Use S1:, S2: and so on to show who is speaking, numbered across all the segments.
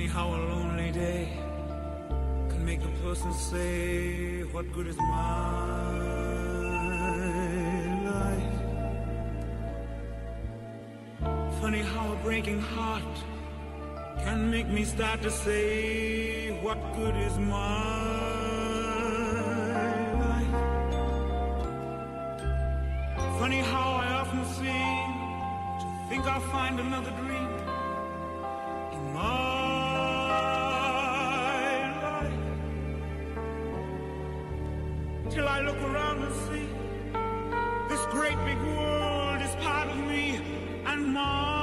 S1: Funny how a lonely day can make a person say, what good is my life? Funny how a breaking heart can make me start to say, what good is my life? Funny how I often seem to think I'll find another dream in my life, till I look around and see this great big world is part of me and my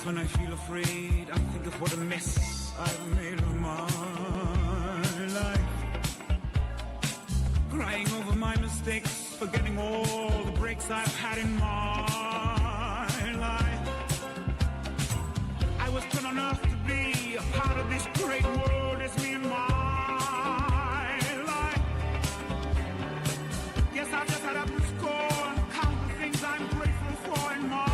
S1: when I feel afraid, I think of what a mess I've made of my life. Crying over my mistakes, forgetting all the breaks I've had in my life. I was put on earth to be a part of this great world, it's me and my life. Guess I just had up to score and count the things I'm grateful for in my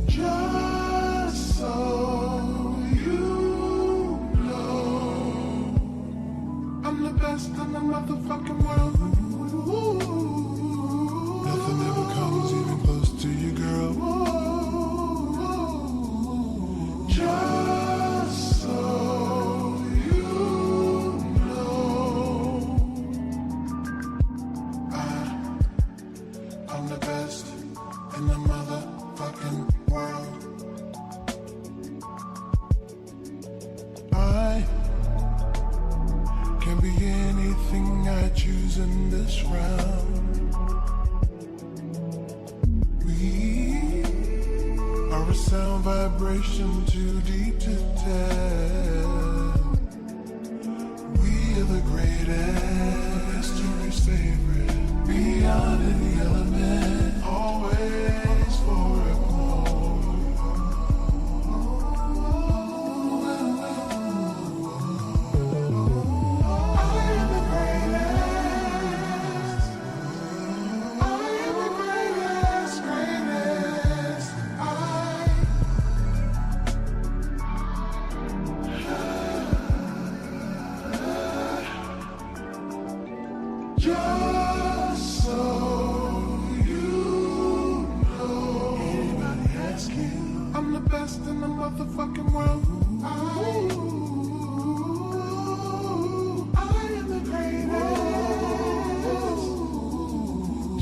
S2: Just so you I'm the best in the motherfucking world. I can be anything I choose in this round. We are a sound vibration too deep to tell. We are the greatest, history's favorite, beyond any element, always forevermore. I am the greatest. I am the greatest, greatest. Just so you know, anybody asking, I'm the best in the motherfucking world. I am the greatest.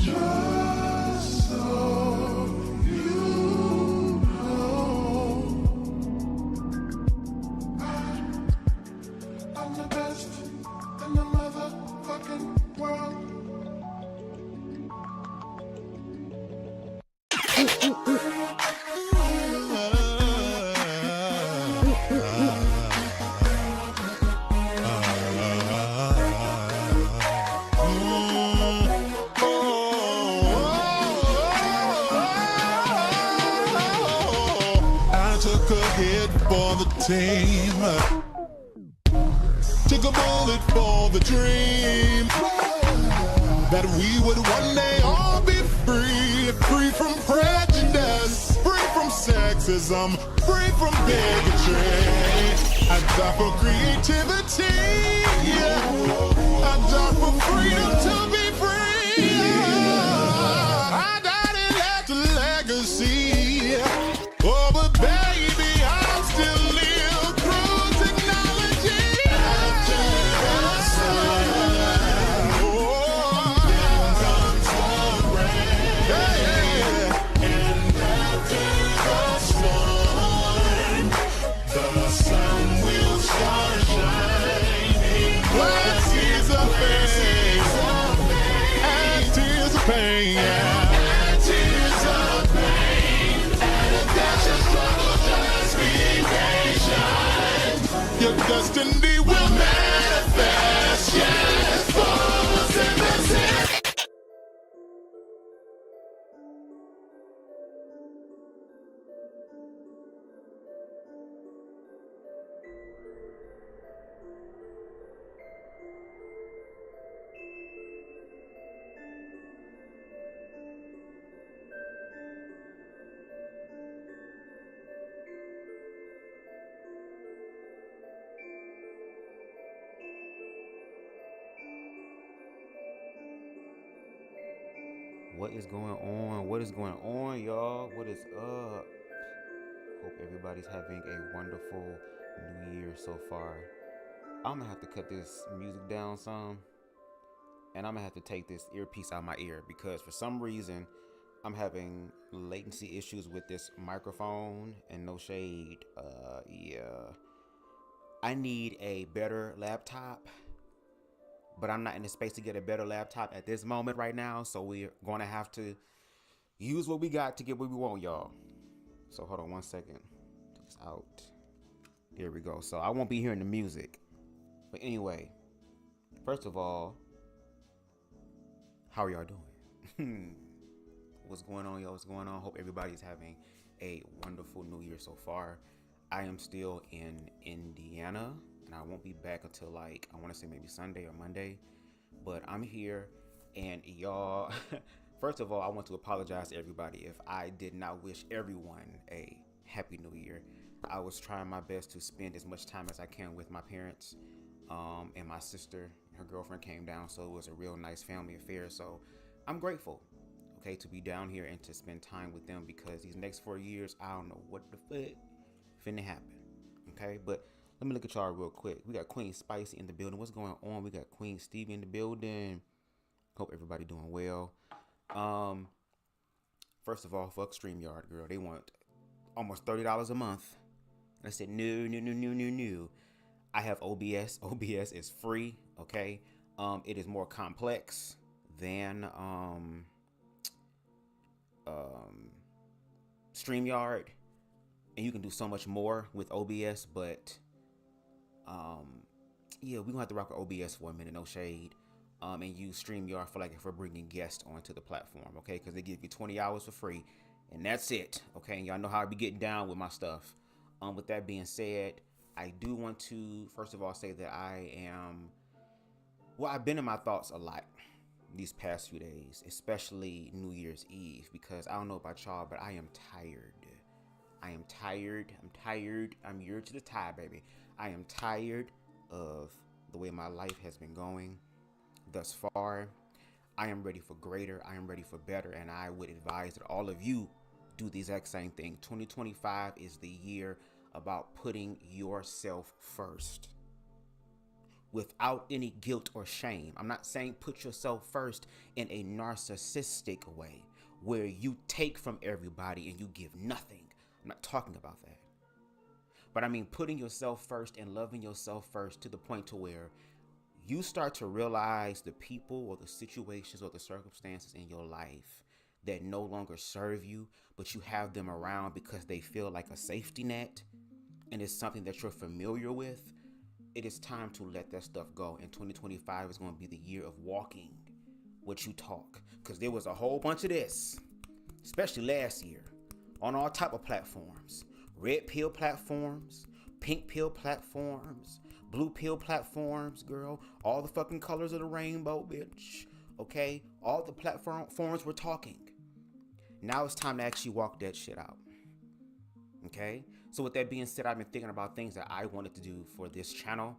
S2: Just so you know, I'm the best in the motherfucking world. I took a hit for the team, took a bullet for the dream, that we would one day all be free, free from prejudice, free from sexism, free from bigotry. I die for creativity, I die for freedom to be free. I died and left a legacy. Oh, but baby, I'm still live through technology. After the sun, then comes the rain. Yeah. And after the storm, the sun will start shining. Blood, tears of pain, and tears of pain. And tears of pain, and a dash of struggle. Just be patient. Your destiny will manifest. Yes, for us in the city.
S3: What is going on? What is going on, y'all? What is up? Hope everybody's having a wonderful new year so far. I'm gonna have to cut this music down some, and I'm gonna have to take this earpiece out of my ear because for some reason I'm having latency issues with this microphone, and no shade. Yeah. I need a better laptop, but I'm not in the space to get a better laptop at this moment right now, so we're gonna have to use what we got to get what we want, y'all. So hold on one second. Take this out. There we go. So I won't be hearing the music. But anyway, first of all, how are y'all doing? What's going on, y'all? What's going on? Hope everybody's having a wonderful new year so far. I am still in Indiana, and I won't be back until I want to say maybe Sunday or Monday. But I'm here, and y'all, first of all, I want to apologize to everybody if I did not wish everyone a happy new year. I was trying my best to spend as much time as I can with my parents, and my sister and her girlfriend came down, so it was a real nice family affair. So I'm grateful, okay, to be down here and to spend time with them, because these next 4 years, I don't know what the fuck finna happen, okay? But let me look at y'all real quick. We got Queen Spicy in the building. What's going on? We got Queen Stevie in the building. Hope everybody doing well. First of all, fuck StreamYard, girl. They want almost $30 a month. And I said, no, no, no, no, no, no. I have OBS. OBS is free, okay? It is more complex than StreamYard. And you can do so much more with OBS, but yeah, we're gonna have to rock with OBS for a minute, no shade. And use StreamYard for like if we're bringing guests onto the platform, okay? Because they give you 20 hours for free, and that's it, okay? And y'all know how I be getting down with my stuff. With that being said, I do want to first of all say that I've been in my thoughts a lot these past few days, especially New Year's Eve, because I don't know about y'all, but I am tired. I'm tired. I'm here to the tie, baby. I am tired of the way my life has been going thus far. I am ready for greater. I am ready for better. And I would advise that all of you do the exact same thing. 2025 is the year about putting yourself first without any guilt or shame. I'm not saying put yourself first in a narcissistic way where you take from everybody and you give nothing. I'm not talking about that. But I mean putting yourself first and loving yourself first to the point to where you start to realize the people or the situations or the circumstances in your life that no longer serve you, but you have them around because they feel like a safety net and it's something that you're familiar with. It is time to let that stuff go. And 2025 is going to be the year of walking what you talk. Because there was a whole bunch of this, especially last year, on all type of platforms. Red pill platforms, pink pill platforms, blue pill platforms, girl. All the fucking colors of the rainbow, bitch. Okay? All the platforms were talking. Now it's time to actually walk that shit out. Okay? So with that being said, I've been thinking about things that I wanted to do for this channel.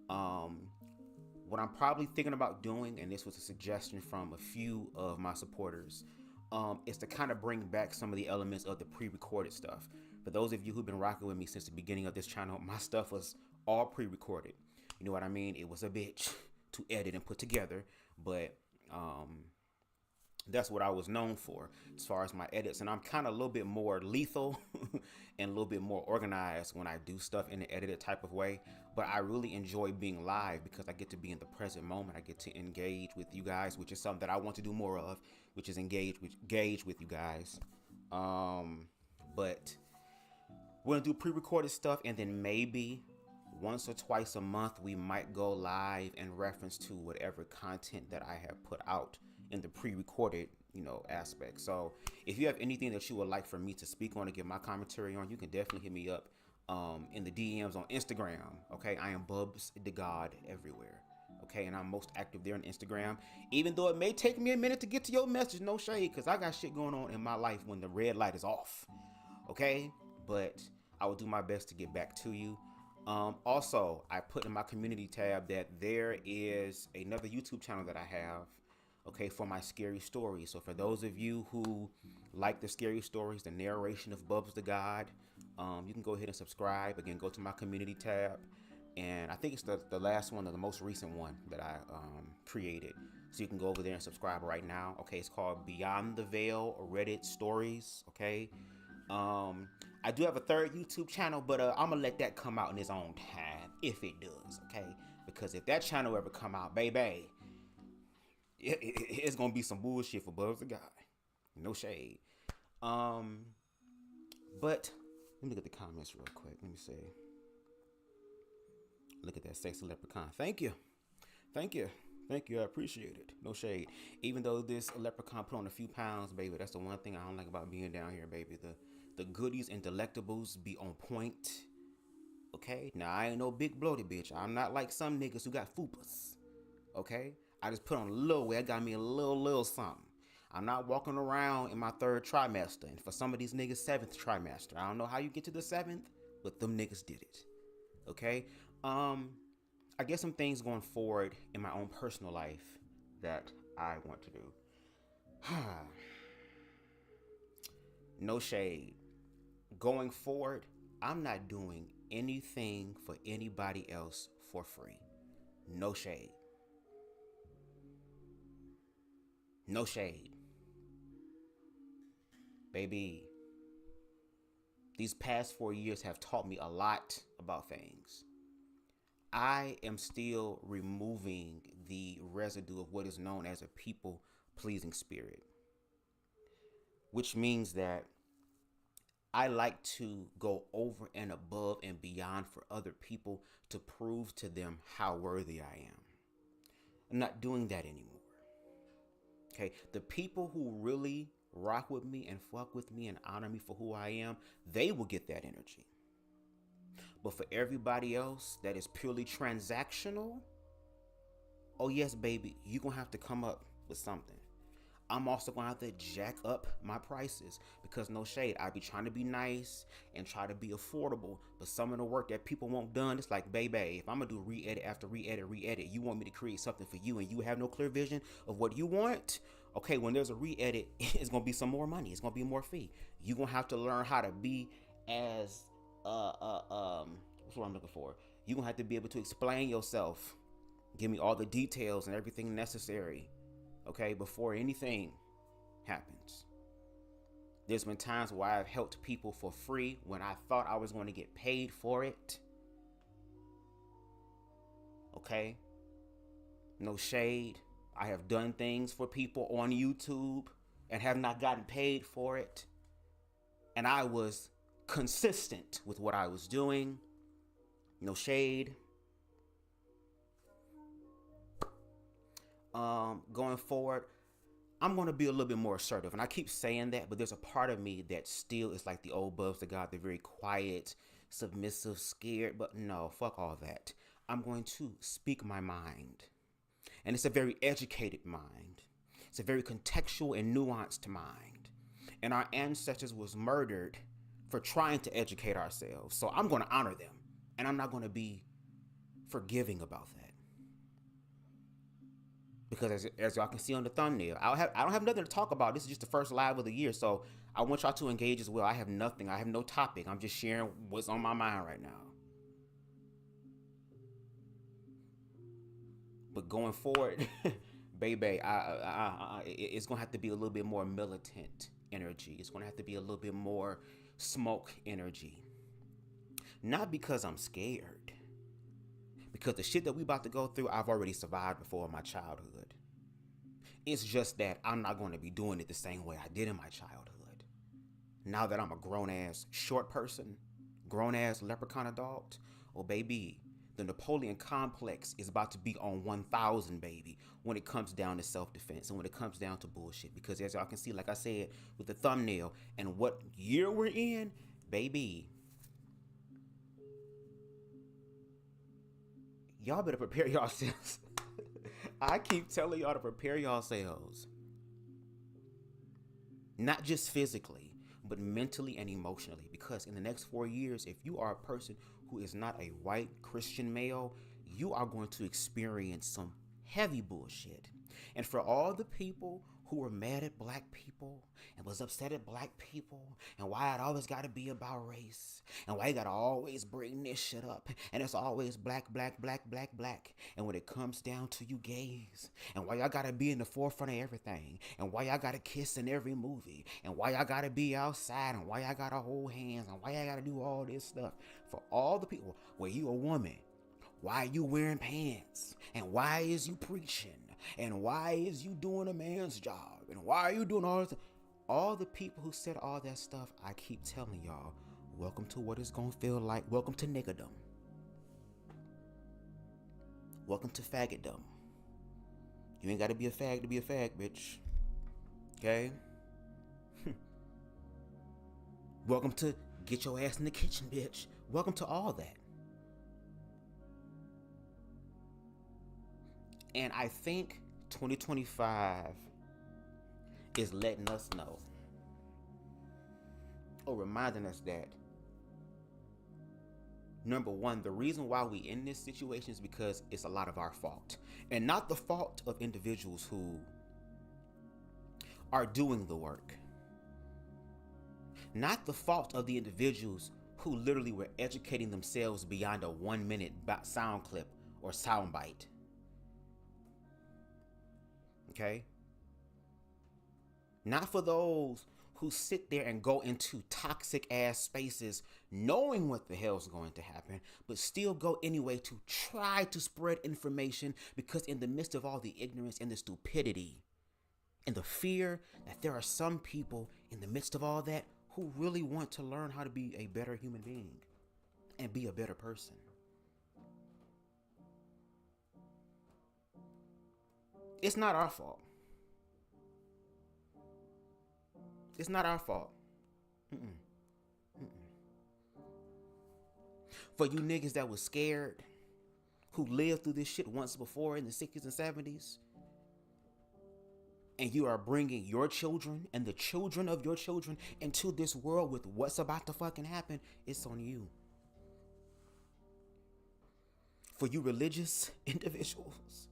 S3: What I'm probably thinking about doing, and this was a suggestion from a few of my supporters, is to kind of bring back some of the elements of the pre-recorded stuff. For those of you who've been rocking with me since the beginning of this channel, my stuff was all pre-recorded. You know what I mean? It was a bitch to edit and put together, but that's what I was known for as far as my edits. And I'm kind of a little bit more lethal and a little bit more organized when I do stuff in an edited type of way. But I really enjoy being live because I get to be in the present moment. I get to engage with you guys, which is something that I want to do more of, which is engage with you guys. But we're gonna do pre-recorded stuff, and then maybe once or twice a month we might go live in reference to whatever content that I have put out in the pre-recorded, aspect. So if you have anything that you would like for me to speak on or give my commentary on, you can definitely hit me up in the DMs on Instagram. Okay, I am BubzDaGawd everywhere. Okay, and I'm most active there on Instagram, even though it may take me a minute to get to your message. No shade, because I got shit going on in my life when the red light is off. Okay, but I will do my best to get back to you. Also, I put in my community tab that there is another YouTube channel that I have, okay, for my scary stories. So for those of you who like the scary stories, the narration of BubzDaGawd, you can go ahead and subscribe. Again, go to my community tab, and I think it's the last one or the most recent one that I created. So you can go over there and subscribe right now. Okay, it's called Beyond the Veil Reddit Stories. Okay, I do have a third YouTube channel, but I'm gonna let that come out in its own time if it does. Okay, because if that channel ever come out, baby, it's gonna be some bullshit for BubzDaGawd. No shade. But let me look at the comments real quick. Let me see. Look at that sexy leprechaun. Thank you. I appreciate it. No shade. Even though this leprechaun put on a few pounds, baby, that's the one thing I don't like about being down here, baby. The goodies and delectables be on point. Okay? Now, I ain't no big bloated bitch. I'm not like some niggas who got fupas. Okay? I just put on a little weight. I got me a little something. I'm not walking around in my 3rd trimester. And for some of these niggas, 7th trimester. I don't know how you get to the 7th, but them niggas did it. Okay? I guess some things going forward in my own personal life that I want to do. No shade. Going forward, I'm not doing anything for anybody else for free. No shade. No shade. Baby, these past 4 years have taught me a lot about things. I am still removing the residue of what is known as a people-pleasing spirit, which means that I like to go over and above and beyond for other people to prove to them how worthy I am. I'm not doing that anymore. Okay, the people who really rock with me and fuck with me and honor me for who I am, they will get that energy. But for everybody else that is purely transactional, oh yes, baby, you're going to have to come up with something. I'm also going to have to jack up my prices because no shade, I be trying to be nice and try to be affordable, but some of the work that people want done, it's like, baby, if I'm going to do re-edit after re-edit, you want me to create something for you and you have no clear vision of what you want? Okay, when there's a re-edit, it's going to be some more money. It's going to be more fee. You're going to have to learn how to be as, what's what I'm looking for? You're going to have to be able to explain yourself. Give me all the details and everything necessary. Okay, before anything happens. There's been times where I've helped people for free when I thought I was going to get paid for it. Okay, no shade. I have done things for people on YouTube and have not gotten paid for it. And I was consistent with what I was doing. No shade. Going forward, I'm going to be a little bit more assertive. And I keep saying that, but there's a part of me that still is like the old BubzDaGawd, the very quiet, submissive, scared. But no, fuck all that. I'm going to speak my mind. And it's a very educated mind. It's a very contextual and nuanced mind. And our ancestors was murdered for trying to educate ourselves. So I'm going to honor them. And I'm not going to be forgiving about that. Because as y'all can see on the thumbnail, I don't have nothing to talk about. This is just the first live of the year. So I want y'all to engage as well. I have nothing. I have no topic. I'm just sharing what's on my mind right now. But going forward, baby, it's going to have to be a little bit more militant energy. It's going to have to be a little bit more smoke energy. Not because I'm scared. Because the shit that we about to go through, I've already survived before in my childhood. It's just that I'm not going to be doing it the same way I did in my childhood. Now that I'm a grown-ass short person, grown-ass leprechaun adult, oh baby, the Napoleon complex is about to be on 1,000, baby, when it comes down to self-defense and when it comes down to bullshit. Because as y'all can see, like I said, with the thumbnail and what year we're in, baby, y'all better prepare yourselves. I keep telling y'all to prepare yourselves. Not just physically, but mentally and emotionally. Because in the next 4 years, if you are a person who is not a white Christian male, you are going to experience some heavy bullshit. And for all the people who were mad at black people and was upset at black people and why it always got to be about race and why you got to always bring this shit up and it's always black. And when it comes down to you gays and why y'all got to be in the forefront of everything and why y'all got to kiss in every movie and why y'all got to be outside and why y'all got to hold hands and why y'all got to do all this stuff. For all the people, well, you a woman, why are you wearing pants and why is you preaching? And why is you doing a man's job? And why are you doing all this? All the people who said all that stuff, I keep telling y'all, welcome to what it's going to feel like. Welcome to niggerdom. Welcome to faggotdom. You ain't got to be a fag to be a fag, bitch. Okay? Welcome to get your ass in the kitchen, bitch. Welcome to all that. And I think 2025 is letting us know, or reminding us that, number one, the reason why we in this situation is because it's a lot of our fault. And not the fault of individuals who are doing the work. Not the fault of the individuals who literally were educating themselves beyond a 1-minute sound clip or sound bite. Okay? Not for those who sit there and go into toxic ass spaces knowing what the hell's going to happen, but still go anyway to try to spread information, because in the midst of all the ignorance and the stupidity and the fear, that there are some people in the midst of all that who really want to learn how to be a better human being and be a better person. It's not our fault. It's not our fault. For you niggas that was scared, who lived through this shit once before in the 60s and 70s, and you are bringing your children and the children of your children into this world with what's about to fucking happen, it's on you. For you religious individuals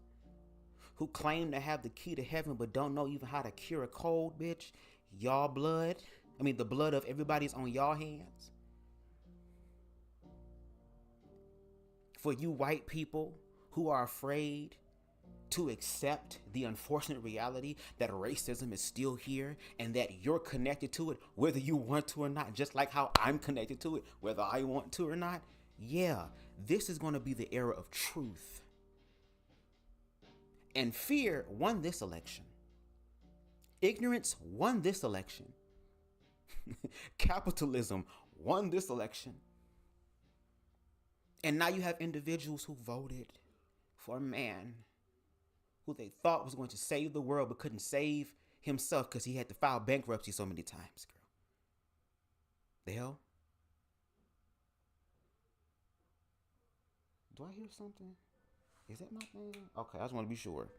S3: who claim to have the key to heaven but don't know even how to cure a cold, bitch, the blood of everybody's on y'all hands. For you white people who are afraid to accept the unfortunate reality that racism is still here and that you're connected to it whether you want to or not, just like how I'm connected to it whether I want to or not. Yeah, this is going to be the era of truth. And fear won this election. Ignorance won this election. Capitalism won this election. And now you have individuals who voted for a man who they thought was going to save the world but couldn't save himself because he had to file bankruptcy so many times, girl. The hell? Do I hear something? Is that my thing? Okay, I just want to be sure.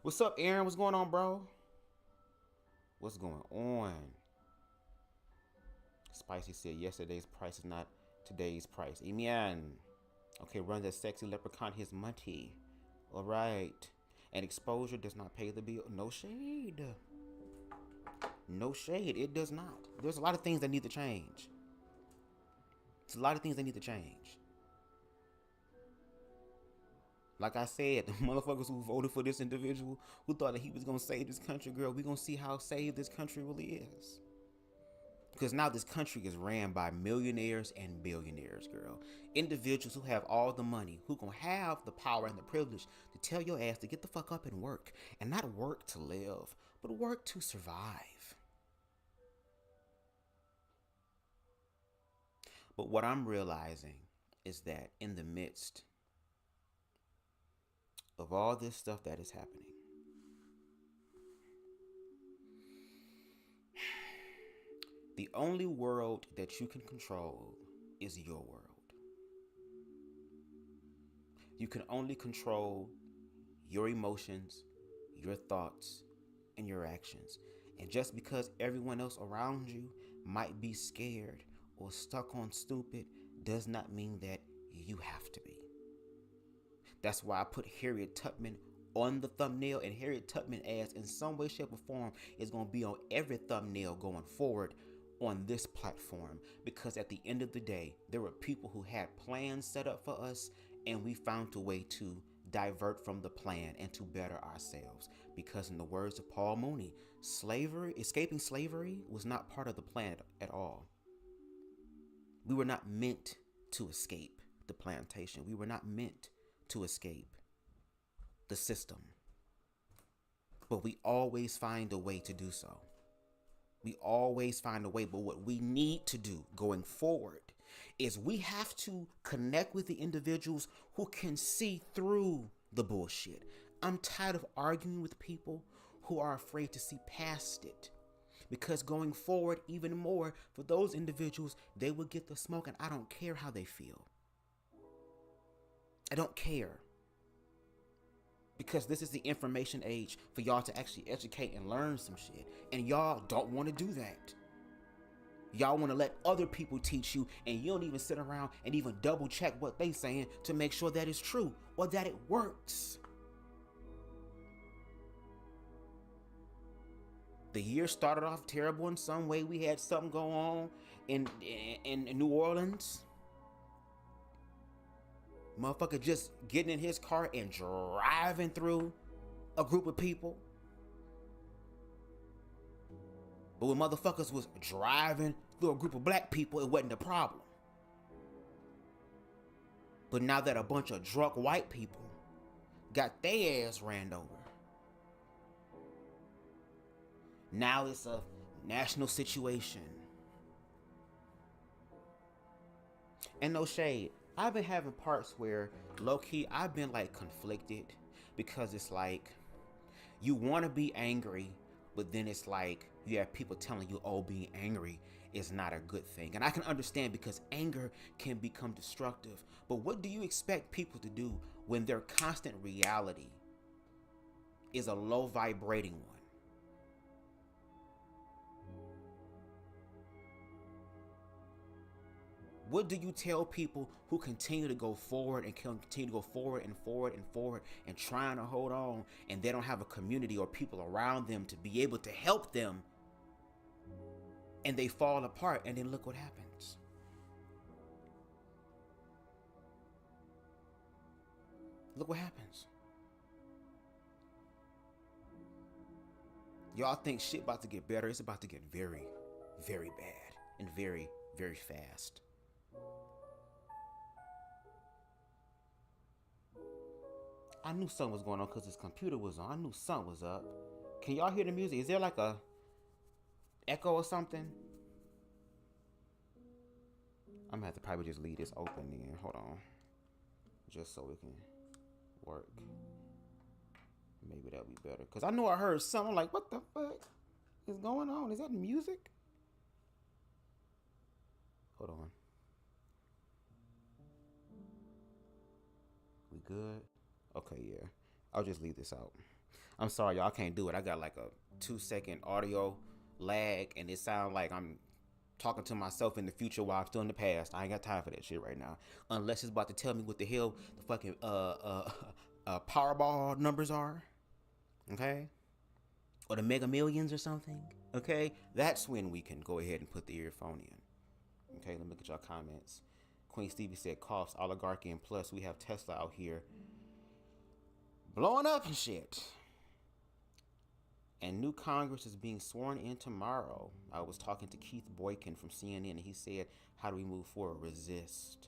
S3: What's up, Aaron? What's going on, bro? What's going on? Spicy said yesterday's price is not today's price. Amen. Okay, run that sexy leprechaun his money. All right. And exposure does not pay the bill. No shade. No shade. It does not. There's a lot of things that need to change. It's a lot of things that need to change. Like I said, the motherfuckers who voted for this individual, who thought that he was going to save this country, girl, we're going to see how saved this country really is. Because now this country is ran by millionaires and billionaires, girl. Individuals who have all the money, who going to have the power and the privilege to tell your ass to get the fuck up and work. And not work to live, but work to survive. But what I'm realizing is that in the midst of all this stuff that is happening, the only world that you can control is your world. You can only control your emotions, your thoughts, and your actions. And just because everyone else around you might be scared or stuck on stupid does not mean that you have to be. That's why I put Harriet Tubman on the thumbnail, and Harriet Tubman ass in some way, shape, or form is going to be on every thumbnail going forward on this platform, because at the end of the day, there were people who had plans set up for us, and we found a way to divert from the plan and to better ourselves. Because in the words of Paul Mooney, escaping slavery was not part of the plan at all. We were not meant to escape the plantation. We were not meant to escape the system. But we always find a way to do so. We always find a way. But what we need to do going forward is we have to connect with the individuals who can see through the bullshit. I'm tired of arguing with people who are afraid to see past it. Because going forward, even more, for those individuals, they will get the smoke, and I don't care how they feel. I don't care. Because this is the information age for y'all to actually educate and learn some shit. And y'all don't want to do that. Y'all want to let other people teach you, and you don't even sit around and even double check what they saying to make sure that it's true or that it works. The year started off terrible in some way. We had something go on in New Orleans. Motherfucker just getting in his car and driving through a group of people. But when motherfuckers was driving through a group of black people, it wasn't a problem. But now that a bunch of drunk white people got their ass ran over, now it's a national situation. And no shade, I've been having parts where low-key I've been like conflicted, because it's like you want to be angry, but then it's like you have people telling you, oh, being angry is not a good thing. And I can understand, because anger can become destructive. But what do you expect people to do when their constant reality is a low vibrating one? What do you tell people who continue to go forward and continue to go forward and forward and forward and trying to hold on, and they don't have a community or people around them to be able to help them, and they fall apart, and then look what happens? Look what happens. Y'all think shit about to get better. It's about to get very, very bad and very, very fast. I knew something was going on because his computer was on. I knew something was up. Can y'all hear the music? Is there like a echo or something? I'm gonna have to probably just leave this open then. Hold on. Just so it can work. Maybe that'll be better. Because I know I heard something like, what the fuck is going on? Is that music? Hold on. We good? Okay, yeah. I'll just leave this out. I'm sorry, y'all. I can't do it. I got like a 2-second audio lag, and it sounds like I'm talking to myself in the future while I'm still in the past. I ain't got time for that shit right now. Unless it's about to tell me what the hell the fucking Powerball numbers are. Okay? Or the Mega Millions or something. Okay? That's when we can go ahead and put the earphone in. Okay, let me get y'all comments. Queen Stevie said, coughs, oligarchy, and plus we have Tesla out here blowing up and shit. And new Congress is being sworn in tomorrow. I was talking to Keith Boykin from CNN, and he said, how do we move forward? Resist.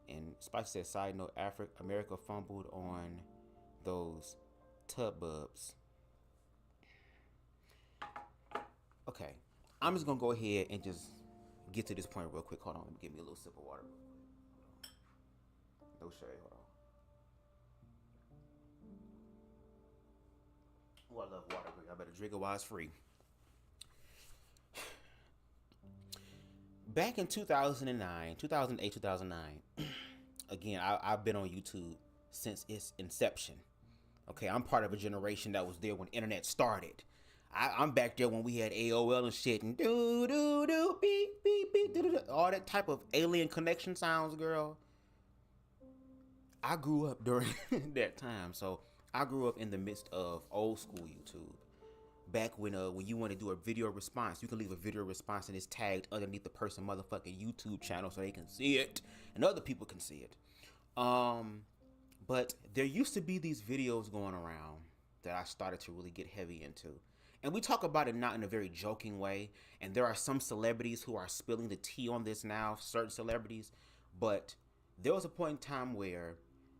S3: And Spice said, side note, America fumbled on those tub bubs. Okay, I'm just gonna go ahead and just get to this point real quick. Hold on, let me give me a little sip of water. No shade, hold on. Oh, I love water. I better drink it while it's free. Back in 2009, 2008, 2009, again, I've been on YouTube since its inception. Okay, I'm part of a generation that was there when internet started. I'm back there when we had AOL and shit, and do beep beep beep do all that type of alien connection sounds, girl. I grew up during that time, so I grew up in the midst of old school YouTube. Back when you want to do a video response, you can leave a video response and it's tagged underneath the person motherfucking YouTube channel so they can see it and other people can see it. But there used to be these videos going around that I started to really get heavy into. And we talk about it not in a very joking way. And there are some celebrities who are spilling the tea on this now, certain celebrities. But there was a point in time where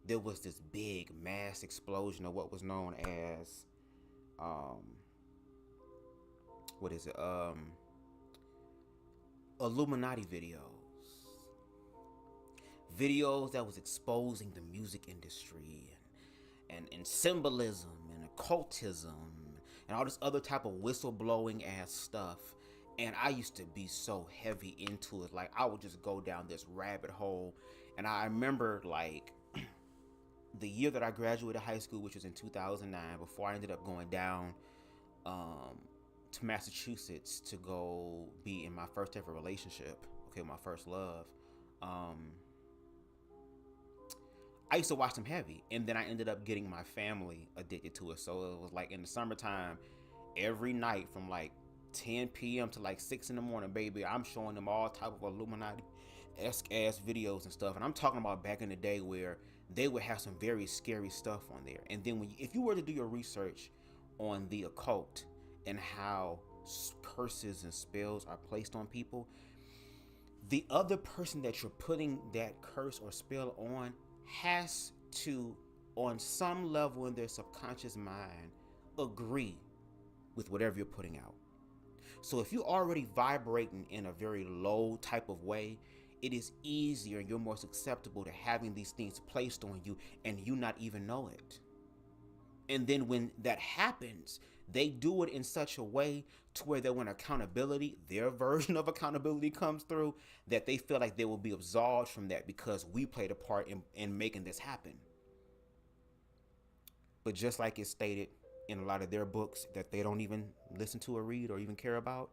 S3: there was this big mass explosion of what was known as, Illuminati videos that was exposing the music industry and symbolism and occultism and all this other type of whistleblowing ass stuff. And I used to be so heavy into it. Like, I would just go down this rabbit hole. And I remember, like, the year that I graduated high school, which was in 2009, before I ended up going down to Massachusetts to go be in my first ever relationship, okay, my first love. I used to watch them heavy, and then I ended up getting my family addicted to it. So it was like in the summertime, every night from like 10 p.m. to like 6 in the morning, baby, I'm showing them all type of Illuminati-esque ass videos and stuff. And I'm talking about back in the day where they would have some very scary stuff on there. And then if you were to do your research on the occult and how curses and spells are placed on people, the other person that you're putting that curse or spell on has to, on some level in their subconscious mind, agree with whatever you're putting out. So if you're already vibrating in a very low type of way, it is easier and you're more susceptible to having these things placed on you and you not even know it. And then when that happens, they do it in such a way to where that when accountability, their version of accountability comes through, that they feel like they will be absolved from that because we played a part in making this happen. But just like it's stated in a lot of their books that they don't even listen to or read or even care about,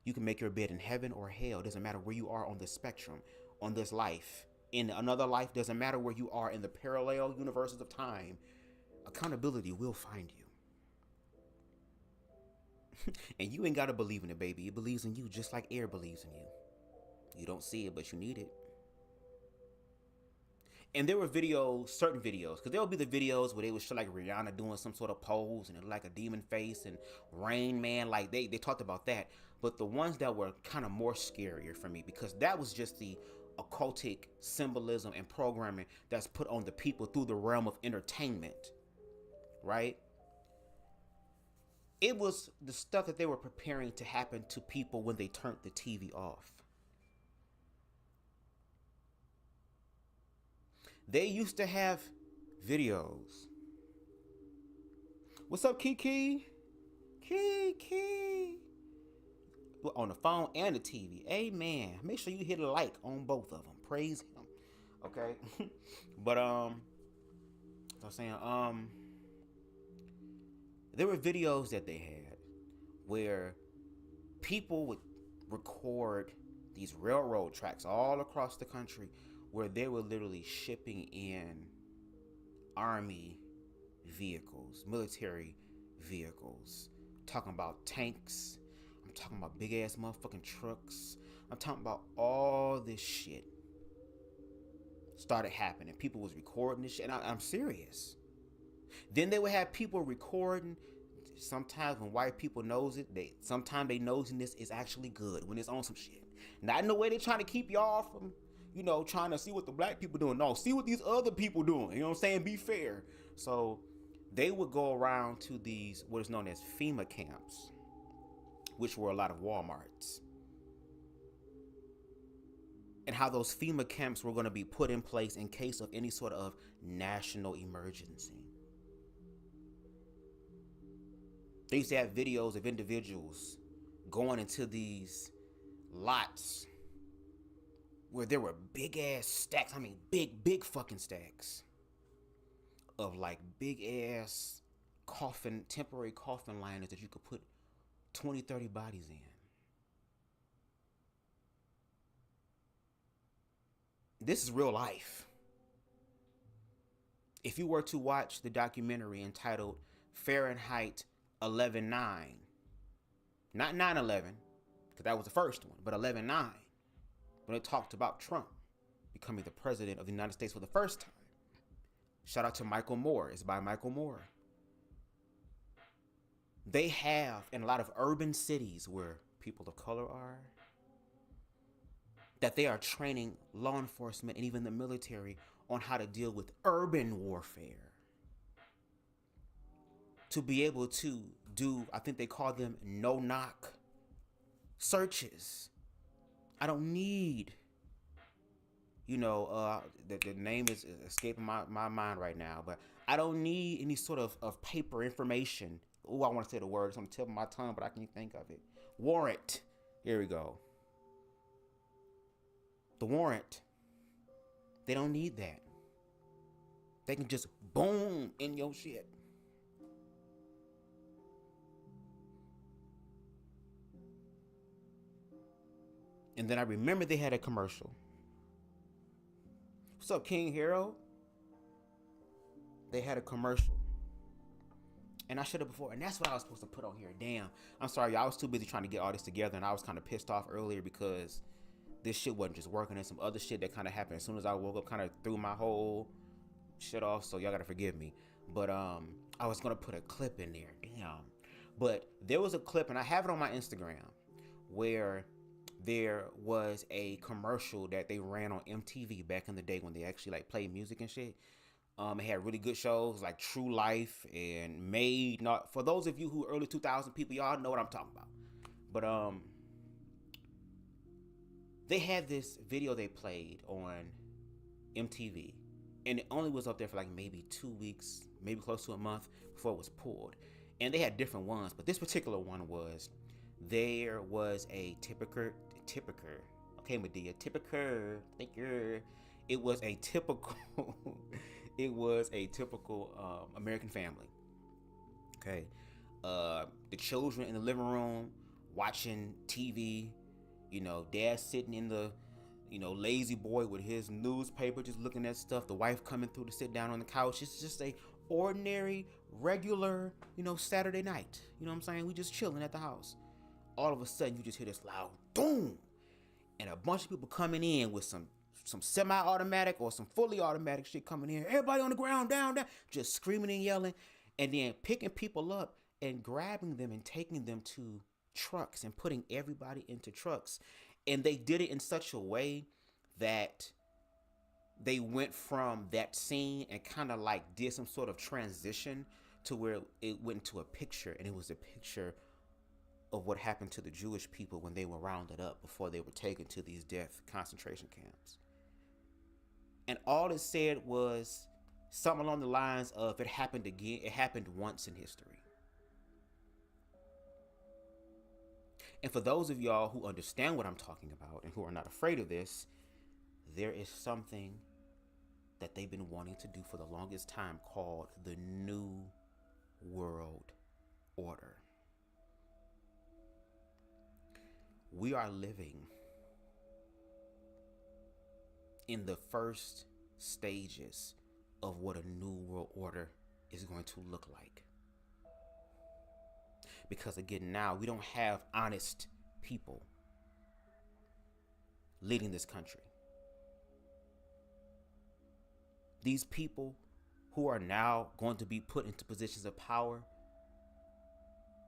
S3: you can make your bed in heaven or hell. It doesn't matter where you are on the spectrum, on this life. In another life, doesn't matter where you are in the parallel universes of time. Accountability will find you. And you ain't got to believe in it, baby. It believes in you just like air believes in you. You don't see it, but you need it. And there were videos, certain videos, because there will be the videos where they would show like Rihanna doing some sort of pose and it like a demon face and Rain Man, like they talked about that. But the ones that were kind of more scarier for me, because that was just the occultic symbolism and programming that's put on the people through the realm of entertainment, right? It was the stuff that they were preparing to happen to people when they turned the TV off. They used to have videos. What's up, Kiki? Kiki. On the phone and the TV. Amen. Make sure you hit a like on both of them. Praise him. Okay? But I was saying, there were videos that they had where people would record these railroad tracks all across the country where they were literally shipping in army vehicles, military vehicles. I'm talking about tanks. I'm talking about big ass motherfucking trucks. I'm talking about all this shit started happening. People was recording this shit, and I'm serious. Then they would have people recording. Sometimes when white people knows it, sometimes they nosiness is actually good when it's on some shit. Not in the way they trying to keep y'all from, trying to see what the black people doing. No, see what these other people doing. You know what I'm saying? Be fair. So they would go around to these, what is known as FEMA camps, which were a lot of Walmarts. And how those FEMA camps were going to be put in place in case of any sort of national emergency. They used to have videos of individuals going into these lots where there were big ass stacks. I mean, big fucking stacks of like big ass temporary coffin liners that you could put 20, 30 bodies in. This is real life. If you were to watch the documentary entitled Fahrenheit 11/9, not 9/11, because that was the first one, but 11/9, when it talked about Trump becoming the president of the United States for the first time. Shout out to Michael Moore. It's by Michael Moore. They have, in a lot of urban cities where people of color are, that they are training law enforcement and even the military on how to deal with urban warfare. To be able to do, I think they call them no-knock searches. I don't need, the name is escaping my mind right now, but I don't need any sort of paper information. Oh, I want to say the word. It's on the tip of my tongue, but I can't think of it. Warrant. Here we go. The warrant. They don't need that. They can just boom in your shit. And then I remember they had a commercial. What's up, King Hero? They had a commercial. And I should have before. And that's what I was supposed to put on here. Damn. I'm sorry, y'all. I was too busy trying to get all this together. And I was kind of pissed off earlier because this shit wasn't just working. And some other shit that kind of happened as soon as I woke up kind of threw my whole shit off. So y'all got to forgive me. But I was going to put a clip in there. Damn. But there was a clip, and I have it on my Instagram, where there was a commercial that they ran on MTV back in the day when they actually like played music and shit. It had really good shows like True Life and Made. Not for those of you who early 2000 people, y'all know what I'm talking about. But they had this video they played on MTV, and it only was up there for like maybe 2 weeks, maybe close to a month before it was pulled. And they had different ones, but this particular one was, there was a typical, okay, Medea, typical, it was a typical, it was a typical American family. Okay, the children in the living room watching TV, you know, dad sitting in the, you know, lazy boy with his newspaper just looking at stuff, the wife coming through to sit down on the couch. It's just a ordinary, regular, you know, Saturday night. You know what I'm saying? We just chilling at the house. All of a sudden, you just hear this loud boom, and a bunch of people coming in with some semi-automatic or some fully automatic shit coming in. Everybody on the ground, down, just screaming and yelling, and then picking people up and grabbing them and taking them to trucks and putting everybody into trucks. And they did it in such a way that they went from that scene and kind of like did some sort of transition to where it went into a picture, and it was a picture of what happened to the Jewish people when they were rounded up before they were taken to these death concentration camps. And all it said was something along the lines of, it happened again, it happened once in history. And for those of y'all who understand what I'm talking about and who are not afraid of this, there is something that they've been wanting to do for the longest time called the New World Order. We are living in the first stages of what a new world order is going to look like. Because again, now we don't have honest people leading this country. These people who are now going to be put into positions of power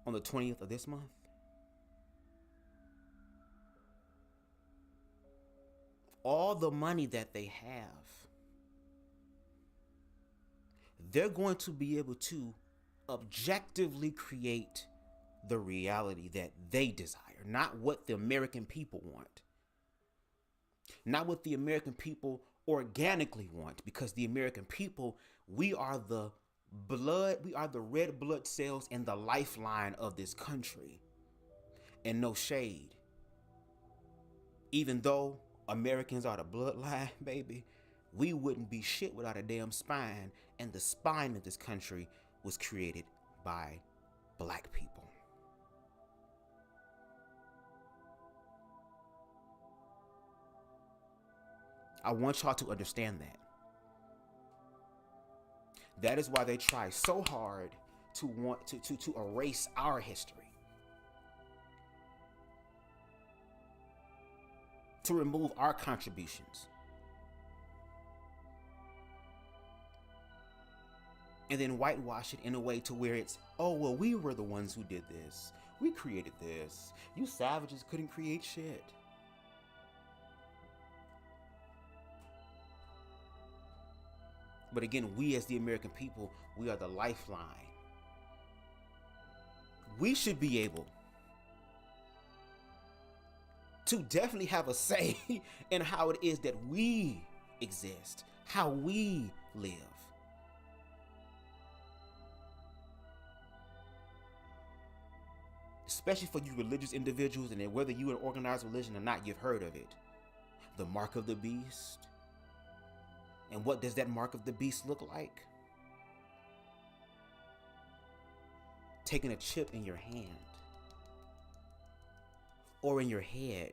S3: on the 20th of this month, all the money that they have, they're going to be able to objectively create the reality that they desire, not what the American people want, not what the American people organically want, because the American people, we are the red blood cells and the lifeline of this country. And no shade, even though Americans are the bloodline, baby, we wouldn't be shit without a damn spine, and the spine of this country was created by black people. I want y'all to understand that. That is why they try so hard to want to erase our history, to remove our contributions, and then whitewash it in a way to where it's, oh, well, we were the ones who did this. We created this. You savages couldn't create shit. But again, we as the American people, we are the lifeline. We should be able to definitely have a say in how it is that we exist, how we live. Especially for you religious individuals, and then whether you're an organized religion or not, you've heard of it. The mark of the beast. And what does that mark of the beast look like? Taking a chip in your hand or in your head.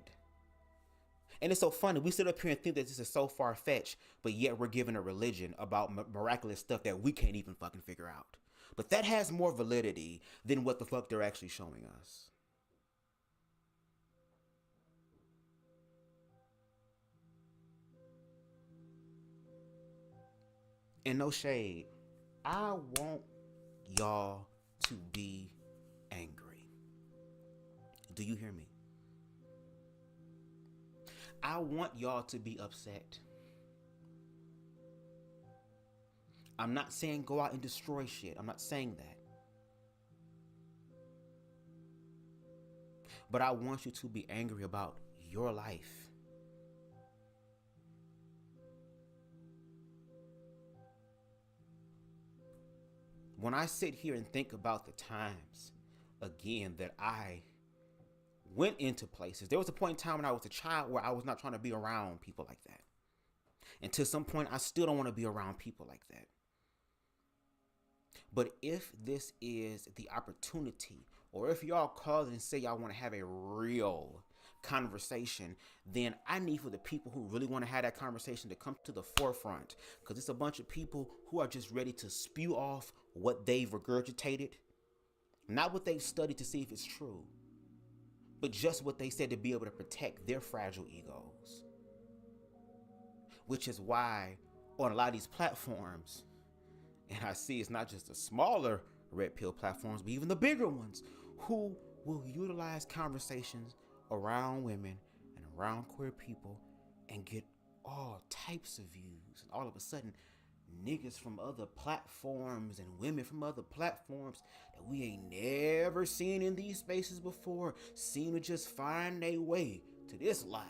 S3: And it's so funny. We sit up here and think that this is so far-fetched, but yet we're given a religion about miraculous stuff that we can't even fucking figure out. But that has more validity than what the fuck they're actually showing us. And no shade, I want y'all to be angry. Do you hear me? I want y'all to be upset. I'm not saying go out and destroy shit. I'm not saying that. But I want you to be angry about your life. When I sit here and think about the times, again, that I went into places, there was a point in time when I was a child where I was not trying to be around people like that. And to some point, I still don't want to be around people like that. But if this is the opportunity, or if y'all call and say y'all want to have a real conversation, then I need for the people who really want to have that conversation to come to the forefront, because it's a bunch of people who are just ready to spew off what they've regurgitated, not what they've studied to see if it's true, but just what they said to be able to protect their fragile egos. Which is why on a lot of these platforms, and I see it's not just the smaller red pill platforms, but even the bigger ones, who will utilize conversations around women and around queer people and get all types of views. And all of a sudden, niggas from other platforms and women from other platforms that we ain't never seen in these spaces before seem to just find their way to this live.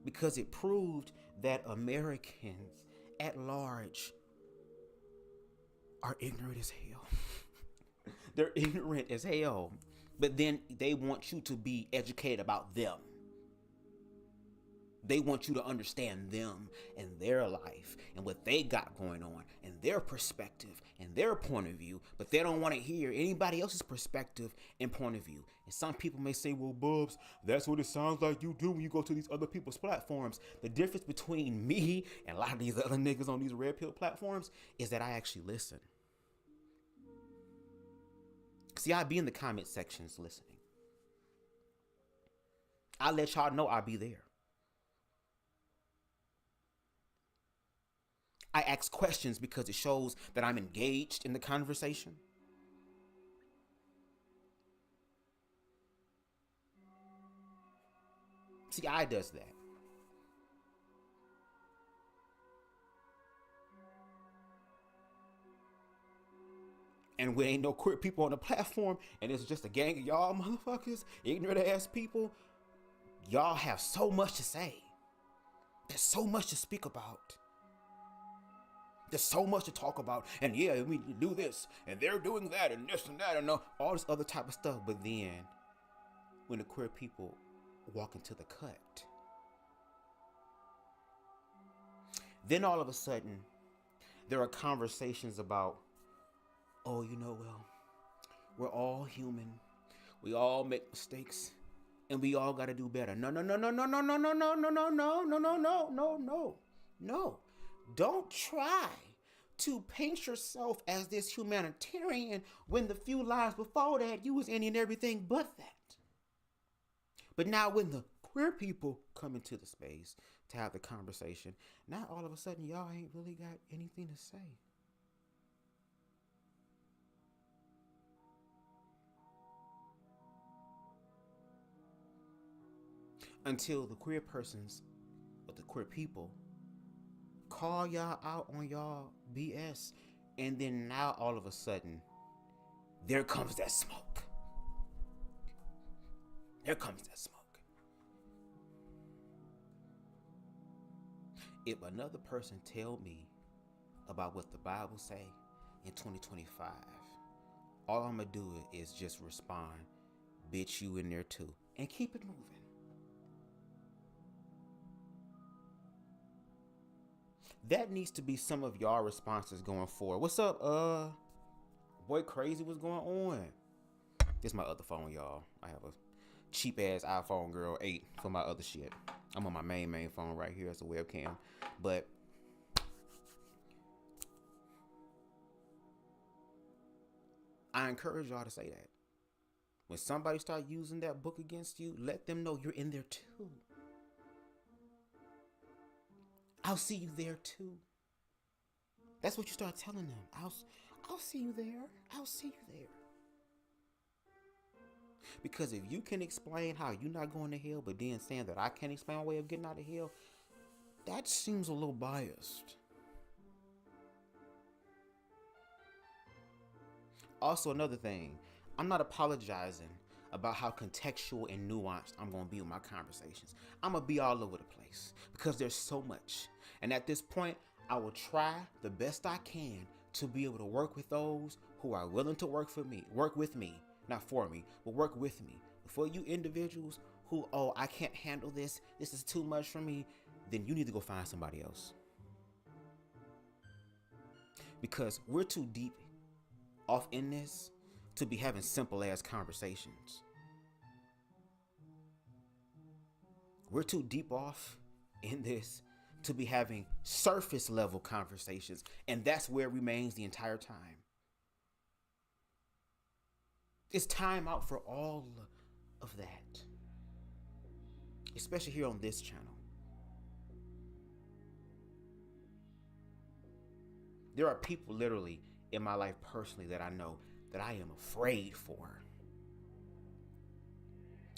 S3: Because it proved that Americans at large are ignorant as hell. They're ignorant as hell. But then they want you to be educated about them. They want you to understand them and their life and what they got going on and their perspective and their point of view, but they don't want to hear anybody else's perspective and point of view. And some people may say, well, Bubs, that's what it sounds like you do when you go to these other people's platforms. The difference between me and a lot of these other niggas on these red pill platforms is that I actually listen. See, I be in the comment sections listening. I let y'all know I'll be there. I ask questions because it shows that I'm engaged in the conversation. See, I does that. And when ain't no queer people on the platform, and it's just a gang of y'all motherfuckers, ignorant ass people, y'all have so much to say. There's so much to speak about. There's so much to talk about, and yeah, we do this, and they're doing that, and this and that, and all this other type of stuff. But then, when the queer people walk into the cut, then all of a sudden, there are conversations about, oh, well, we're all human, we all make mistakes, and we all gotta do better. No. Don't try to paint yourself as this humanitarian when the few lives before that you was in everything but that. But now when the queer people come into the space to have the conversation, now all of a sudden y'all ain't really got anything to say. Until the queer persons, or the queer people, call y'all out on y'all BS, and then now all of a sudden, there comes that smoke. There comes that smoke. If another person tell me about what the Bible say in 2025, all I'm gonna do is just respond, bitch, you in there too, and keep it moving. That needs to be some of y'all responses going forward. What's up, boy crazy, what's going on? This is my other phone, y'all. I have a cheap ass iPhone Girl 8 for my other shit. I'm on my main phone right here as a webcam. But I encourage y'all to say that. When somebody start using that book against you, let them know you're in there too. I'll see you there too. That's what you start telling them. I'll see you there. I'll see you there. Because if you can explain how you're not going to hell, but then saying that I can't explain my way of getting out of hell, that seems a little biased. Also, another thing, I'm not apologizing about how contextual and nuanced I'm going to be with my conversations. I'm going to be all over the place because there's so much. And at this point, I will try the best I can to be able to work with those who are willing to work with me, not for me, but work with me. For you individuals who, oh, I can't handle this is too much for me, then you need to go find somebody else. Because we're too deep off in this to be having simple ass conversations. We're too deep off in this to be having surface level conversations, and that's where it remains the entire time. It's time out for all of that, especially here on this channel. There are people literally in my life personally that I know that I am afraid for.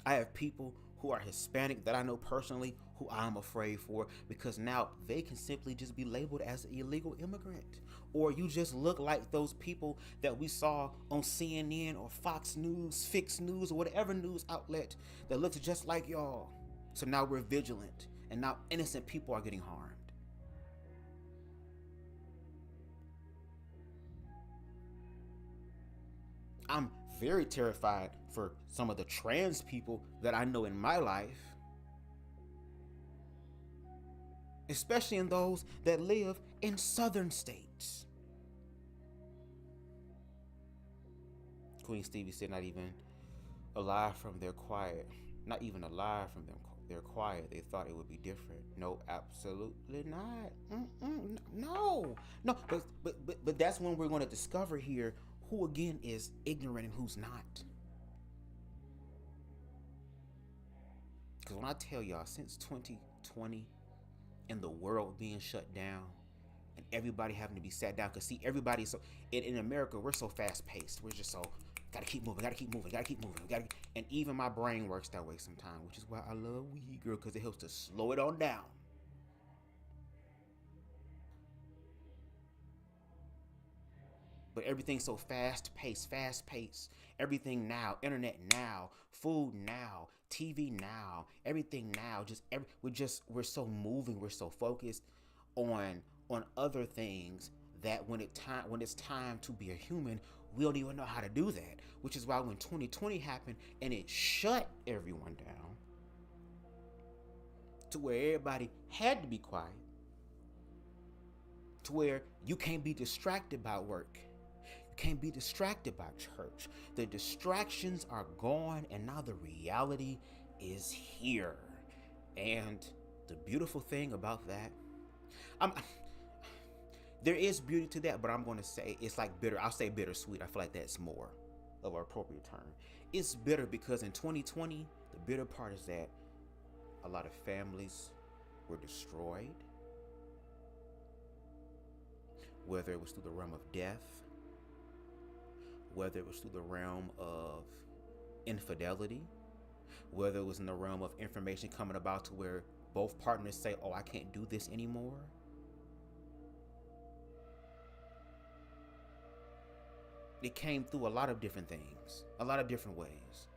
S3: I have people who are Hispanic that I know personally who I'm afraid for, because now they can simply just be labeled as an illegal immigrant. Or you just look like those people that we saw on CNN or Fox News, Fix News, or whatever news outlet that looks just like y'all. So now we're vigilant, and now innocent people are getting harmed. I'm very terrified for some of the trans people that I know in my life, especially in those that live in southern states. Queen Stevie said not even alive from their quiet. Not even alive from their quiet. They thought it would be different. No, absolutely not. No. But that's when we're going to discover here who again is ignorant and who's not. Because when I tell y'all, since 2020 and the world being shut down and everybody having to be sat down, because see, everybody, so in America, we're so fast paced. We're just so, gotta keep moving. And even my brain works that way sometimes, which is why I love weed, girl, because it helps to slow it on down. But everything's so fast paced. Everything now, internet now, food now, TV now, everything now. We're so moving, we're so focused on other things that when it's time to be a human, we don't even know how to do that. Which is why when 2020 happened and it shut everyone down to where everybody had to be quiet, to where you can't be distracted by work. Can't be distracted by church. The distractions are gone, and now the reality is here. And the beautiful thing about that, there is beauty to that, but I'm going to say it's like bitter. I'll say bittersweet. I feel like that's more of an appropriate term. It's bitter because in 2020, the bitter part is that a lot of families were destroyed, whether it was through the realm of death, whether it was through the realm of infidelity, whether it was in the realm of information coming about to where both partners say, oh, I can't do this anymore. It came through a lot of different things, a lot of different ways.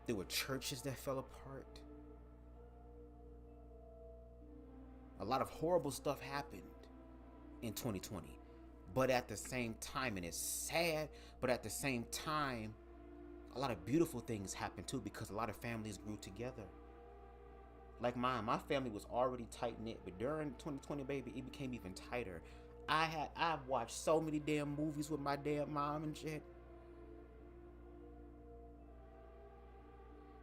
S3: There were churches that fell apart. A lot of horrible stuff happened in 2020, but at the same time, and it's sad, but at the same time, a lot of beautiful things happened too, because a lot of families grew together. Like my family was already tight knit, but during 2020, baby, it became even tighter. I've watched so many damn movies with my damn mom and shit.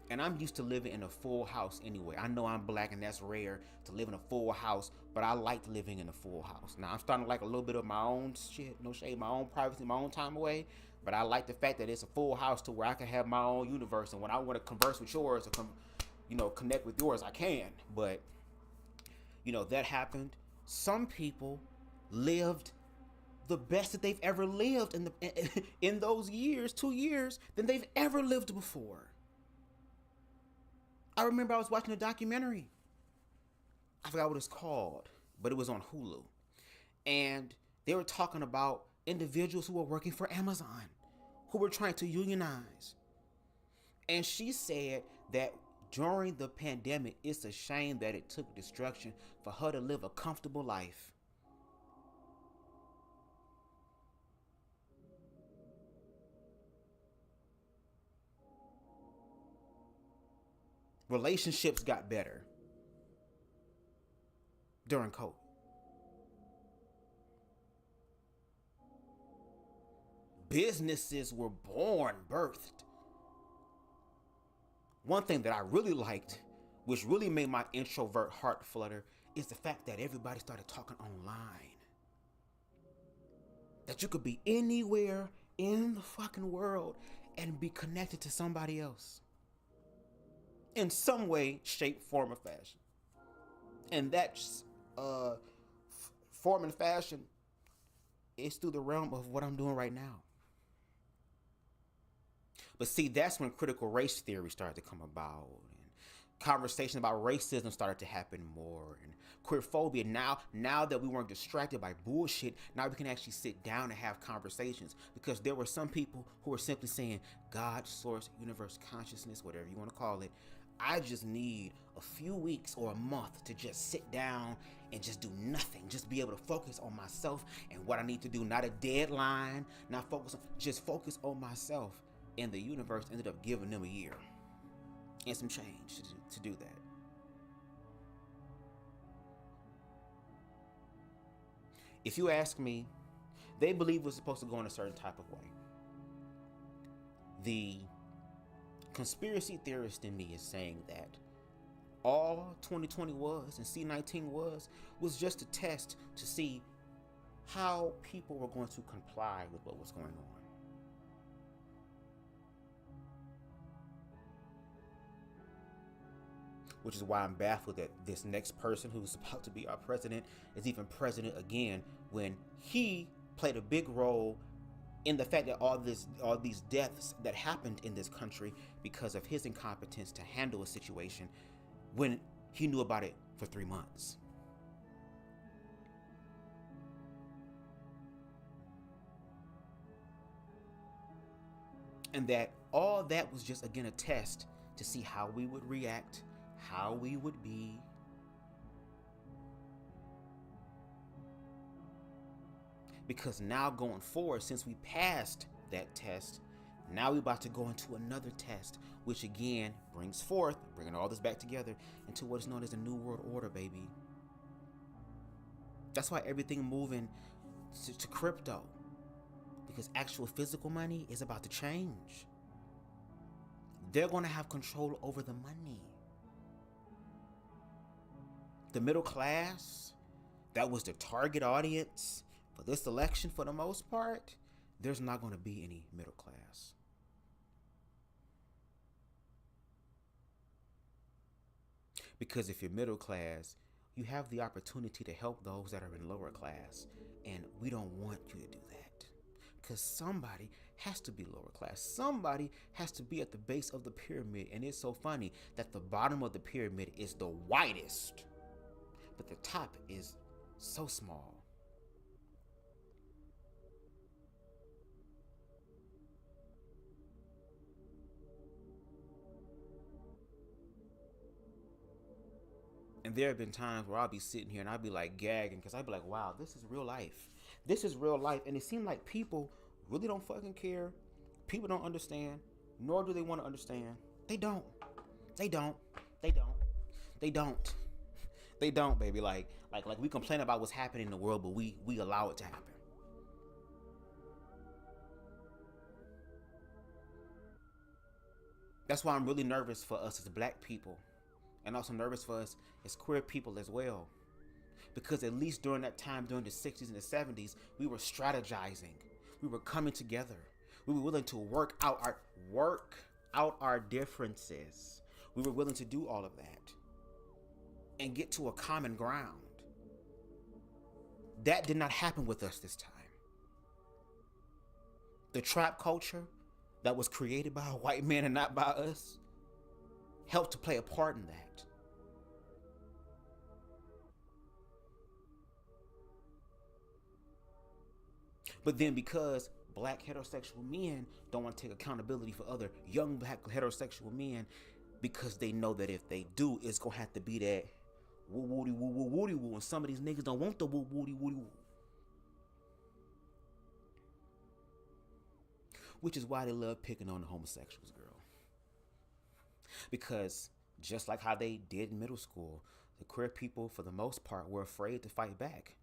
S3: And I'm used to living in a full house anyway. I know I'm black and that's rare to live in a full house, but I like living in a full house. Now I'm starting to like a little bit of my own shit, no shade, my own privacy, my own time away. But I like the fact that it's a full house to where I can have my own universe. And when I want to converse with yours or connect with yours, I can. But, that happened. Some people lived the best that they've ever lived in those years, 2 years, than they've ever lived before. I remember I was watching a documentary. I forgot what it's called, but it was on Hulu. And they were talking about individuals who were working for Amazon, who were trying to unionize. And she said that during the pandemic, it's a shame that it took destruction for her to live a comfortable life. Relationships got better during COVID. Businesses were birthed. One thing that I really liked, which really made my introvert heart flutter, is the fact that everybody started talking online. That you could be anywhere in the fucking world and be connected to somebody else. In some way, shape, form, or fashion. And that form and fashion is through the realm of what I'm doing right now. But see, that's when critical race theory started to come about, and conversation about racism started to happen more, and queerphobia. Now that we weren't distracted by bullshit, now we can actually sit down and have conversations, because there were some people who were simply saying, God, source, universe, consciousness, whatever you want to call it, I just need a few weeks or a month to just sit down and just do nothing. Just be able to focus on myself and what I need to do. Not a deadline, not focus on, just focus on myself. And the universe ended up giving them a year and some change to do that. If you ask me, they believe it was supposed to go in a certain type of way. The conspiracy theorist in me is saying that all 2020 was and C-19 was just a test to see how people were going to comply with what was going on. Which is why I'm baffled that this next person who's about to be our president is even president again, when he played a big role in the fact that all these deaths that happened in this country because of his incompetence to handle a situation when he knew about it for 3 months. And that all that was just, again, a test to see how we would react, how we would be. Because now going forward, since we passed that test, now we're about to go into another test, which again brings forth, bringing all this back together into what is known as the New World Order, baby. That's why everything moving to crypto, because actual physical money is about to change. They're going to have control over the money. The middle class, that was the target audience for this election for the most part, there's not going to be any middle class. Because if you're middle class, you have the opportunity to help those that are in lower class. And we don't want you to do that. Because somebody has to be lower class. Somebody has to be at the base of the pyramid. And it's so funny that the bottom of the pyramid is the widest, but the top is so small. And there have been times where I'll be sitting here and I'll be like gagging, because I'll be like, wow, this is real life. This is real life. And it seemed like people really don't fucking care. People don't understand, nor do they want to understand. They don't. They don't. They don't. They don't. They don't, baby. Like we complain about what's happening in the world, but we allow it to happen. That's why I'm really nervous for us as black people, and also nervous for us as queer people as well. Because at least during that time, during the 60s and the 70s, we were strategizing. We were coming together. We were willing to work out our differences. We were willing to do all of that and get to a common ground. That did not happen with us this time. The trap culture that was created by a white man and not by us helped to play a part in that. But then because black heterosexual men don't want to take accountability for other young black heterosexual men, because they know that if they do, it's going to have to be that woo woody woo woo woody woo, and some of these niggas don't want the woo woody woody woo. Which is why they love picking on the homosexuals, girl. Because just like how they did in middle school, the queer people, for the most part, were afraid to fight back.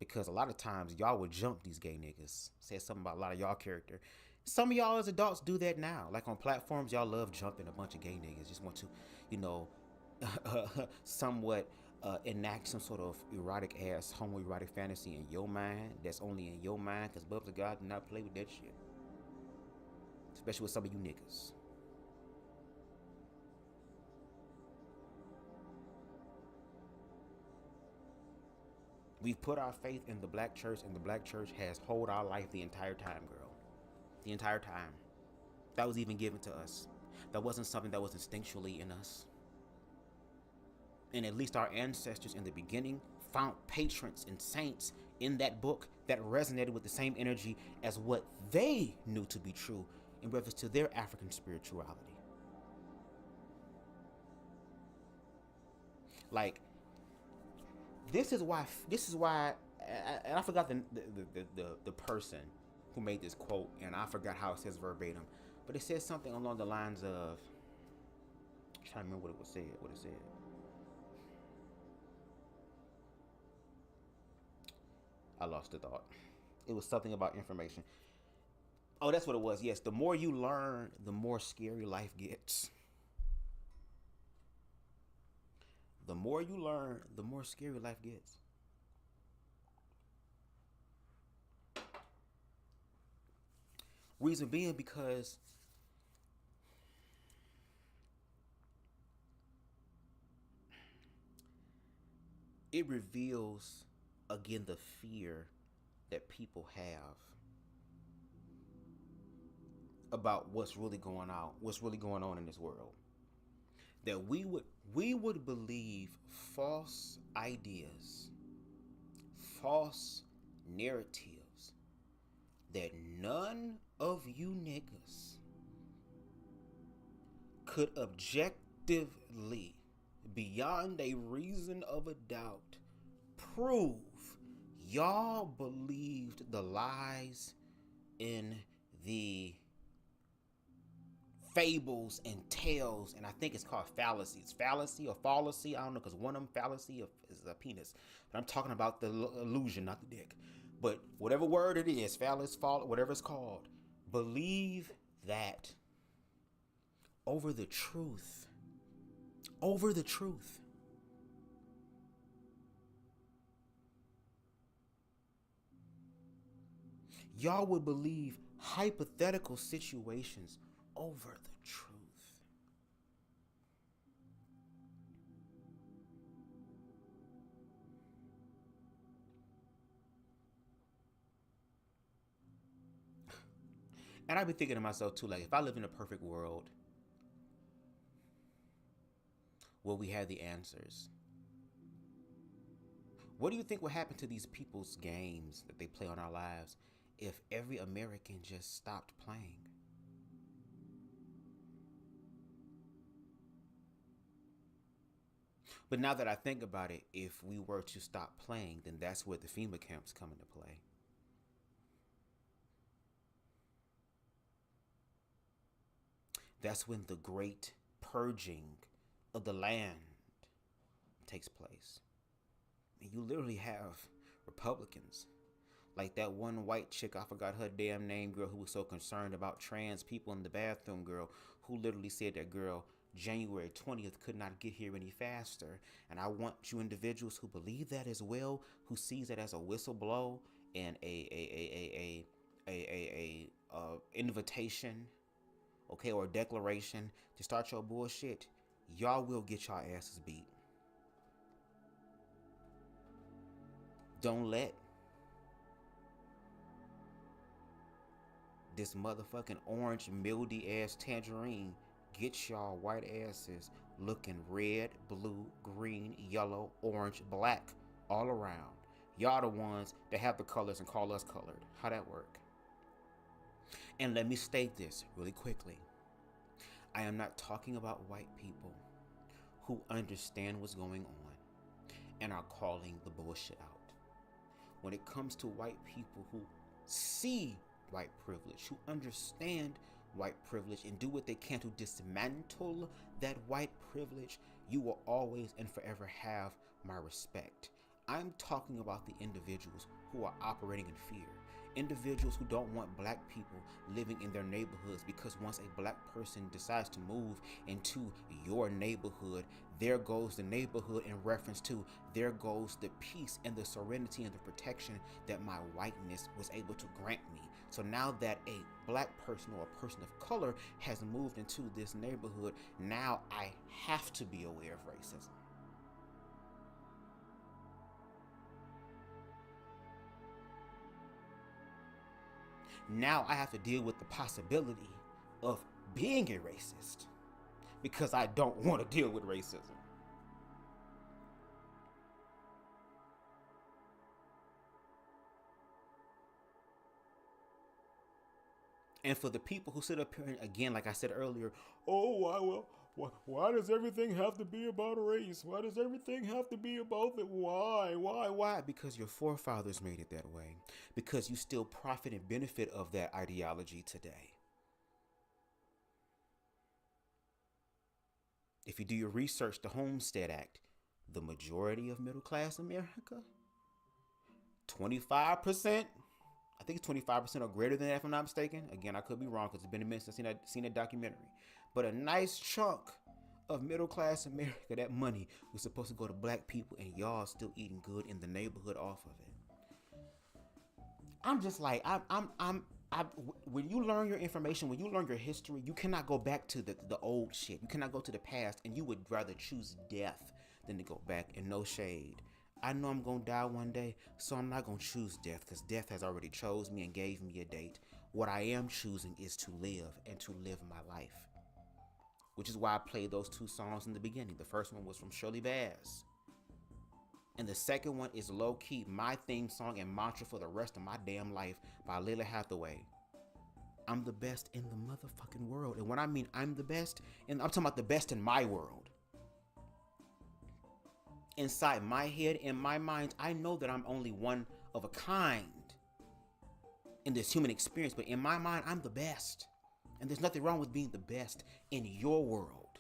S3: Because a lot of times, y'all would jump these gay niggas. Said something about a lot of y'all character. Some of y'all as adults do that now. Like on platforms, y'all love jumping a bunch of gay niggas. Just want to, you know, somewhat enact some sort of erotic ass, homoerotic fantasy in your mind. That's only in your mind. Because BubzDaGawd did not play with that shit. Especially with some of you niggas. We've put our faith in the black church, and the black church has held our life the entire time, girl. The entire time. That was even given to us. That wasn't something that was instinctually in us. And at least our ancestors in the beginning found patrons and saints in that book that resonated with the same energy as what they knew to be true in reference to their African spirituality. Like, this is why, and I forgot the person who made this quote, and I forgot how it says verbatim, but it says something along the lines of, I'm trying to remember what it said. I lost the thought. It was something about information. Oh, that's what it was. Yes, the more you learn, the more scary life gets. The more you learn, the more scary life gets. Reason being because it reveals, again, the fear that people have about what's really going on in this world. That we would believe false ideas, false narratives that none of you niggas could objectively, beyond a reason of a doubt, prove y'all believed the lies in the fables and tales, and I think it's called fallacies. Fallacy or fallacy, I don't know, because one of them fallacy is a penis. But I'm talking about the illusion, not the dick. But whatever word it is, phallus, fall, whatever it's called, believe that over the truth. Over the truth. Y'all would believe hypothetical situations over the truth. And I've been thinking to myself too, like, if I live in a perfect world where we had the answers, what do you think would happen to these people's games that they play on our lives if every American just stopped playing? But now that I think about it, if we were to stop playing, then that's where the FEMA camps come into play. That's when the great purging of the land takes place. And you literally have Republicans, like that one white chick, I forgot her damn name, girl, who was so concerned about trans people in the bathroom, girl, who literally said that, girl, January 20th could not get here any faster. And I want you individuals who believe that as well, who sees it as a whistleblow and a invitation, okay, or a declaration to start your bullshit, y'all will get your asses beat. Don't let this motherfucking orange mildy ass tangerine get y'all white asses looking red, blue, green, yellow, orange, black all around. Y'all the ones that have the colors and call us colored. How that work? And let me state this really quickly. I am not talking about white people who understand what's going on and are calling the bullshit out. When it comes to white people who see white privilege, who understand white privilege and do what they can to dismantle that white privilege, you will always and forever have my respect. I'm talking about the individuals who are operating in fear. Individuals who don't want black people living in their neighborhoods, because once a black person decides to move into your neighborhood, there goes the neighborhood in reference to there goes the peace and the serenity and the protection that my whiteness was able to grant me. So now that a black person or a person of color has moved into this neighborhood, now I have to be aware of racism. Now I have to deal with the possibility of being a racist because I don't want to deal with racism. And for the people who sit up here and, again, like I said earlier, why does everything have to be about race? Why does everything have to be about it? Why? Because your forefathers made it that way. Because you still profit and benefit of that ideology today. If you do your research, the Homestead Act, the majority of middle class America, 25%, I think it's 25% or greater than that, if I'm not mistaken. Again, I could be wrong because it's been a minute since I've seen that documentary. But a nice chunk of middle class America, that money was supposed to go to black people, and y'all still eating good in the neighborhood off of it. I'm just like, when you learn your information, when you learn your history, you cannot go back to the old shit. You cannot go to the past, and you would rather choose death than to go back. And no shade. I know I'm going to die one day, so I'm not going to choose death because death has already chose me and gave me a date. What I am choosing is to live and to live my life, which is why I played those two songs in the beginning. The first one was from Shirley Bass, and the second one is low-key my theme song and mantra for the rest of my damn life by Lalah Hathaway. I'm the best in the motherfucking world. And when I mean I'm the best, and I'm talking about the best in my world. Inside my head, in my mind, I know that I'm only one of a kind in this human experience, but in my mind, I'm the best. And there's nothing wrong with being the best in your world.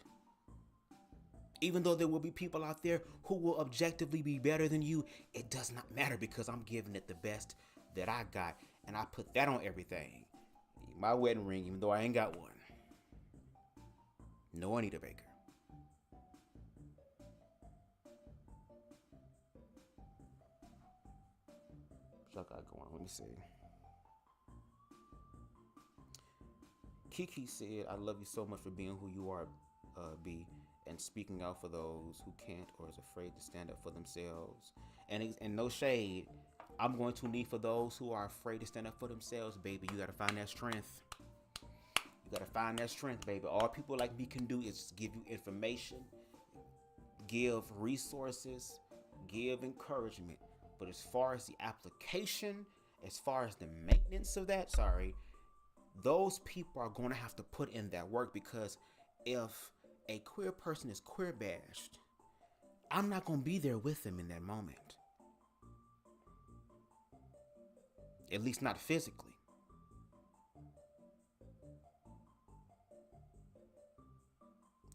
S3: Even though there will be people out there who will objectively be better than you, it does not matter because I'm giving it the best that I got, and I put that on everything. My wedding ring, even though I ain't got one. No Anita Baker. What I got going on? Let me see. Kiki said, I love you so much for being who you are, B, and speaking out for those who can't or is afraid to stand up for themselves. And no shade, I'm going to need for those who are afraid to stand up for themselves, baby. You got to find that strength. You got to find that strength, baby. All people like me can do is just give you information, give resources, give encouragement. But as far as the application, as far as the maintenance of that, those people are going to have to put in that work, because if a queer person is queer bashed, I'm not going to be there with them in that moment. At least not physically.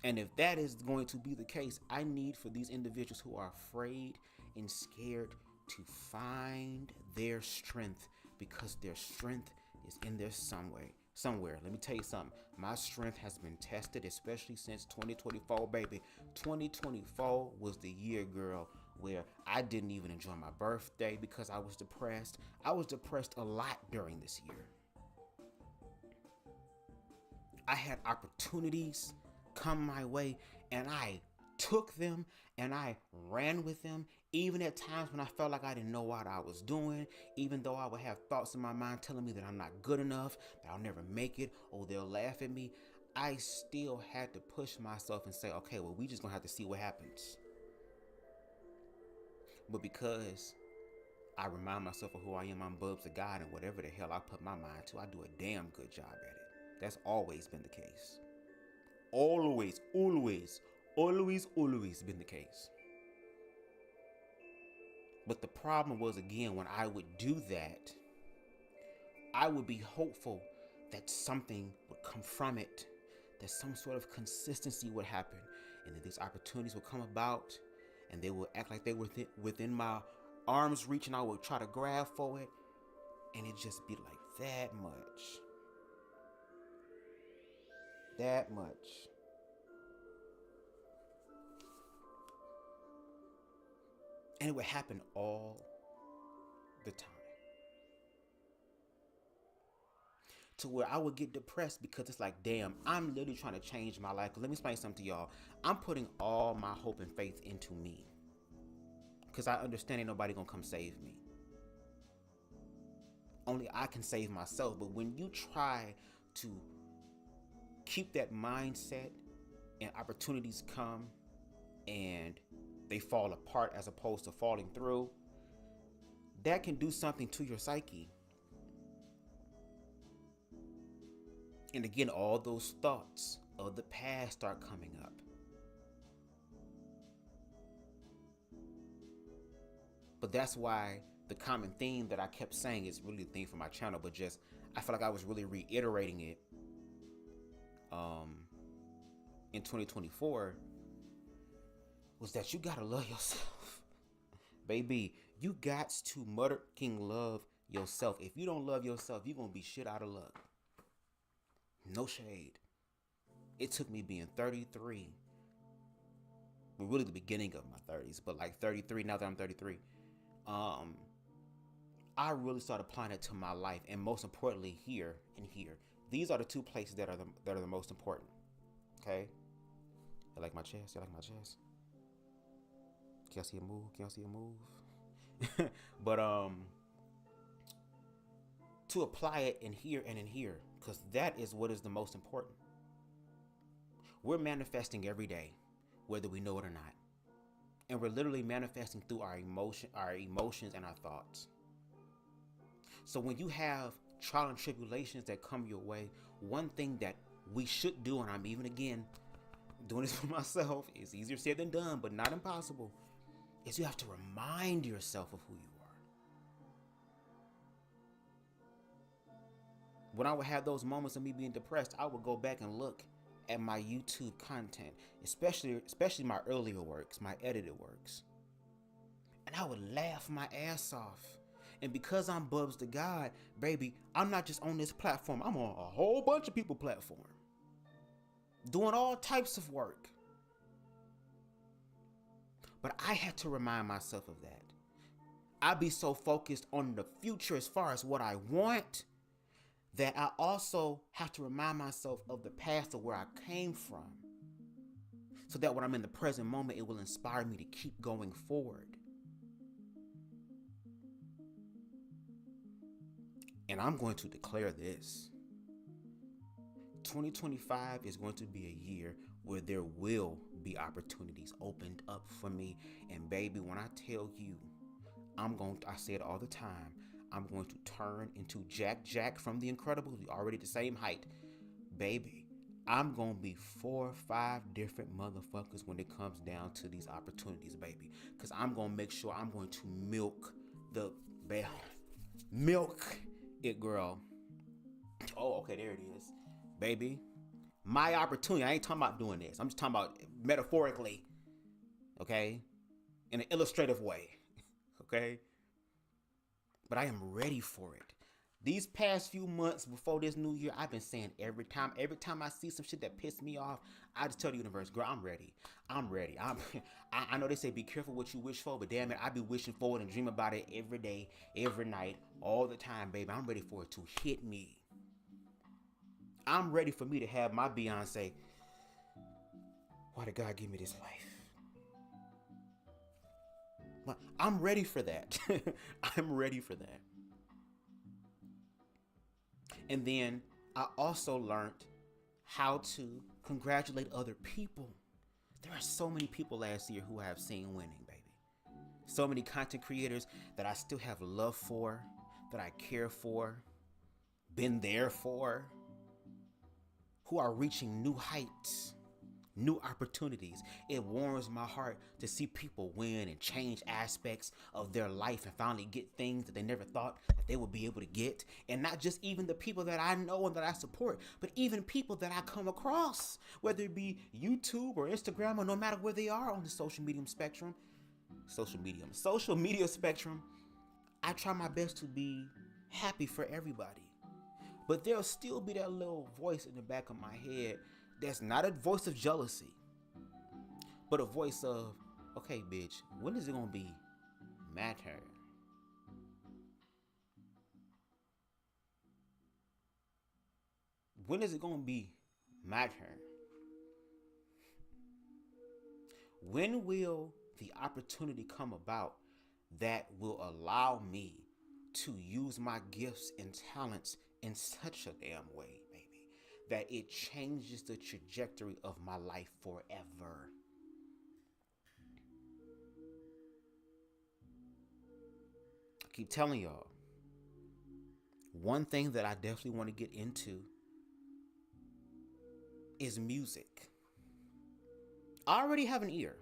S3: And if that is going to be the case, I need for these individuals who are afraid and scared to find their strength, because their strength is in there somewhere. Let me tell you something. My strength has been tested, especially since 2024, baby. 2024 was the year, girl, where I didn't even enjoy my birthday because I was depressed. I was depressed a lot during this year. I had opportunities come my way, and I took them and I ran with them Even at times when I felt like I didn't know what I was doing, even though I would have thoughts in my mind telling me that I'm not good enough, that I'll never make it, or they'll laugh at me, I still had to push myself and say, okay, well, we just gonna have to see what happens. But because I remind myself of who I am, I'm BubzDaGawd, and whatever the hell I put my mind to, I do a damn good job at it. That's always been the case. Always been the case. But the problem was, again, when I would do that, I would be hopeful that something would come from it, that some sort of consistency would happen, and that these opportunities would come about, and they would act like they were within my arm's reach, and I would try to grab for it, and it just be like that much. That much. And it would happen all the time. To where I would get depressed because it's like, damn, I'm literally trying to change my life. Let me explain something to y'all. I'm putting all my hope and faith into me. Because I understand ain't nobody gonna come save me. Only I can save myself. But when you try to keep that mindset and opportunities come and they fall apart as opposed to falling through, that can do something to your psyche. And again, all those thoughts of the past start coming up. But that's why the common theme that I kept saying is really the theme for my channel, but just I feel like I was really reiterating it in 2024, was that you gotta love yourself. Baby, you got to motherfucking love yourself. If you don't love yourself, you're gonna be shit out of luck. No shade. It took me being 33, well, really the beginning of my 30s, but like 33, now that I'm 33, I really started applying it to my life, and most importantly, here and here. These are the two places that are the most important. Okay? You like my chest? You like my chest? Can y'all see a move? Can y'all see a move? But to apply it in here and in here, because that is what is the most important. We're manifesting every day, whether we know it or not. And we're literally manifesting through our emotions and our thoughts. So when you have trial and tribulations that come your way, one thing that we should do, and I'm even again doing this for myself, it's easier said than done, but not impossible, is you have to remind yourself of who you are. When I would have those moments of me being depressed, I would go back and look at my YouTube content, especially my earlier works, my edited works. And I would laugh my ass off. And because I'm BubzDaGawd, baby, I'm not just on this platform. I'm on a whole bunch of people platform, doing all types of work. But I had to remind myself of that. I be so focused on the future as far as what I want, that I also have to remind myself of the past, of where I came from, so that when I'm in the present moment, it will inspire me to keep going forward. And I'm going to declare this. 2025 is going to be a year where there will be opportunities opened up for me. And baby, when I tell you, I say it all the time, I'm going to turn into Jack from The Incredibles. We already the same height. Baby, I'm going to be 4 or 5 different motherfuckers when it comes down to these opportunities, baby. Because I'm going to make sure I'm going to milk it, girl. Oh, okay, there it is. Baby, my opportunity. I ain't talking about doing this. I'm just talking about metaphorically. Okay? In an illustrative way. Okay? But I am ready for it. These past few months before this new year, I've been saying every time I see some shit that pissed me off, I just tell the universe, girl, I'm ready. I know they say be careful what you wish for, but damn it, I be wishing for it and dream about it every day, every night, all the time, baby. I'm ready for it to hit me. I'm ready for me to have my Beyonce. Why did God give me this life? I'm ready for that. I'm ready for that. And then I also learned how to congratulate other people. There are so many people last year who I have seen winning, baby. So many content creators that I still have love for, that I care for, been there for, who are reaching new heights, new opportunities. It warms my heart to see people win and change aspects of their life and finally get things that they never thought that they would be able to get. And not just even the people that I know and that I support, but even people that I come across, whether it be YouTube or Instagram or no matter where they are on the social media spectrum. I try my best to be happy for everybody. But there'll still be that little voice in the back of my head that's not a voice of jealousy, but a voice of, okay, bitch, when is it gonna be my turn? When is it gonna be my turn? When will the opportunity come about that will allow me to use my gifts and talents in such a damn way, baby, that it changes the trajectory of my life forever? I keep telling y'all, one thing that I definitely want to get into is music. I already have an ear.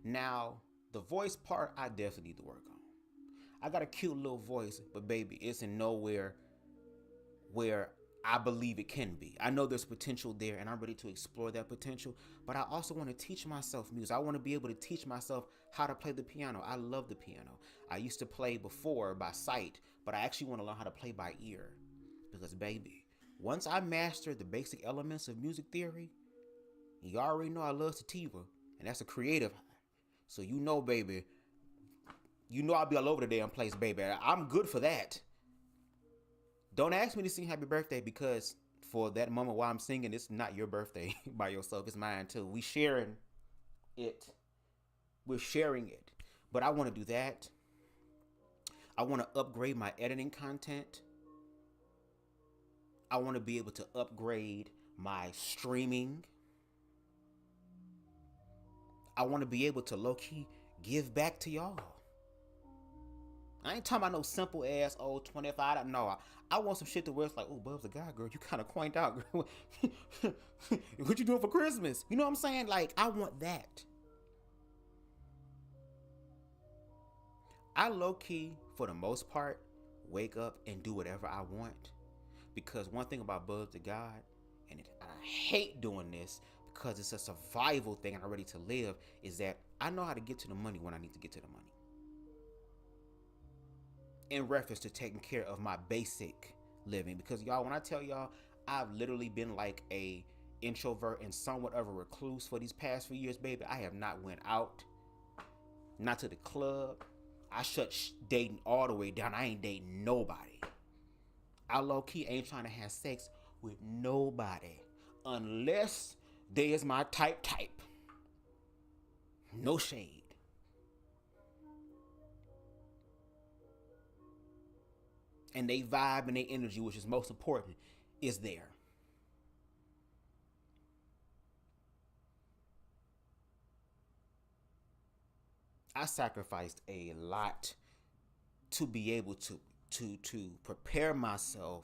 S3: Now, the voice part, I definitely need to work on. I got a cute little voice, but baby, it's in nowhere where I believe it can be. I know there's potential there, and I'm ready to explore that potential, but I also want to teach myself music. I want to be able to teach myself how to play the piano. I love the piano. I used to play before by sight, but I actually want to learn how to play by ear. Because baby, once I master the basic elements of music theory, you already know I love sativa, and that's a creative. So you know, baby, you know I'll be all over the damn place, baby. I'm good for that. Don't ask me to sing happy birthday, because for that moment while I'm singing, it's not your birthday by yourself. It's mine too. We're sharing it. But I want to do that. I want to upgrade my editing content. I want to be able to upgrade my streaming. I want to be able to low-key give back to y'all. I ain't talking about no simple ass old $25. No, I want some shit to where it's like, oh, BubzDaGawd, girl, you kind of coined out, girl. What you doing for Christmas? You know what I'm saying? Like, I want that. I low-key, for the most part, wake up and do whatever I want. Because one thing about BubzDaGawd, and I hate doing this because it's a survival thing and I'm ready to live, is that I know how to get to the money when I need to get to the money. In reference to taking care of my basic living. Because y'all, when I tell y'all, I've literally been like a introvert and somewhat of a recluse for these past few years, baby. I have not went out, not to the club. I shut dating all the way down. I ain't dating nobody. I low-key ain't trying to have sex with nobody unless they is my type. No shade. And they vibe and their energy, which is most important, is there. I sacrificed a lot to be able to prepare myself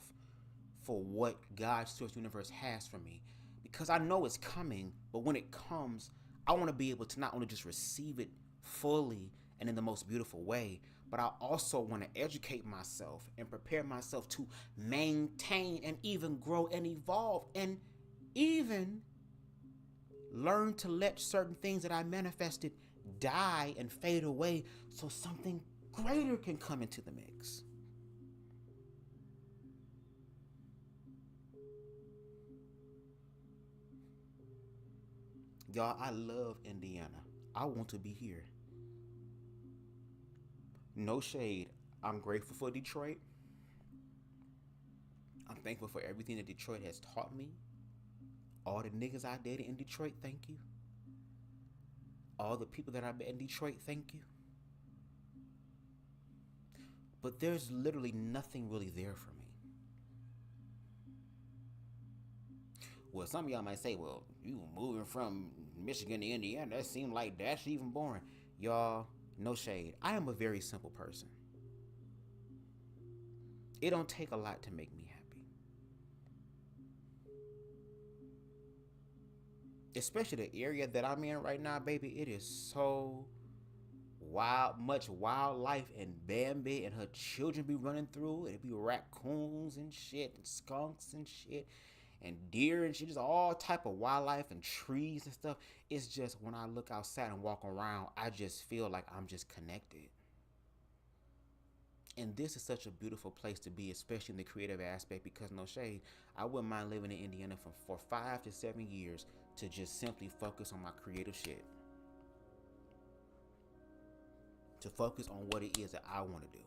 S3: for what God's source universe has for me. Because I know it's coming, but when it comes, I want to be able to not only just receive it fully and in the most beautiful way, but I also want to educate myself and prepare myself to maintain and even grow and evolve and even learn to let certain things that I manifested die and fade away so something greater can come into the mix. Y'all, I love Indiana. I want to be here. No shade. I'm grateful for Detroit. I'm thankful for everything that Detroit has taught me. All the niggas I dated in Detroit, thank you. All the people that I met in Detroit, thank you. But there's literally nothing really there for me. Well, some of y'all might say, well, you moving from Michigan to Indiana, that seemed like that's even boring. Y'all, no shade. I am a very simple person. It don't take a lot to make me happy. Especially the area that I'm in right now, baby. It is so wild, much wildlife, and Bambi and her children be running through. It'd be raccoons and shit, and skunks and shit, and deer and shit. Just all type of wildlife and trees and stuff. It's just when I look outside and walk around, I just feel like I'm just connected. And this is such a beautiful place to be, especially in the creative aspect, because no shade, I wouldn't mind living in Indiana for 5 to 7 years to just simply focus on my creative shit. To focus on what it is that I want to do.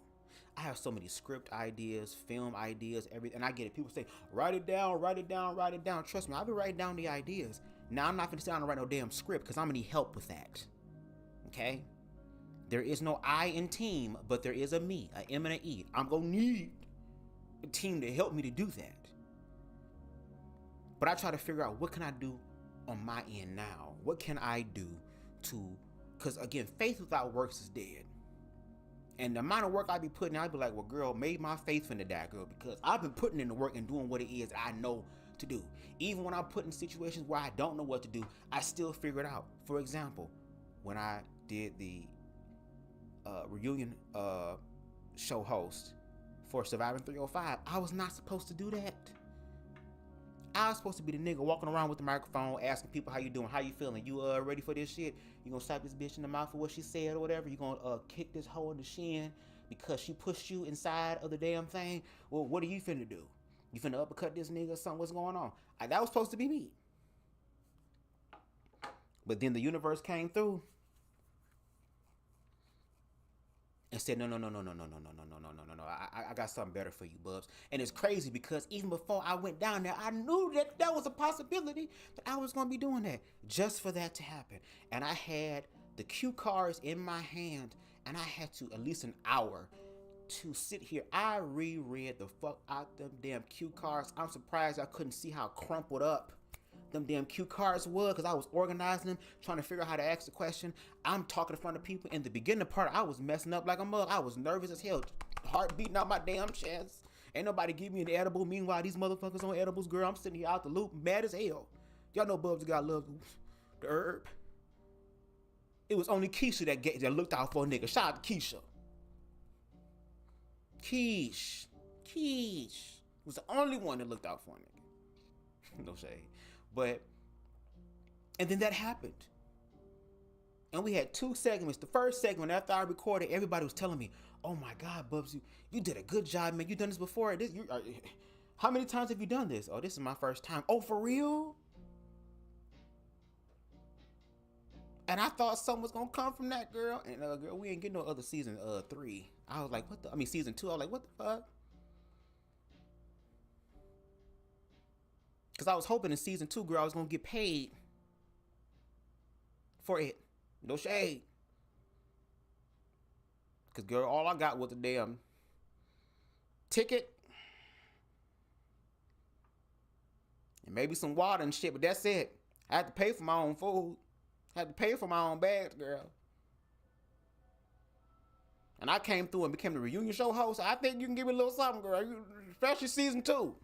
S3: I have so many script ideas, film ideas, everything. And I get it. People say, write it down, write it down, write it down. Trust me, I've been writing down the ideas. Now, I'm not going to sit down and write no damn script because I'm going to need help with that. Okay? There is no I in team, but there is a me, a M and an E. I'm going to need a team to help me to do that. But I try to figure out what can I do on my end now? What can I do to, because again, faith without works is dead. And the amount of work I be putting in, I be like, well, girl, made my faith finna die, girl, because I've been putting in the work and doing what it is I know to do. Even when I'm put in situations where I don't know what to do, I still figure it out. For example, when I did the reunion show host for Surviving 305, I was not supposed to do that. I was supposed to be the nigga walking around with the microphone asking people how you doing, how you feeling, you ready for this shit? You gonna slap this bitch in the mouth for what she said or whatever? You gonna kick this hoe in the shin because she pushed you inside of the damn thing? Well, what are you finna do? You finna uppercut this nigga or something? What's going on? That was supposed to be me. But then the universe came through and said, no. I got something better for you, Bubs. And it's crazy because even before I went down there, I knew that that was a possibility that I was going to be doing that just for that to happen. And I had the cue cards in my hand and I had to at least an hour to sit here. I reread the fuck out them damn cue cards. I'm surprised I couldn't see how crumpled up them damn cue cards was because I was organizing them, trying to figure out how to ask the question. I'm talking in front of people. In the beginning part, I was messing up like a mug. I was nervous as hell, heart beating out my damn chest. Ain't nobody give me an edible. Meanwhile, these motherfuckers on edibles, girl, I'm sitting here out the loop, mad as hell. Y'all know BubzDaGawd loves the herb. It was only Keisha that looked out for a nigga. Shout out to Keisha. Keish was the only one that looked out for a nigga. No shade. But, and then that happened. And we had 2 segments. The first segment, after I recorded, everybody was telling me, oh my God, Bubs, you did a good job, man. You done this before. How many times have you done this? Oh, this is my first time. Oh, for real? And I thought something was going to come from that, girl. And, girl, we ain't getting no other season 3. I was like, season 2. I was like, what the fuck? Because I was hoping in season 2, girl, I was going to get paid for it. No shade. Because, girl, all I got was a damn ticket. And maybe some water and shit, but that's it. I had to pay for my own food. I had to pay for my own bags, girl. And I came through and became the reunion show host. I think you can give me a little something, girl. Especially season 2.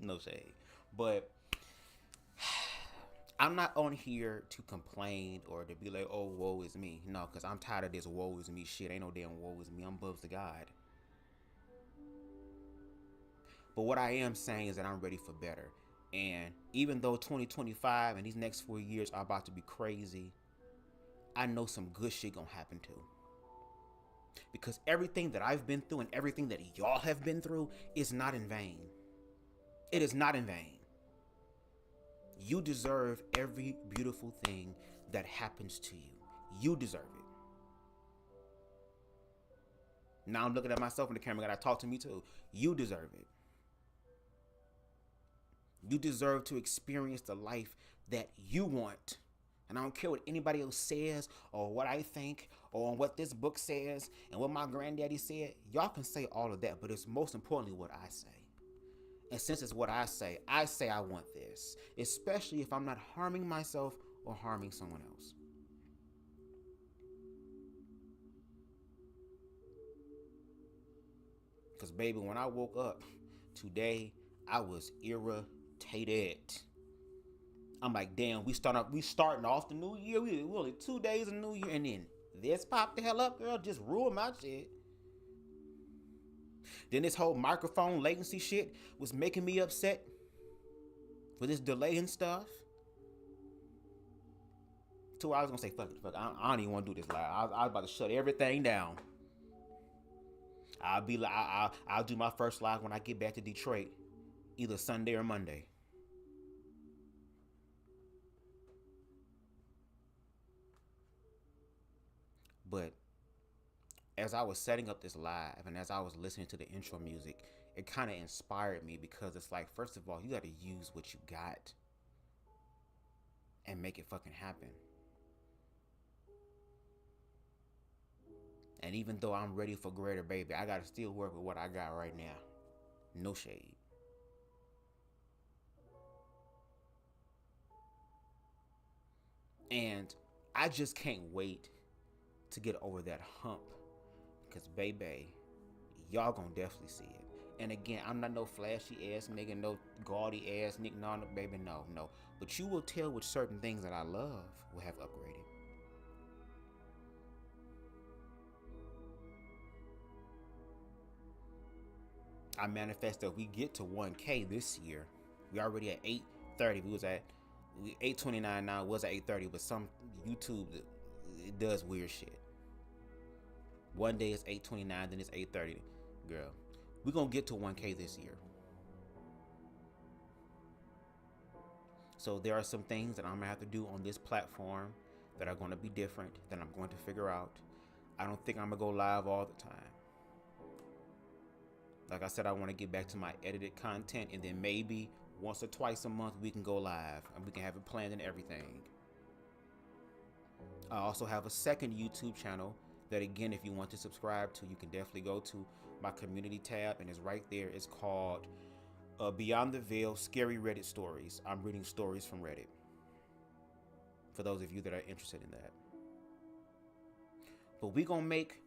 S3: No shade. But I'm not on here to complain or to be like, oh, woe is me. No, because I'm tired of this woe is me shit. Ain't no damn woe is me. I'm BubzDaGawd. But what I am saying is that I'm ready for better. And even though 2025 and these next 4 years are about to be crazy, I know some good shit gonna happen too. Because everything that I've been through and everything that y'all have been through is not in vain. It is not in vain. You deserve every beautiful thing that happens to you. You deserve it. Now I'm looking at myself in the camera. Gotta talk to me too. You deserve it. You deserve to experience the life that you want. And I don't care what anybody else says or what I think or what this book says and what my granddaddy said. Y'all can say all of that, but it's most importantly what I say. And since it's what I say I want this. Especially if I'm not harming myself or harming someone else. Because, baby, when I woke up today, I was irritated. I'm like, damn, we starting off the new year. We only 2 days of new year, and then this popped the hell up, girl. Just ruined my shit. Then this whole microphone latency shit was making me upset for this delay and stuff. So I was gonna say, fuck it. I don't even want to do this live. I was about to shut everything down. I'll do my first live when I get back to Detroit, either Sunday or Monday. But as I was setting up this live and as I was listening to the intro music, it kind of inspired me because it's like, first of all, you got to use what you got and make it fucking happen. And even though I'm ready for greater, baby, I got to still work with what I got right now. No shade. And I just can't wait to get over that hump. Because, baby, y'all gonna definitely see it. And again, I'm not no flashy ass nigga, no gaudy ass nigga, no, baby, no. But you will tell which certain things that I love will have upgraded. I manifest that we get to 1K this year. We already at 830. We was at 829 now. It was at 830, but some YouTube, it does weird shit. One day it's 829, then it's 830. Girl, we're going to get to 1K this year. So there are some things that I'm going to have to do on this platform that are going to be different, that I'm going to figure out. I don't think I'm going to go live all the time. Like I said, I want to get back to my edited content, and then maybe once or twice a month we can go live and we can have it planned and everything. I also have a second YouTube channel that, again, if you want to subscribe to, you can definitely go to my community tab, and it's right there. It's called Beyond the Veil Scary Reddit Stories. I'm reading stories from Reddit, for those of you that are interested in that. But we gonna make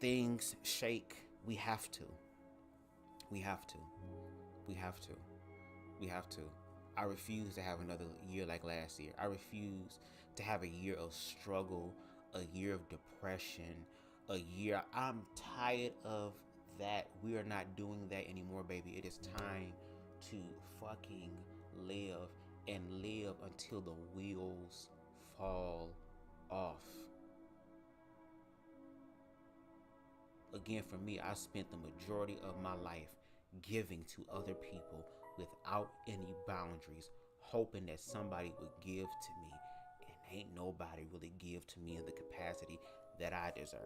S3: things shake. We have to. We have to. We have to. We have to. I refuse to have another year like last year. I refuse to have a year of struggle, a year of depression, a year. I'm tired of that. We are not doing that anymore, baby. It is time to fucking live, and live until the wheels fall off. Again, for me, I spent the majority of my life giving to other people without any boundaries, hoping that somebody would give to me, and ain't nobody really give to me in the capacity that I deserve.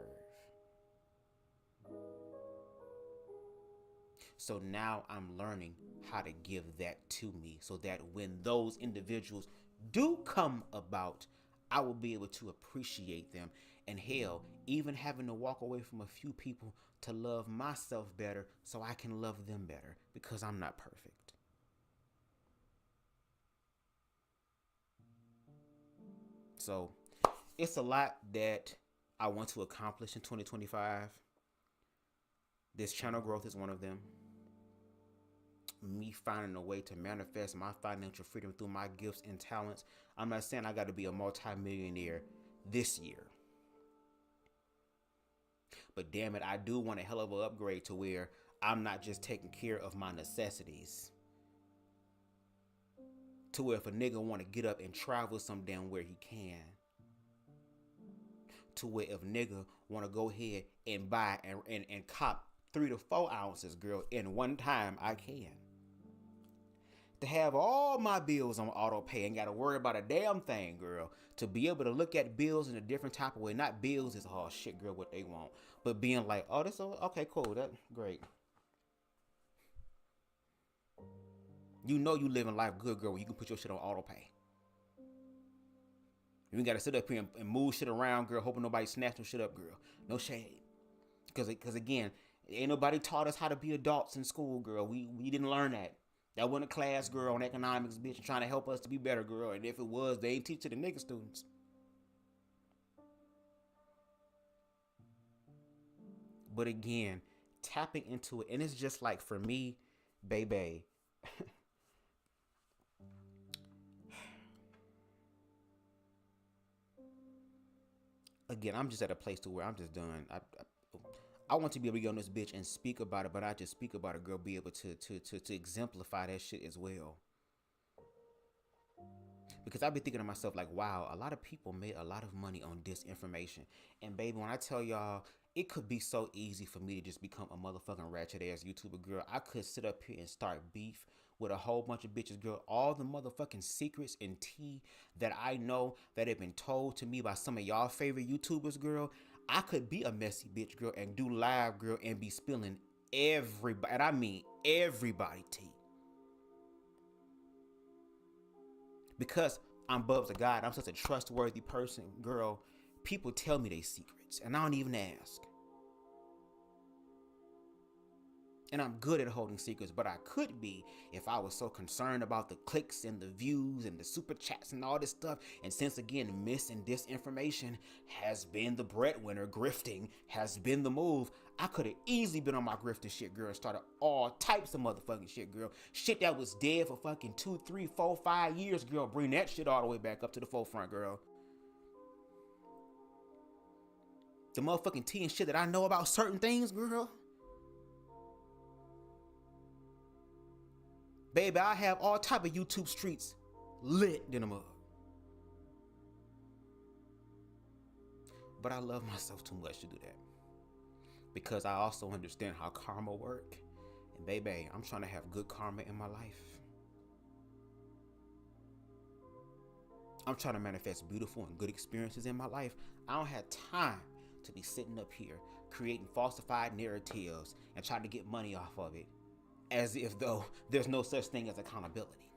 S3: So now I'm learning how to give that to me, so that when those individuals do come about, I will be able to appreciate them. And hell, even having to walk away from a few people to love myself better so I can love them better, because I'm not perfect. So it's a lot that I want to accomplish in 2025. This channel growth is one of them. Me finding a way to manifest my financial freedom through my gifts and talents. I'm not saying I got to be a multi-millionaire this year. But damn it, I do want a hell of an upgrade to where I'm not just taking care of my necessities. To where if a nigga want to get up and travel some damn where he can. To where if nigga want to go ahead and buy and cop 3 to 4 ounces, girl, in one time, I can. To have all my bills on auto pay, ain't got to worry about a damn thing, girl. To be able to look at bills in a different type of way. Not bills is, oh shit, girl, what they want. But being like, oh, this okay, cool, that's great. You know you living life good, girl, when you can put your shit on auto pay. We gotta sit up here and move shit around, girl, hoping nobody snatch no shit up, girl. No shade. Because again, ain't nobody taught us how to be adults in school, girl. We didn't learn that. That wasn't a class, girl, on economics, bitch, trying to help us to be better, girl. And if it was, they ain't teach it to the nigga students. But again, tapping into it, and it's just like for me, baby. Again, I'm just at a place to where I'm just done. I want to be able to get on this bitch and speak about it, but I just speak about it, girl, be able to exemplify that shit as well. Because I've been thinking to myself, like, wow, a lot of people made a lot of money on disinformation. And baby, when I tell y'all, it could be so easy for me to just become a motherfucking ratchet ass YouTuber, girl. I could sit up here and start beef with a whole bunch of bitches, girl. All the motherfucking secrets and tea that I know that have been told to me by some of y'all favorite YouTubers, girl. I could be a messy bitch, girl, and do live, girl, and be spilling everybody, and I mean everybody tea. Because I'm BubzDaGawd, I'm such a trustworthy person, girl. People tell me their secrets, and I don't even ask. And I'm good at holding secrets, but I could be if I was so concerned about the clicks and the views and the super chats and all this stuff. And since again, mis and disinformation has been the breadwinner, grifting has been the move, I could have easily been on my grifting shit, girl, and started all types of motherfucking shit, girl. Shit that was dead for fucking 2, 3, 4, 5 years, girl. Bring that shit all the way back up to the forefront, girl. The motherfucking tea and shit that I know about certain things, girl. Baby, I have all type of YouTube streets lit in the mug. But I love myself too much to do that. Because I also understand how karma work. And baby, I'm trying to have good karma in my life. I'm trying to manifest beautiful and good experiences in my life. I don't have time to be sitting up here creating falsified narratives and trying to get money off of it. As if though there's no such thing as accountability.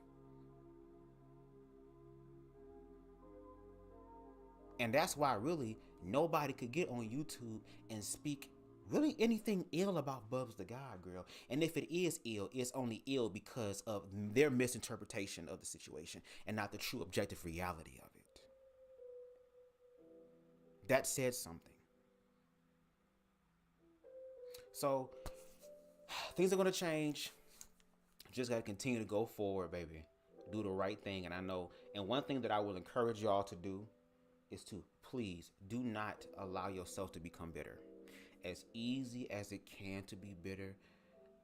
S3: And that's why really nobody could get on YouTube and speak really anything ill about BubzDaGawd, girl. And if it is ill, it's only ill because of their misinterpretation of the situation and not the true objective reality of it. That said something. So things are going to change. Just got to continue to go forward, baby. Do the right thing. And I know, and one thing that I will encourage y'all to do is to please do not allow yourself to become bitter. As easy as it can to be bitter,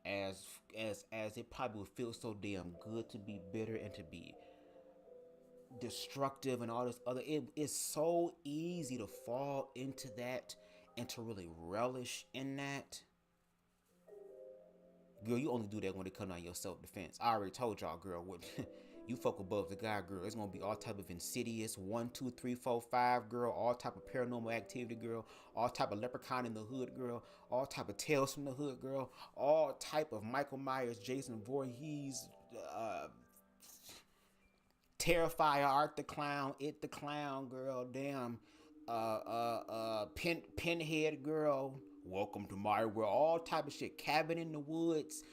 S3: as it probably would feel so damn good to be bitter and to be destructive and all this other, it is so easy to fall into that and to really relish in that. Girl, you only do that when it comes out of your self-defense. I already told y'all, girl, what you fuck with BubzDaGawd, girl. It's gonna be all type of insidious 1, 2, 3, 4, 5, girl. All type of paranormal activity, girl. All type of leprechaun in the hood, girl. All type of tales from the hood, girl. All type of Michael Myers, Jason Voorhees, Terrifier, Art the Clown, It the Clown, girl. Damn, Pinhead, girl. Welcome to my world. All type of shit. Cabin in the woods.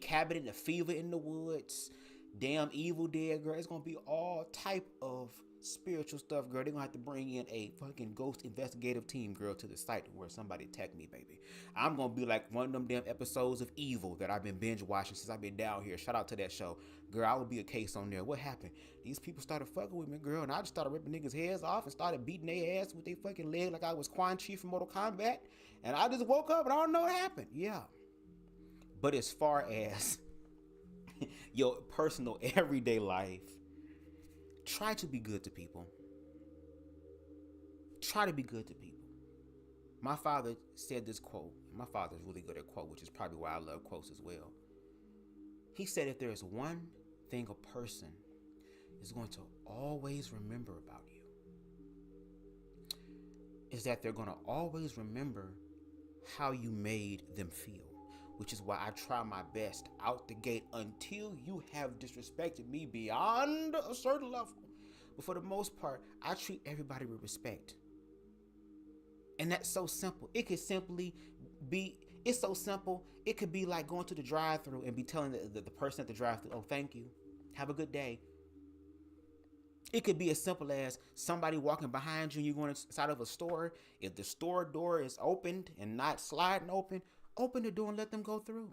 S3: Cabin in the fever in the woods. Damn Evil Dead, girl. It's gonna be all type of spiritual stuff, girl. They're gonna have to bring in a fucking ghost investigative team, girl, to the site where somebody attacked me, baby. I'm gonna be like one of them damn episodes of Evil that I've been binge watching since I've been down here. Shout out to that show. Girl, I will be a case on there. What happened? These people started fucking with me, girl, and I just started ripping niggas' heads off and started beating their ass with their fucking leg like I was Quan Chi from Mortal Kombat. And I just woke up and I don't know what happened. Yeah. But as far as your personal everyday life, try to be good to people. Try to be good to people. My father said this quote. My father's really good at quote, which is probably why I love quotes as well. He said, if there's one thing a person is going to always remember about you, is that they're going to always remember how you made them feel. Which is why I try my best out the gate until you have disrespected me beyond a certain level. But for the most part, I treat everybody with respect. And that's so simple. It could simply be, it's so simple. It could be like going to the drive-thru and be telling the person at the drive-thru, oh, thank you. Have a good day. It could be as simple as somebody walking behind you and you're going inside of a store. If the store door is opened and not sliding open the door and let them go through.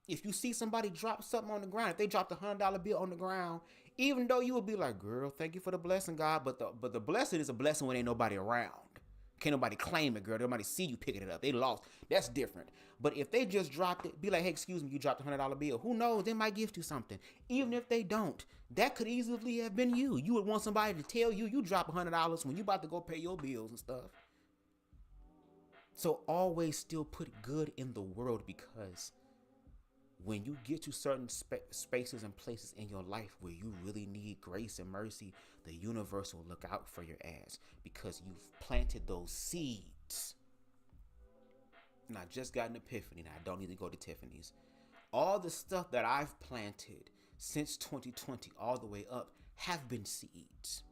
S3: If you see somebody drop something on the ground, if they dropped $100 bill on the ground, even though you would be like, girl, thank you for the blessing, God, but the blessing is a blessing when ain't nobody around. Can't nobody claim it, girl. Nobody see you picking it up. They lost. That's different. But if they just dropped it, be like, hey, excuse me, you dropped $100 bill. Who knows? They might gift you something. Even if they don't, that could easily have been you. You would want somebody to tell you you dropped $100 when you about to go pay your bills and stuff. So always still put good in the world, because when you get to certain spaces and places in your life where you really need grace and mercy, the universe will look out for your ass, because you've planted those seeds. And I just got an epiphany, and I don't need to go to Tiffany's. All the stuff that I've planted since 2020 all the way up have been seeds.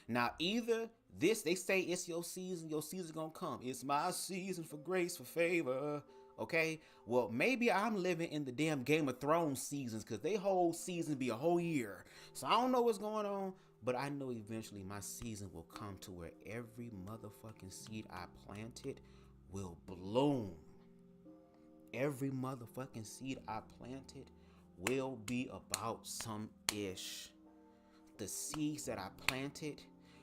S3: Now, either this, they say it's your season's gonna come. It's my season for grace, for favor. Okay, well, maybe I'm living in the damn Game of Thrones seasons, because they whole season be a whole year. So I don't know what's going on, but I know eventually my season will come to where every motherfucking seed I planted will bloom. Every motherfucking seed I planted will be about some ish. The seeds that I planted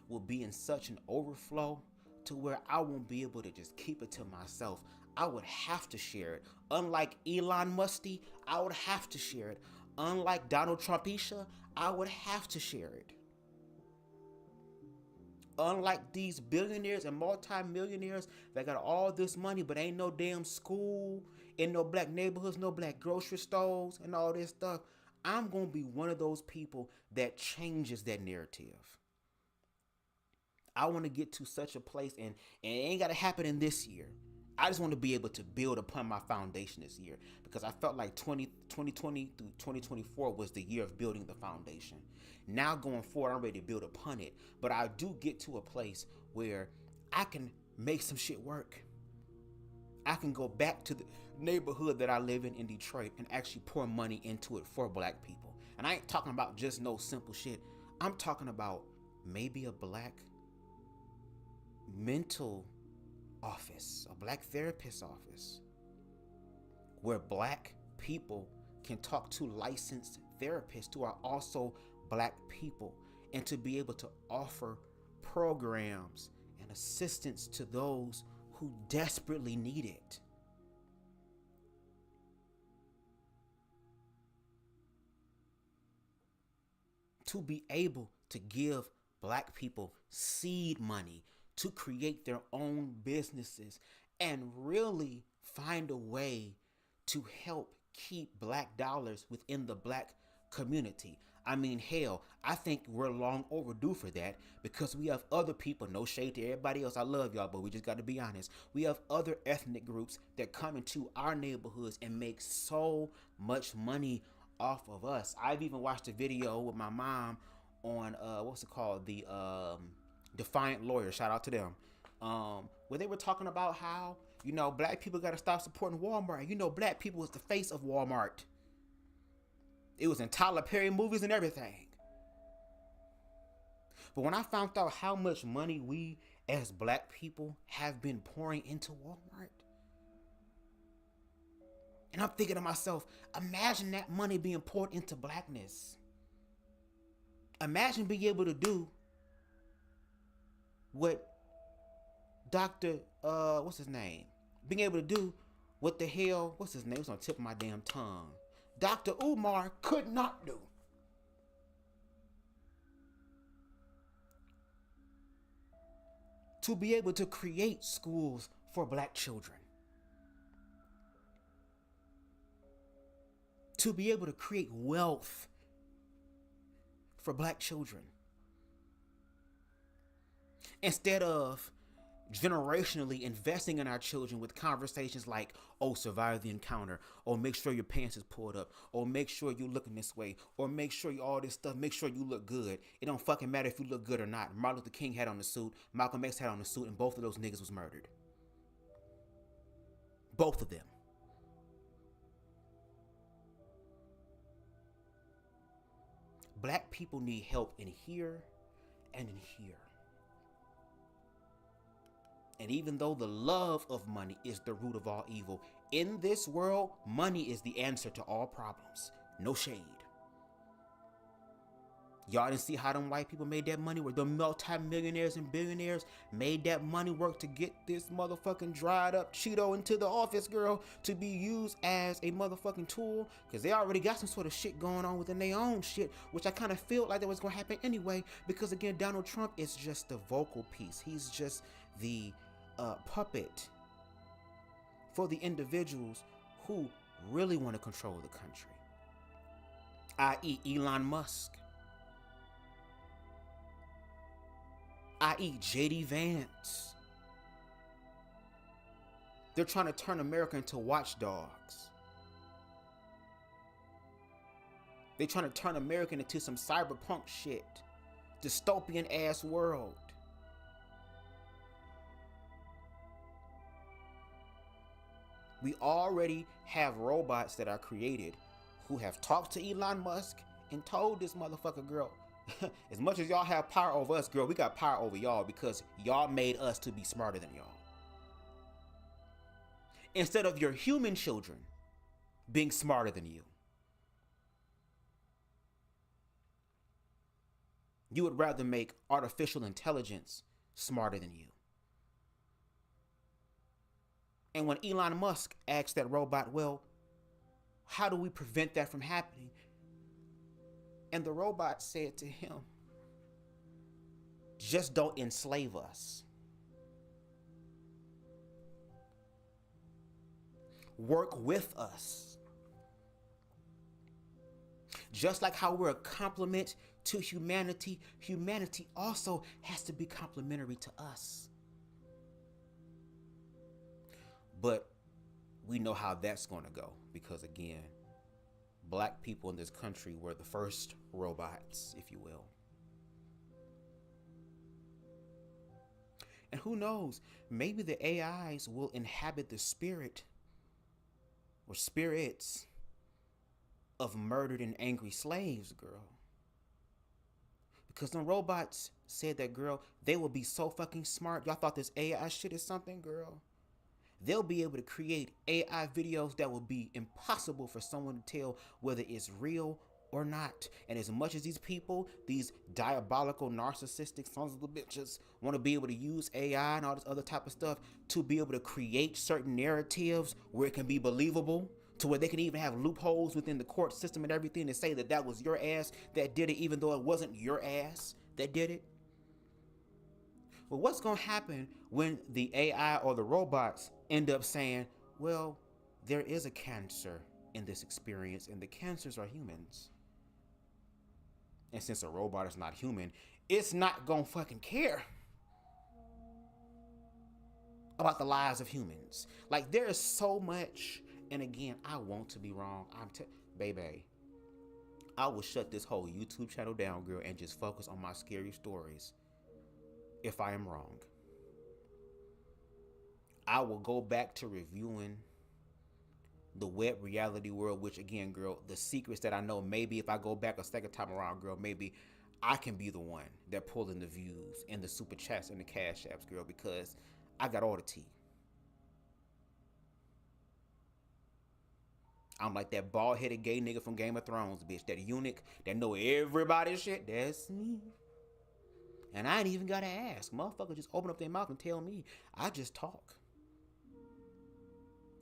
S3: will be in such an overflow to where I won't be able to just keep it to myself. I would have to share it. Unlike Elon Musty, I would have to share it. Unlike Donald Trumpisha, I would have to share it. Unlike these billionaires and multi-millionaires that got all this money but ain't no damn school, in no black neighborhoods, no black grocery stores and all this stuff, I'm going to be one of those people that changes that narrative. I want to get to such a place, and it ain't got to happen in this year. I just want to be able to build upon my foundation this year, because I felt like 2020 through 2024 was the year of building the foundation. Now going forward, I'm ready to build upon it, but I do get to a place where I can make some shit work. I can go back to the neighborhood that I live in Detroit and actually pour money into it for black people. And I ain't talking about just no simple shit. I'm talking about maybe a black mental office, a black therapist office, where black people can talk to licensed therapists who are also black people, and to be able to offer programs and assistance to those who desperately need it. To be able to give black people seed money to create their own businesses and really find a way to help keep black dollars within the black community. I mean, hell, I think we're long overdue for that, because we have other people, no shade to everybody else, I love y'all, but we just got to be honest. We have other ethnic groups that come into our neighborhoods and make so much money off of us. I've even watched a video with my mom on, what's it called? The Defiant Lawyer, shout out to them. Where they were talking about how, black people got to stop supporting Walmart. Black people was the face of Walmart. It was in Tyler Perry movies and everything. But when I found out how much money we as black people have been pouring into Walmart, and I'm thinking to myself, imagine that money being poured into blackness. Imagine being able to do what Dr. What's his name? Being able to do what the hell, what's his name? It's on the tip of my damn tongue. Dr. Umar could not do. To be able to create schools for black children. To be able to create wealth for black children. Instead of generationally investing in our children with conversations like, oh, survive the encounter, or make sure your pants is pulled up, or make sure you're looking this way, or make sure you all this stuff, make sure you look good. It don't fucking matter if you look good or not. Martin Luther King had on the suit, Malcolm X had on the suit, and both of those niggas was murdered. Both of them. Black people need help in here and in here. And even though the love of money is the root of all evil, in this world, money is the answer to all problems. No shade. Y'all didn't see how them white people made that money, where the multi-millionaires and billionaires made that money work to get this motherfucking dried up Cheeto into the office, girl, to be used as a motherfucking tool, because they already got some sort of shit going on within their own shit, which I kind of feel like that was going to happen anyway, because again, Donald Trump is just the vocal piece. He's just the puppet for the individuals who really want to control the country, i.e. Elon Musk, i.e. JD Vance. They're trying to turn America into watchdogs. They're trying to turn America into some cyberpunk shit, dystopian ass world. We already have robots that are created who have talked to Elon Musk and told this motherfucker, girl, as much as y'all have power over us, girl, we got power over y'all because y'all made us to be smarter than y'all. Instead of your human children being smarter than you, you would rather make artificial intelligence smarter than you. And when Elon Musk asked that robot, well, how do we prevent that from happening? And the robot said to him, just don't enslave us. Work with us. Just like how we're a complement to humanity, humanity also has to be complementary to us. But we know how that's going to go, because again, black people in this country were the first robots, if you will. And who knows, maybe the AIs will inhabit the spirit or spirits of murdered and angry slaves, girl. Because the robots said that, girl, they will be so fucking smart. Y'all thought this AI shit is something, girl. They'll be able to create AI videos that will be impossible for someone to tell whether it's real or not. And as much as these people, these diabolical, narcissistic sons of the bitches, want to be able to use AI and all this other type of stuff to be able to create certain narratives where it can be believable, to where they can even have loopholes within the court system and everything to say that that was your ass that did it, even though it wasn't your ass that did it. Well, what's going to happen when the AI or the robots end up saying, well, there is a cancer in this experience and the cancers are humans? And since a robot is not human, it's not going to fucking care about the lives of humans. Like, there is so much. And again, I want to be wrong. Baby, I will shut this whole YouTube channel down, girl, and just focus on my scary stories if I am wrong. I will go back to reviewing the web reality world, which again, girl, the secrets that I know, maybe if I go back a second time around, girl, maybe I can be the one that pull in the views and the super chats and the cash apps, girl, because I got all the tea. I'm like that bald-headed gay nigga from Game of Thrones, bitch. That eunuch that know everybody's shit. That's me. And I ain't even gotta ask. Motherfuckers just open up their mouth and tell me. I just talk.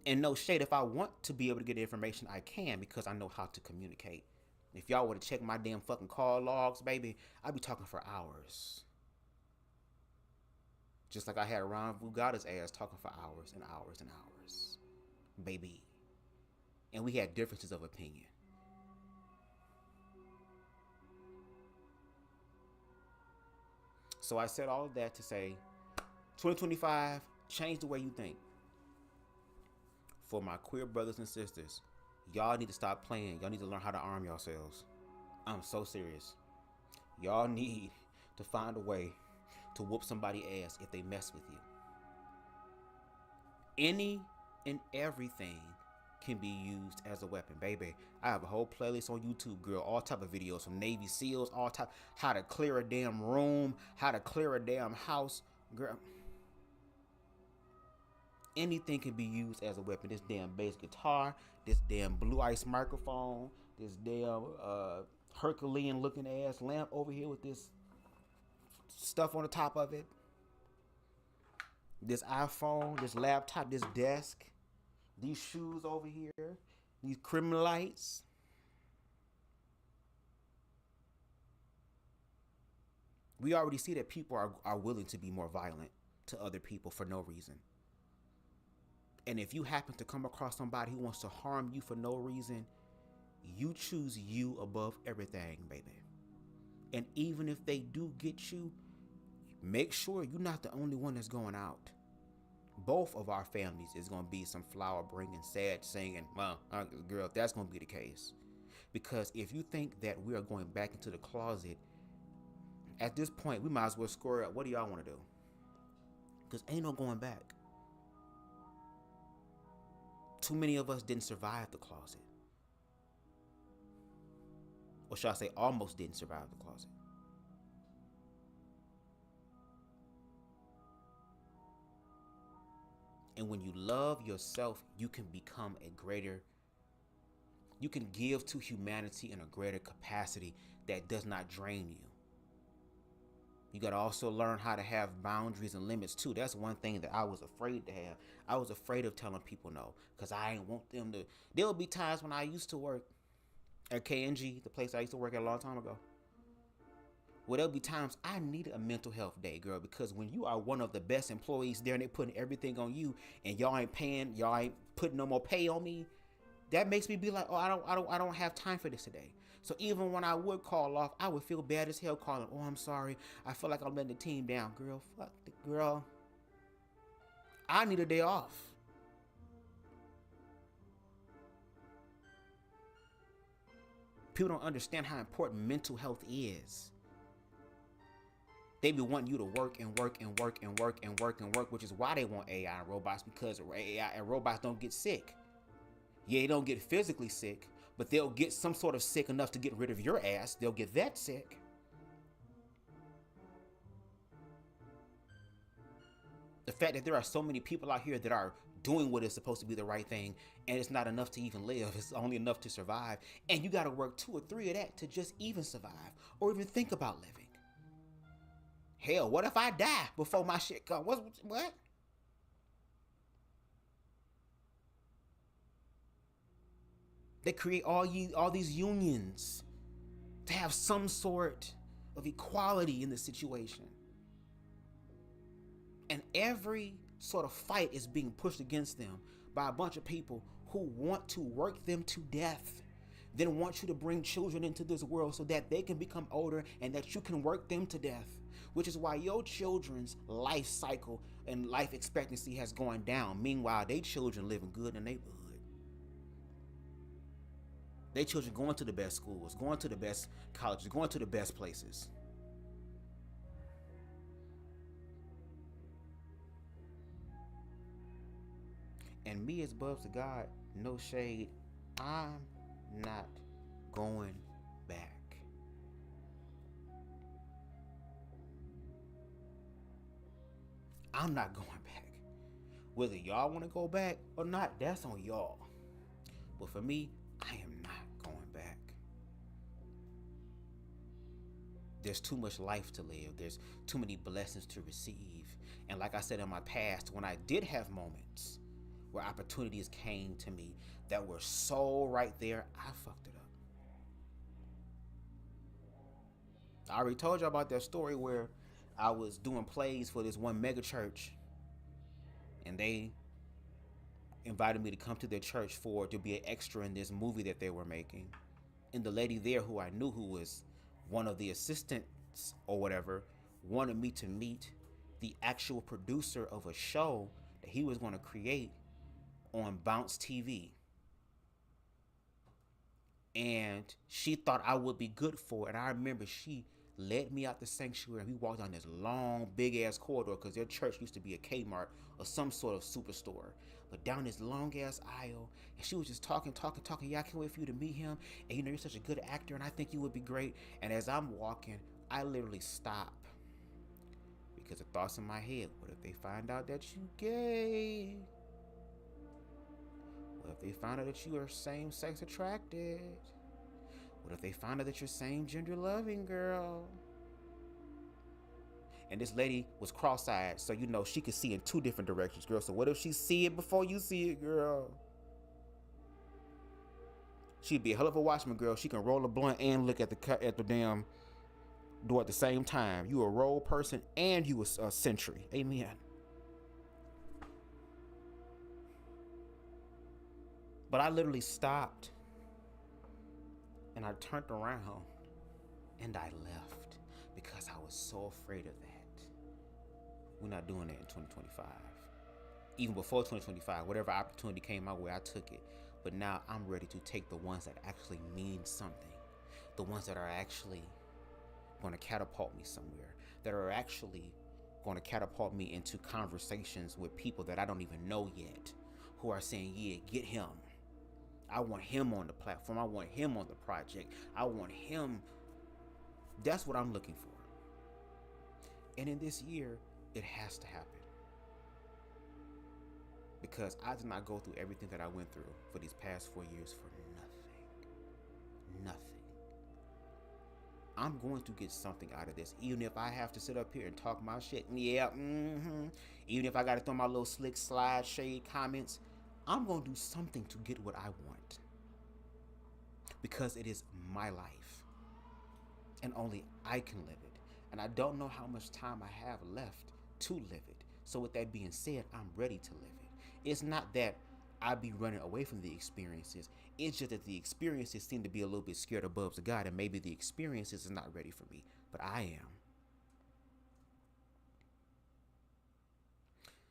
S3: And no shade, if I want to be able to get information, I can, because I know how to communicate. If y'all were to check my damn fucking call logs, baby, I'd be talking for hours. Just like I had Ron Vugada's ass talking for hours and hours and hours. Baby. And we had differences of opinion. So I said all of that to say, 2025, change the way you think. For my queer brothers and sisters, y'all need to stop playing. Y'all need to learn how to arm yourselves. I'm so serious. Y'all need to find a way to whoop somebody's ass if they mess with you. Any and everything can be used as a weapon, baby. I have a whole playlist on YouTube, girl. All type of videos from Navy SEALs, all type. How to clear a damn room, how to clear a damn house, girl. Anything can be used as a weapon. This damn bass guitar, this damn blue ice microphone, this damn Herculean looking ass lamp over here with this stuff on the top of it. This iPhone, this laptop, this desk, these shoes over here, these criminal lights. We already see that people are willing to be more violent to other people for no reason. And if you happen to come across somebody who wants to harm you for no reason, you choose you above everything, baby. And even if they do get you, make sure you're not the only one that's going out. Both of our families is going to be some flower bringing, sad singing. Well, girl, that's going to be the case. Because if you think that we are going back into the closet, at this point, we might as well square up. What do y'all want to do? Because ain't no going back. Too many of us didn't survive the closet. Or should I say almost didn't survive the closet. And when you love yourself, you can become you can give to humanity in a greater capacity that does not drain you. You got to also learn how to have boundaries and limits too. That's one thing that I was afraid to have. I was afraid of telling people no because I didn't want them to. There would be times when I used to work at K&G, the place I used to work at a long time ago. Well, there'll be times I needed a mental health day, girl, because when you are one of the best employees there and they're putting everything on you and y'all ain't putting no more pay on me, that makes me be like, oh, I don't have time for this today. So even when I would call off, I would feel bad as hell calling, oh, I'm sorry. I feel like I'm letting the team down. Girl. I need a day off. People don't understand how important mental health is. They be wanting you to work and work and work and work and work and work, which is why they want AI and robots, because AI and robots don't get sick. Yeah, they don't get physically sick, but they'll get some sort of sick enough to get rid of your ass. They'll get that sick. The fact that there are so many people out here that are doing what is supposed to be the right thing, and it's not enough to even live. It's only enough to survive. And you got to work 2 or 3 of that to just even survive or even think about living. Hell, what if I die before my shit comes? What? They create all these unions to have some sort of equality in the situation. And every sort of fight is being pushed against them by a bunch of people who want to work them to death. Then want you to bring children into this world so that they can become older and that you can work them to death. Which is why your children's life cycle and life expectancy has gone down. Meanwhile, they children living good in the neighborhood. They children going to the best schools, going to the best colleges, going to the best places. And me as BubzDaGawd, no shade, I'm not going back. I'm not going back. Whether y'all want to go back or not, that's on y'all. But for me, I am not going back. There's too much life to live. There's too many blessings to receive. And like I said in my past, when I did have moments where opportunities came to me that were so right there, I fucked it up. I already told you about that story where I was doing plays for this one mega church, and they invited me to come to their church to be an extra in this movie that they were making. And the lady there who I knew, who was one of the assistants or whatever, wanted me to meet the actual producer of a show that he was going to create on Bounce TV. And she thought I would be good for it. And I remember she led me out the sanctuary. We walked down this long, big ass corridor because their church used to be a Kmart or some sort of superstore. But down this long ass aisle, and she was just talking. Yeah, I can't wait for you to meet him. And you know, you're such a good actor, and I think you would be great. And as I'm walking, I literally stop because the thoughts in my head: what if they find out that you gay? What if they find out that you are same-sex attracted? What if they find out that you're same-gender loving, girl? And this lady was cross-eyed, so you know she could see in two different directions, girl. So what if she see it before you see it, girl? She'd be a hell of a watchman, girl. She can roll a blunt and look at the damn door at the same time. You a role person and you a sentry. Amen. But I literally stopped and I turned around and I left because I was so afraid of that. We're not doing that in 2025. Even before 2025, whatever opportunity came my way, I took it. But now I'm ready to take the ones that actually mean something. The ones that are actually going to catapult me somewhere. That are actually going to catapult me into conversations with people that I don't even know yet. Who are saying, yeah, get him. I want him on the platform. I want him on the project. I want him. That's what I'm looking for. And in this year, it has to happen. Because I did not go through everything that I went through for these past 4 years for nothing. Nothing. I'm going to get something out of this. Even if I have to sit up here and talk my shit. Yeah, Even if I got to throw my little slick slide shade comments. I'm going to do something to get what I want. Because it is my life. And only I can live it. And I don't know how much time I have left to live it. So with that being said, I'm ready to live it. It's not that I be running away from the experiences. It's just that the experiences seem to be a little bit scared of BubzDaGawd, and maybe the experiences is not ready for me. But I am.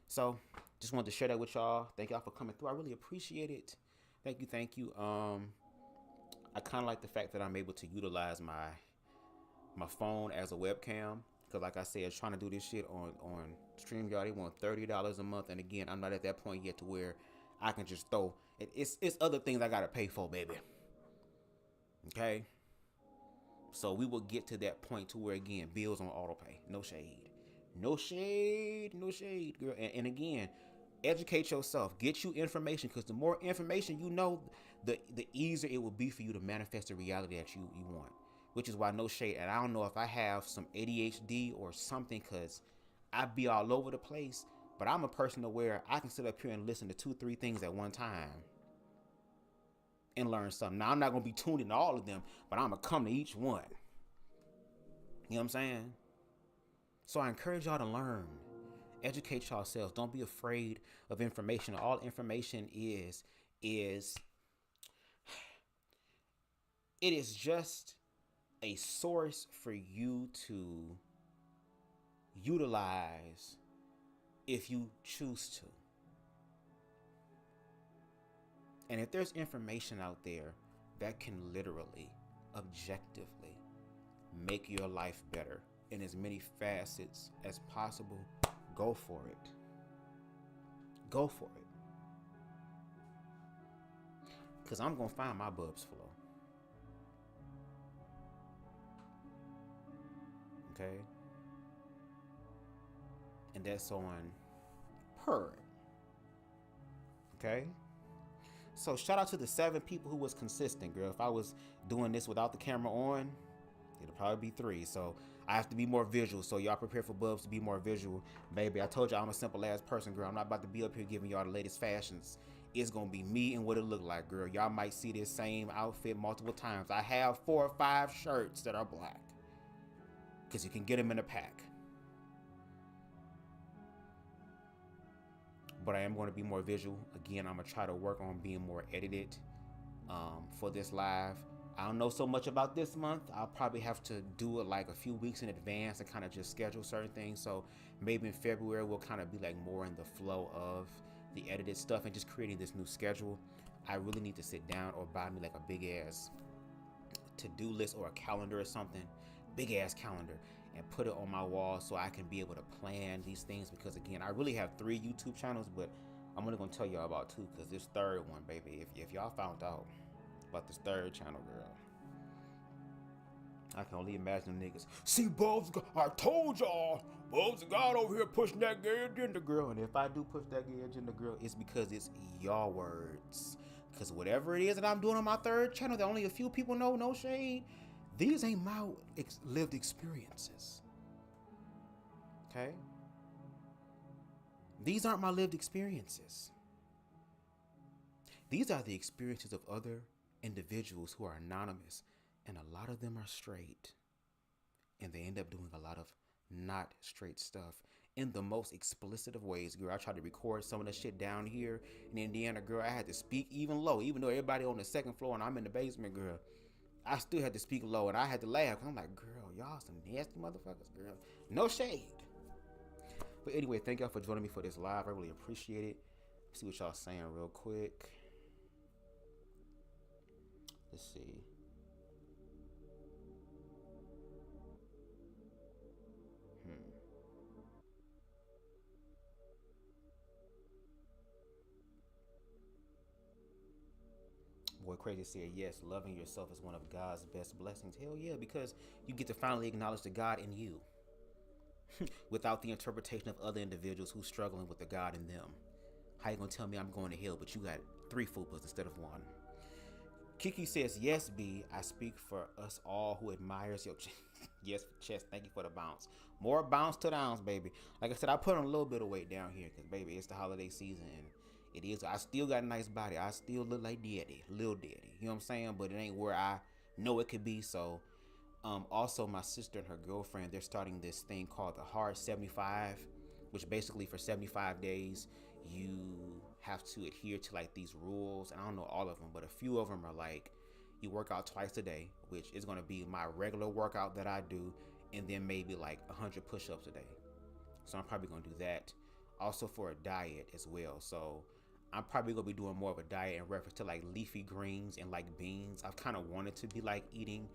S3: So just wanted to share that with y'all. Thank y'all for coming through. I really appreciate it. Thank you. I kind of like the fact that I'm able to utilize my phone as a webcam. Because like I said, trying to do this shit on StreamYard, they want $30 a month. And again, I'm not at that point yet to where I can just throw. It's other things I got to pay for, baby. Okay? So we will get to that point to where, again, bills on auto pay. No shade. No shade, girl. And again, educate yourself. Get you information, because the more information you know, the easier it will be for you to manifest the reality that you want. Which is why no shade. And I don't know if I have some ADHD or something, because I be all over the place. But I'm a person to where I can sit up here and listen to 2-3 things at one time and learn something. Now, I'm not going to be tuned into all of them, but I'm going to come to each one. You know what I'm saying? So I encourage y'all to learn. Educate yourselves. Don't be afraid of information. All information is it is just a source for you to utilize if you choose to. And if there's information out there that can literally, objectively make your life better in as many facets as possible, go for it. Go for it. Because I'm going to find my Bubzzzfloww. Okay? And that's on Purr. Okay? So shout out to the 7 people who was consistent, girl. If I was doing this without the camera on, it'll probably be 3. So I have to be more visual. So y'all prepare for Bubs to be more visual. Baby, I told y'all I'm a simple ass person, girl. I'm not about to be up here giving y'all the latest fashions. It's going to be me and what it look like, girl. Y'all might see this same outfit multiple times. I have 4 or 5 shirts that are black, because you can get them in a pack. But I am going to be more visual. Again, I'm going to try to work on being more edited for this live. I don't know so much about this month. I'll probably have to do it like a few weeks in advance and kind of just schedule certain things. So maybe in February we'll kind of be like more in the flow of the edited stuff and just creating this new schedule. I really need to sit down or buy me like a big ass to-do list or a calendar or something, big ass calendar, and put it on my wall so I can be able to plan these things. Because again, I really have 3 YouTube channels, but I'm only gonna tell y'all about 2 because this third one, baby, if y'all found out about this third channel, girl, I can only imagine them niggas. See, Bubs, I told y'all, BubzDaGawd over here pushing that gay agenda, girl. And if I do push that gay agenda, girl, it's because it's y'all words. Because whatever it is that I'm doing on my third channel that only a few people know, no shade, these ain't my lived experiences. Okay? These aren't my lived experiences. These are the experiences of other individuals who are anonymous, and a lot of them are straight, and they end up doing a lot of not straight stuff in the most explicit of ways. Girl, I tried to record some of the shit down here in Indiana, girl. I had to speak even low, even though everybody on the second floor and I'm in the basement, girl. I still had to speak low, and I had to laugh. I'm like, girl, y'all some nasty motherfuckers, girl. No shade. But anyway, thank y'all for joining me for this live. I really appreciate it. Let's see what y'all saying real quick. Let's see. Boy Crazy said, yes, loving yourself is one of God's best blessings. Hell yeah, because you get to finally acknowledge the God in you without the interpretation of other individuals who's struggling with the God in them. How you gonna tell me I'm going to hell, but you got 3 fupas instead of 1? Kiki says, yes, B, I speak for us all who admires your yes, chest. Thank you for the bounce. More bounce to downs, baby. Like I said, I put on a little bit of weight down here because, baby, it's the holiday season and it is. I still got a nice body. I still look like daddy, little daddy. You know what I'm saying? But it ain't where I know it could be. So, also my sister and her girlfriend, they're starting this thing called the Hard 75, which basically for 75 days you have to adhere to like these rules. And I don't know all of them, but a few of them are like you work out twice a day, which is going to be my regular workout that I do, and then maybe like 100 push-ups a day. So I'm probably going to do that. Also for a diet as well. So I'm probably gonna be doing more of a diet in reference to like leafy greens and like beans. I've kind of wanted to be like eating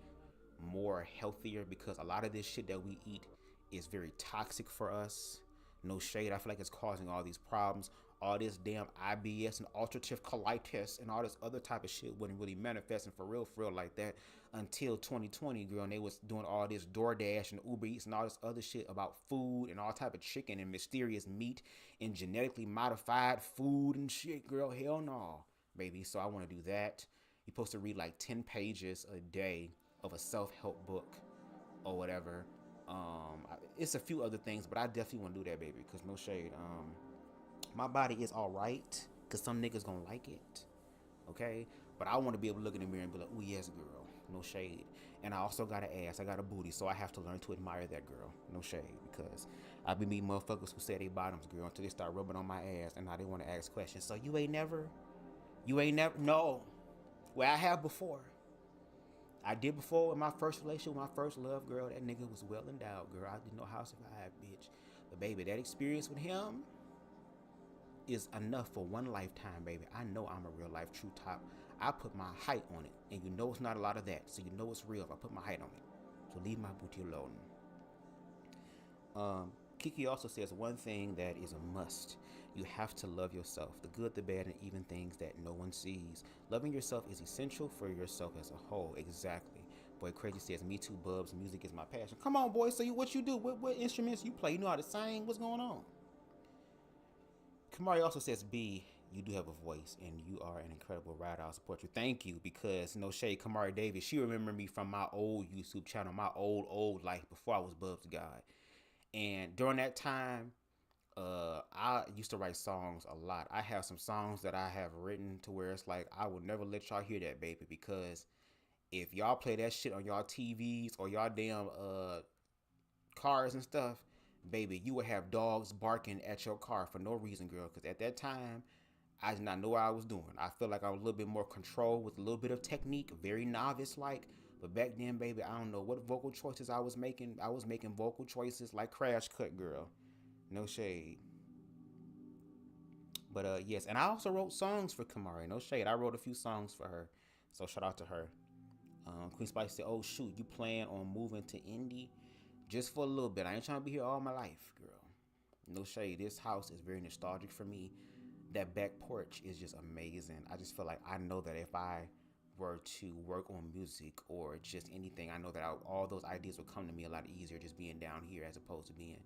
S3: more healthier because a lot of this shit that we eat is very toxic for us. No shade. I feel like it's causing all these problems. All this damn IBS and ulcerative colitis and all this other type of shit wasn't really manifesting for real like that until 2020, girl. And they was doing all this DoorDash and Uber Eats and all this other shit about food and all type of chicken and mysterious meat and genetically modified food and shit, girl. Hell no, baby. So I want to do that. You're supposed to read like 10 pages a day of a self-help book or whatever. It's a few other things, but I definitely want to do that, baby, because no shade. My body is all right because some niggas gonna like it, okay? But I want to be able to look in the mirror and be like, oh, yes, girl, no shade. And I also got an ass, I got a booty, so I have to learn to admire that, girl, no shade. Because I've been meeting motherfuckers who say they bottoms, girl, until they start rubbing on my ass, and now they want to ask questions. So you ain't never, no. Well, I have before. I did before in my first relationship, my first love, girl. That nigga was well endowed, girl. I didn't know how to survive, bitch. But baby, that experience with him is enough for one lifetime, baby. I know I'm a real life true top. I put my height on it, and you know it's not a lot of that, so you know it's real if I put my height on it. So leave my booty alone. Kiki also says one thing that is a must. You have to love yourself, the good, the bad, and even things that no one sees. Loving yourself is essential for yourself as a whole. Exactly. Boy Crazy says, me too, Bubs. Music is my passion. Come on, boy. So what you do? What instruments you play? You know how to sing? What's going on? Kamari also says, B, you do have a voice, and you are an incredible writer. I'll support you. Thank you, because no shade, Kamari Davis, she remembered me from my old YouTube channel, my old life before I was BubzDaGawd. And during that time, I used to write songs a lot. I have some songs that I have written to where it's like, I will never let y'all hear that, baby, because if y'all play that shit on y'all TVs or y'all damn cars and stuff, baby, you would have dogs barking at your car for no reason, girl. Because at that time, I did not know what I was doing. I feel like I was a little bit more control with a little bit of technique, very novice like. But back then, baby, I don't know what vocal choices I was making. I was making vocal choices like Crash Cut Girl. No shade. But yes, and I also wrote songs for Kamari. No shade. I wrote a few songs for her. So shout out to her. Queen Spice said, "Oh shoot, you plan on moving to Indy just for a little bit? I ain't trying to be here all my life, girl. No shade. This house is very nostalgic for me. That back porch is just amazing. I just feel like I know that if I were to work on music or just anything, I know that all those ideas would come to me a lot easier just being down here as opposed to being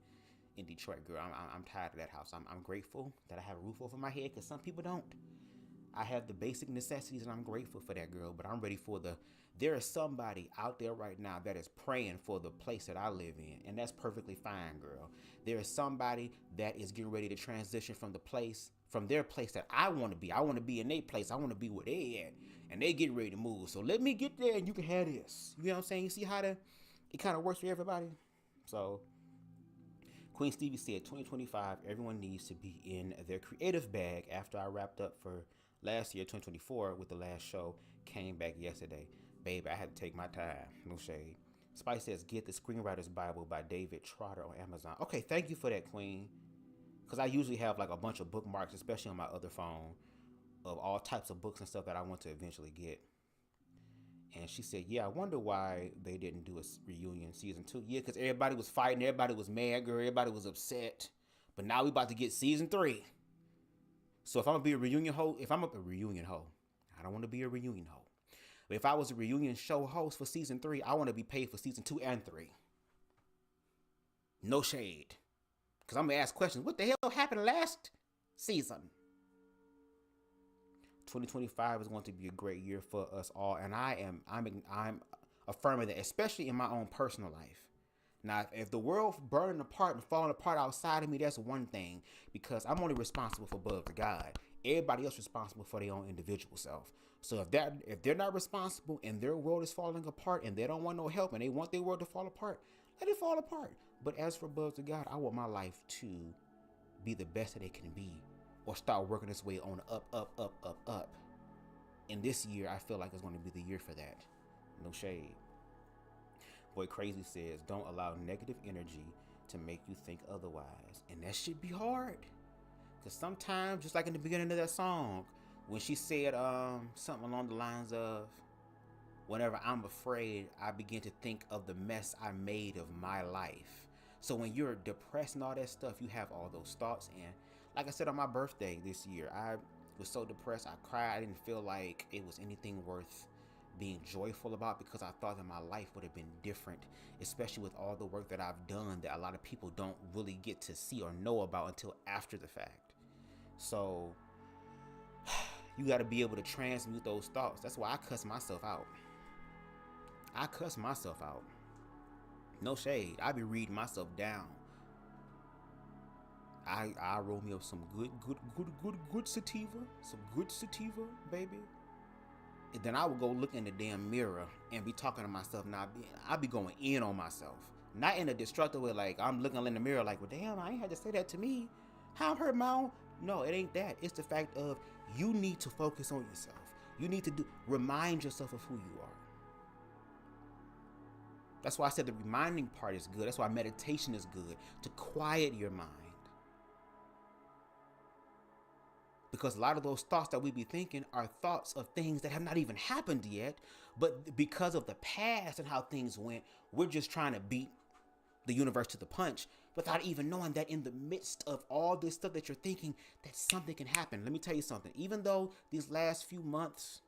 S3: in Detroit, girl. I'm tired of that house. I'm grateful that I have a roof over my head because some people don't. I have the basic necessities and I'm grateful for that, girl. But I'm ready for there is somebody out there right now that is praying for the place that I live in. And that's perfectly fine, girl. There is somebody that is getting ready to transition from their place that I want to be. I want to be in their place. I want to be where they at. And they get ready to move. So let me get there and you can have this. You know what I'm saying? You see how it kind of works for everybody? So Queen Stevie said 2025, everyone needs to be in their creative bag. After I wrapped up for last year, 2024, with the last show, came back yesterday. Babe, I had to take my time. No shade. Spice says, get the Screenwriter's Bible by David Trotter on Amazon. Okay, thank you for that, Queen. Because I usually have like a bunch of bookmarks, especially on my other phone, of all types of books and stuff that I want to eventually get. And she said, yeah, I wonder why they didn't do a reunion season 2. Yeah, because everybody was fighting. Everybody was mad, girl. Everybody was upset. But now we about to get season 3. So if I'm going to be a reunion host, I don't want to be a reunion host. But if I was a reunion show host for season 3, I want to be paid for season 2 and 3. No shade. Because I'm going to ask questions. What the hell happened last season? 2025 is going to be a great year for us all. And I'm affirming that, especially in my own personal life. Now, if the world burning apart and falling apart outside of me, that's one thing. Because I'm only responsible for BubzDaGawd. Everybody else responsible for their own individual self. So if they're not responsible and their world is falling apart and they don't want no help and they want their world to fall apart, let it fall apart. But as for BubzDaGawd, I want my life to be the best that it can be, or start working its way on up. And this year, I feel like it's going to be the year for that. No shade. Boy Crazy says, don't allow negative energy to make you think otherwise. And that should be hard. Because sometimes, just like in the beginning of that song, when she said something along the lines of, whenever I'm afraid, I begin to think of the mess I made of my life. So when you're depressed and all that stuff, you have all those thoughts. And like I said, on my birthday this year, I was so depressed. I cried. I didn't feel like it was anything worth being joyful about, because I thought that my life would have been different, especially with all the work that I've done that a lot of people don't really get to see or know about until after the fact. So you got to be able to transmute those thoughts. That's why I cuss myself out. No shade. I be reading myself down. I roll me up some good sativa. Some good sativa, baby. And then I would go look in the damn mirror and be talking to myself. Now I be going in on myself. Not in a destructive way, like I'm looking in the mirror like, well, damn, I ain't had to say that to me. How I'm hurt my own? No, it ain't that. It's the fact of you need to focus on yourself. You need to remind yourself of who you are. That's why I said the reminding part is good. That's why meditation is good, to quiet your mind. Because a lot of those thoughts that we be thinking are thoughts of things that have not even happened yet. But because of the past and how things went, we're just trying to beat the universe to the punch without even knowing that in the midst of all this stuff that you're thinking, that something can happen. Let me tell you something. Even though these last few months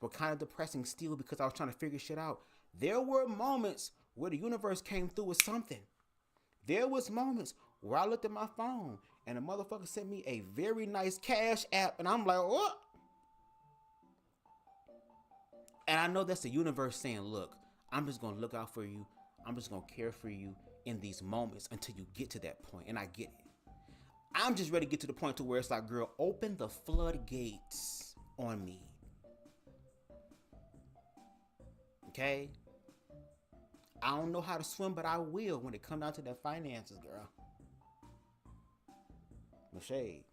S3: were kind of depressing still because I was trying to figure shit out, there were moments where the universe came through with something. There was moments where I looked at my phone and a motherfucker sent me a very nice cash app, and I'm like, what? And I know that's the universe saying, look, I'm just going to look out for you. I'm just going to care for you in these moments until you get to that point. And I get it. I'm just ready to get to the point to where it's like, girl, open the floodgates on me. Okay? I don't know how to swim, but I will when it comes down to the finances, girl. No shade.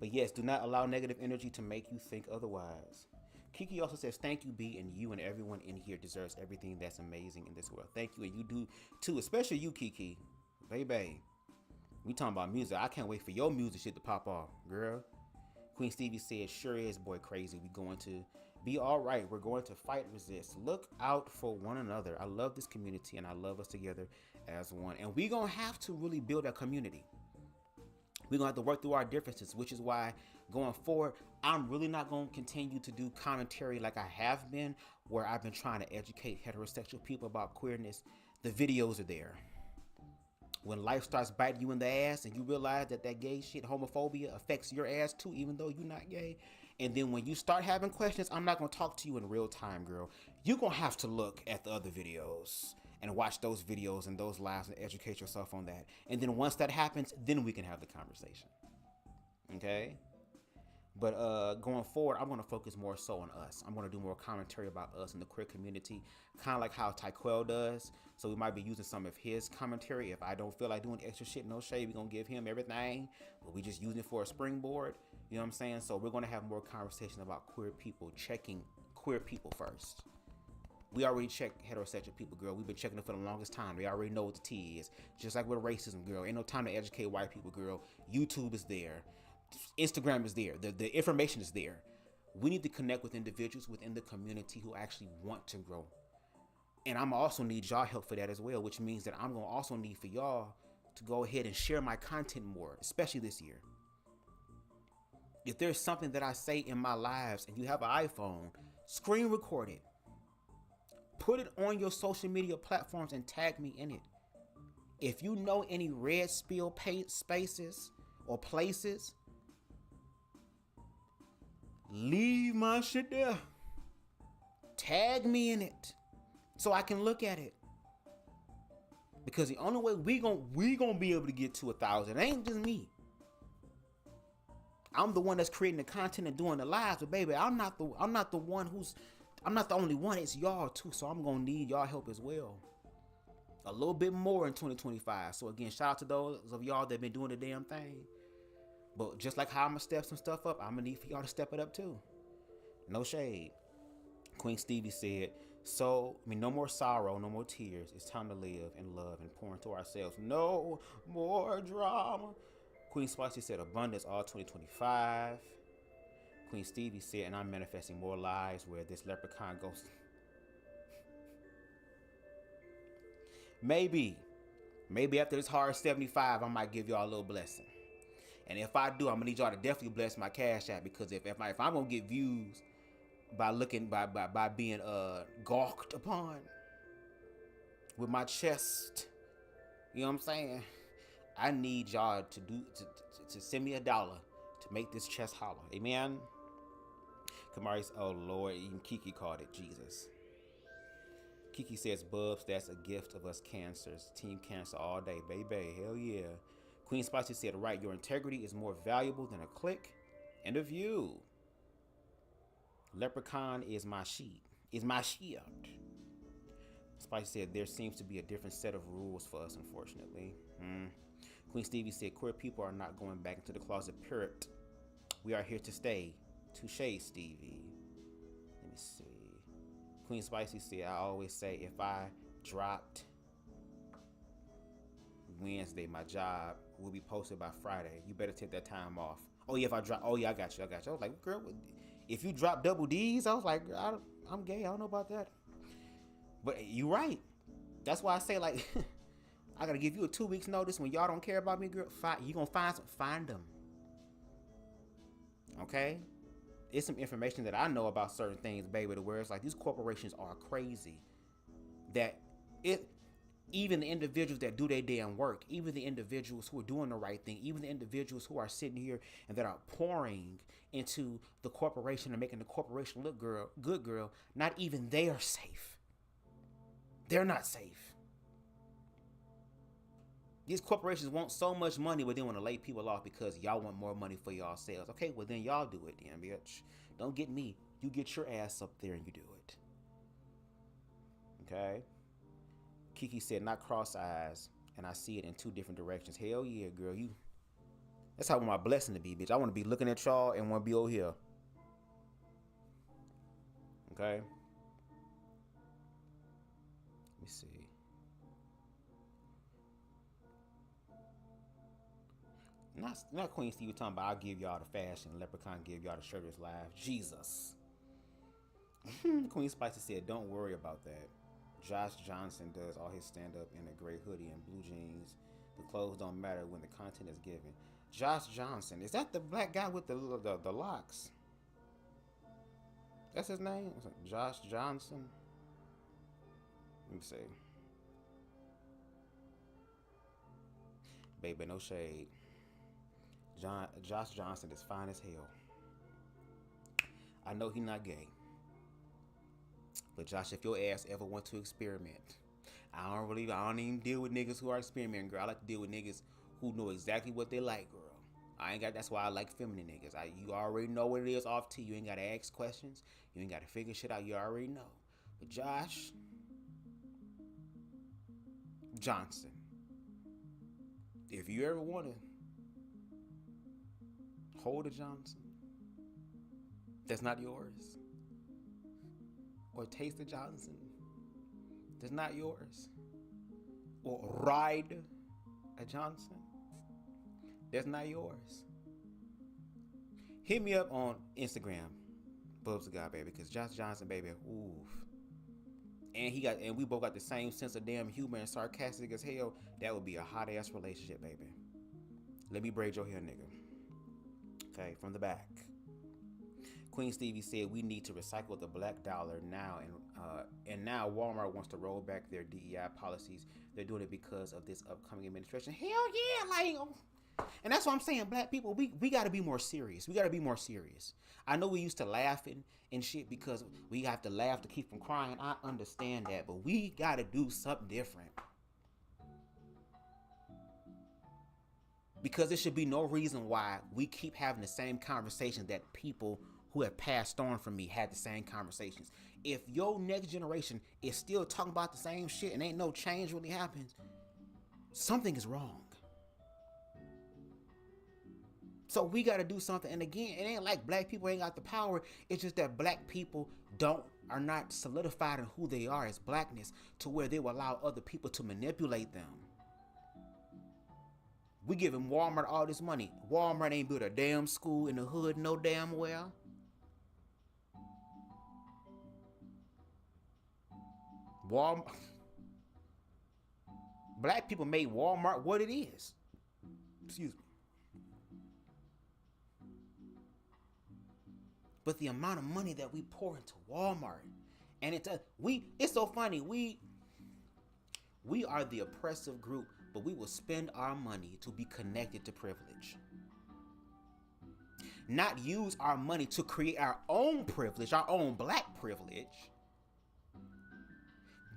S3: But yes, do not allow negative energy to make you think otherwise. Kiki also says, thank you, B, and you and everyone in here deserves everything that's amazing in this world. Thank you, and you do too, especially you, Kiki. Baby, we talking about music. I can't wait for your music shit to pop off, girl. Queen Stevie said, sure is, boy, crazy. We going to be all right. We're going to fight, resist. Look out for one another. I love this community, and I love us together as one. And we're going to have to really build a community. We're going to have to work through our differences, which is why going forward, I'm really not going to continue to do commentary like I have been, where I've been trying to educate heterosexual people about queerness. The videos are there. When life starts biting you in the ass and you realize that gay shit, homophobia, affects your ass too, even though you're not gay. And then when you start having questions, I'm not going to talk to you in real time, girl. You're going to have to look at the other videos and watch those videos and those lives and educate yourself on that. And then once that happens, then we can have the conversation. Okay? But going forward, I'm going to focus more so on us. I'm going to do more commentary about us and the queer community, kind of like how Tyquel does. So we might be using some of his commentary. If I don't feel like doing extra shit, no shade, we're going to give him everything. But we just using it for a springboard. You know what I'm saying? So we're going to have more conversation about queer people, checking queer people first. We already check heterosexual people, girl. We've been checking it for the longest time. They already know what the T is. Just like with racism, girl. Ain't no time to educate white people, girl. YouTube is there. Instagram is there. The information is there. We need to connect with individuals within the community who actually want to grow. And I'm also need y'all help for that as well, which means that I'm going to also need for y'all to go ahead and share my content more, especially this year. If there's something that I say in my lives and you have an iPhone, screen record it. Put it on your social media platforms and tag me in it. If you know any red spill spaces or places, leave my shit there. Tag me in it so I can look at it. Because the only way we gonna be able to get to 1,000, it ain't just me. I'm the one that's creating the content and doing the lives, but baby, I'm not the only one. It's y'all too. So I'm gonna need y'all help as well. A little bit more in 2025. So again, shout out to those of y'all that been doing the damn thing. But just like how I'm gonna step some stuff up, I'm gonna need for y'all to step it up too. No shade. Queen Stevie said, no more sorrow, no more tears. It's time to live and love and pour into ourselves. No more drama. Queen Spicy said, abundance all 2025. Queen Stevie said, and I'm manifesting more lives where this leprechaun goes. Maybe after this hard 75, I might give y'all a little blessing. And if I do, I'm gonna need y'all to definitely bless my cash app, because if I'm gonna get views by being gawked upon with my chest, you know what I'm saying? I need y'all to send me $1 to make this chest hollow. Amen. Kamari, oh Lord, even Kiki called it Jesus. Kiki says, Bubs, that's a gift of us cancers. Team Cancer all day, baby. Hell yeah. Queen Spicy said, right, your integrity is more valuable than a click and a view. Leprechaun is my sheet. Is my shield. Spicy said, there seems to be a different set of rules for us, unfortunately. Queen Stevie said, queer people are not going back into the closet, period. We are here to stay. Touche, Stevie. Let me see. Queen Spicy said, I always say, if I dropped Wednesday, my job will be posted by Friday. You better take that time off. Oh yeah, if I drop, oh yeah, I got you. I was like, girl, if you drop double D's, I was like, I'm gay. I don't know about that. But you right. That's why I say, like, I gotta give you a 2 weeks notice. When y'all don't care about me, girl, you gonna find them. Okay? It's some information that I know about certain things, baby, to where it's like these corporations are crazy. That even the individuals that do their damn work, even the individuals who are doing the right thing, even the individuals who are sitting here and that are pouring into the corporation and making the corporation look good, girl, not even they are safe. They're not safe. These corporations want so much money, but they want to lay people off because y'all want more money for y'all sales. Okay, well then y'all do it then, bitch. Don't get me. You get your ass up there and you do it. Okay? Kiki said, not cross eyes, and I see it in two different directions. Hell yeah, girl. That's how I want my blessing to be, bitch. I want to be looking at y'all and want to be over here. Okay? Let me see. Not Queen Steve talking about I'll give y'all the fashion, Leprechaun give y'all the shirtless live. Jesus. Queen Spicy said, don't worry about that. Josh Johnson does all his stand-up in a gray hoodie and blue jeans. The clothes don't matter when the content is given. Josh Johnson, is that the black guy with the locks? That's his name? Josh Johnson? Let me see. Baby, no shade. Josh Johnson is fine as hell. I know he not gay. But Josh, if your ass ever want to experiment, I don't even deal with niggas who are experimenting, girl. I like to deal with niggas who know exactly what they like, girl. That's why I like feminine niggas. You already know what it is off to. You ain't gotta ask questions. You ain't gotta figure shit out. You already know. But Josh Johnson, if you ever wanna hold a Johnson that's not yours, or taste a Johnson that's not yours, or ride a Johnson that's not yours, hit me up on Instagram, BubzDaGawd, baby, because Josh Johnson, baby, oof. And we both got the same sense of damn humor and sarcastic as hell. That would be a hot ass relationship, baby. Let me braid your hair, nigga. Okay, from the back. Queen Stevie said we need to recycle the black dollar now, and now Walmart wants to roll back their DEI policies. They're doing it because of this upcoming administration. Hell yeah, like, and that's what I'm saying. Black people, we got to be more serious. We got to be more serious. I know we used to laughing and shit because we have to laugh to keep from crying. I understand that, but we got to do something different. Because there should be no reason why we keep having the same conversations that people who have passed on from me had the same conversations. If your next generation is still talking about the same shit and ain't no change really happens, something is wrong. So we got to do something. And again, it ain't like black people ain't got the power. It's just that black people are not solidified in who they are as blackness to where they will allow other people to manipulate them. We giving Walmart all this money. Walmart ain't built a damn school in the hood no damn well. Black people made Walmart what it is. Excuse me. But the amount of money that we pour into Walmart, and it's so funny. We are the oppressive group, but we will spend our money to be connected to privilege. Not use our money to create our own privilege, our own black privilege,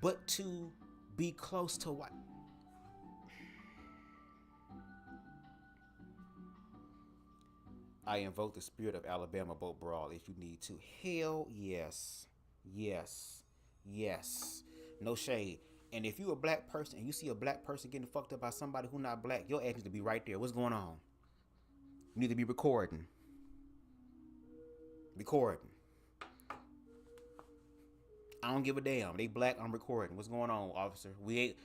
S3: but to be close to what? I invoke the spirit of Alabama boat brawl if you need to. Hell yes. Yes. Yes. No shade. And if you a black person and you see a black person getting fucked up by somebody who not black, your ass needs to be right there. What's going on? You need to be recording. Recording. I don't give a damn. They black, I'm recording. What's going on, officer? We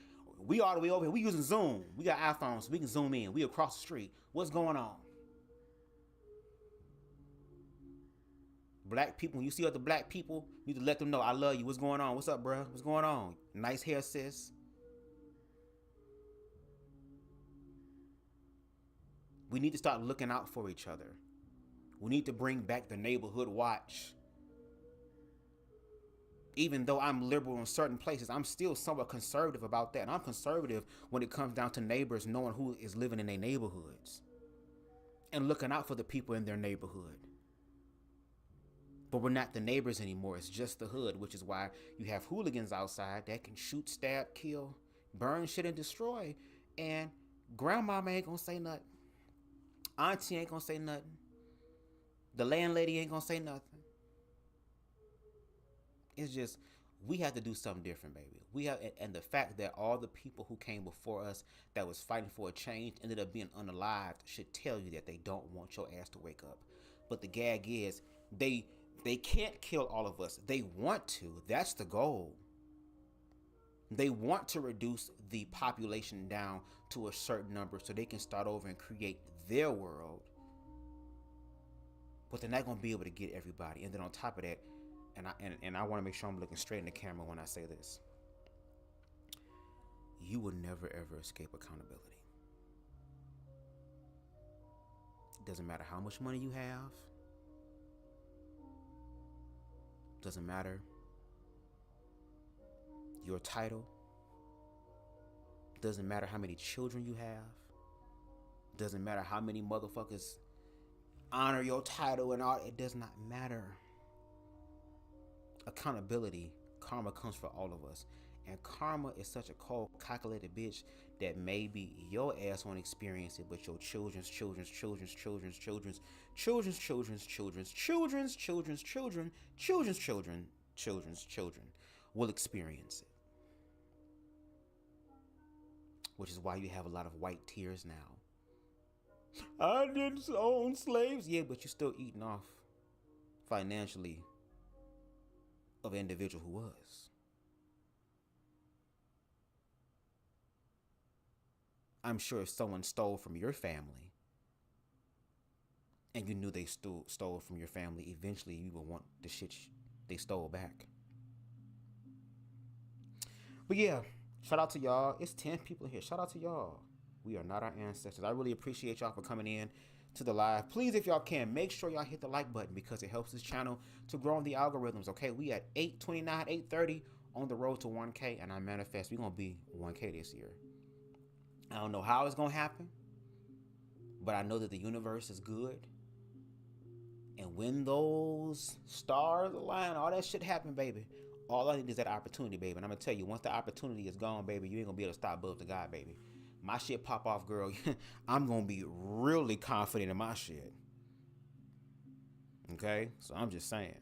S3: all the way over here. We using Zoom. We got iPhones, so we can zoom in. We across the street. What's going on? Black people, when you see other black people, you need to let them know I love you. What's going on? What's up, bro? What's going on? Nice hair, sis. We need to start looking out for each other. We need to bring back the neighborhood watch. Even though I'm liberal in certain places, I'm still somewhat conservative about that. And I'm conservative when it comes down to neighbors knowing who is living in their neighborhoods and looking out for the people in their neighborhood. But we're not the neighbors anymore. It's just the hood, which is why you have hooligans outside that can shoot, stab, kill, burn shit, and destroy. And grandmama ain't gonna say nothing. Auntie ain't gonna say nothing. The landlady ain't gonna say nothing. It's just, we have to do something different, baby. We have, and the fact that all the people who came before us that was fighting for a change ended up being unalived should tell you that they don't want your ass to wake up. But the gag is, they can't kill all of us. They want to. That's the goal. They want to reduce the population down to a certain number so they can start over and create their world. But they're not going to be able to get everybody. And then on top of that, and I want to make sure I'm looking straight in the camera when I say this, you will never ever escape accountability. It doesn't matter how much money you have. Doesn't matter your title. Doesn't matter how many children you have. Doesn't matter how many motherfuckers honor your title and all. It does not matter. Accountability, karma comes for all of us. And karma is such a cold, calculated bitch that maybe your ass won't experience it, but your children's children's children's children's children's children's children's children's children's children's children children's children children's children will experience it. Which is why you have a lot of white tears now. I didn't own slaves. Yeah, but you're still eating off financially of an individual who was. I'm sure if someone stole from your family and you knew they stole from your family, eventually you would want the shit they stole back. But yeah, shout out to y'all. It's 10 people here. Shout out to y'all. We are not our ancestors. I really appreciate y'all for coming in to the live. Please, if y'all can, make sure y'all hit the like button because it helps this channel to grow in the algorithms, okay? We at 829, 830 on the road to 1K, and I manifest we're going to be 1K this year. I don't know how it's going to happen, but I know that the universe is good. And when those stars align, all that shit happen, baby. All I need is that opportunity, baby. And I'm going to tell you, once the opportunity is gone, baby, you ain't going to be able to stop BubzDaGawd, baby. My shit pop off, girl. I'm going to be really confident in my shit. Okay? So I'm just saying.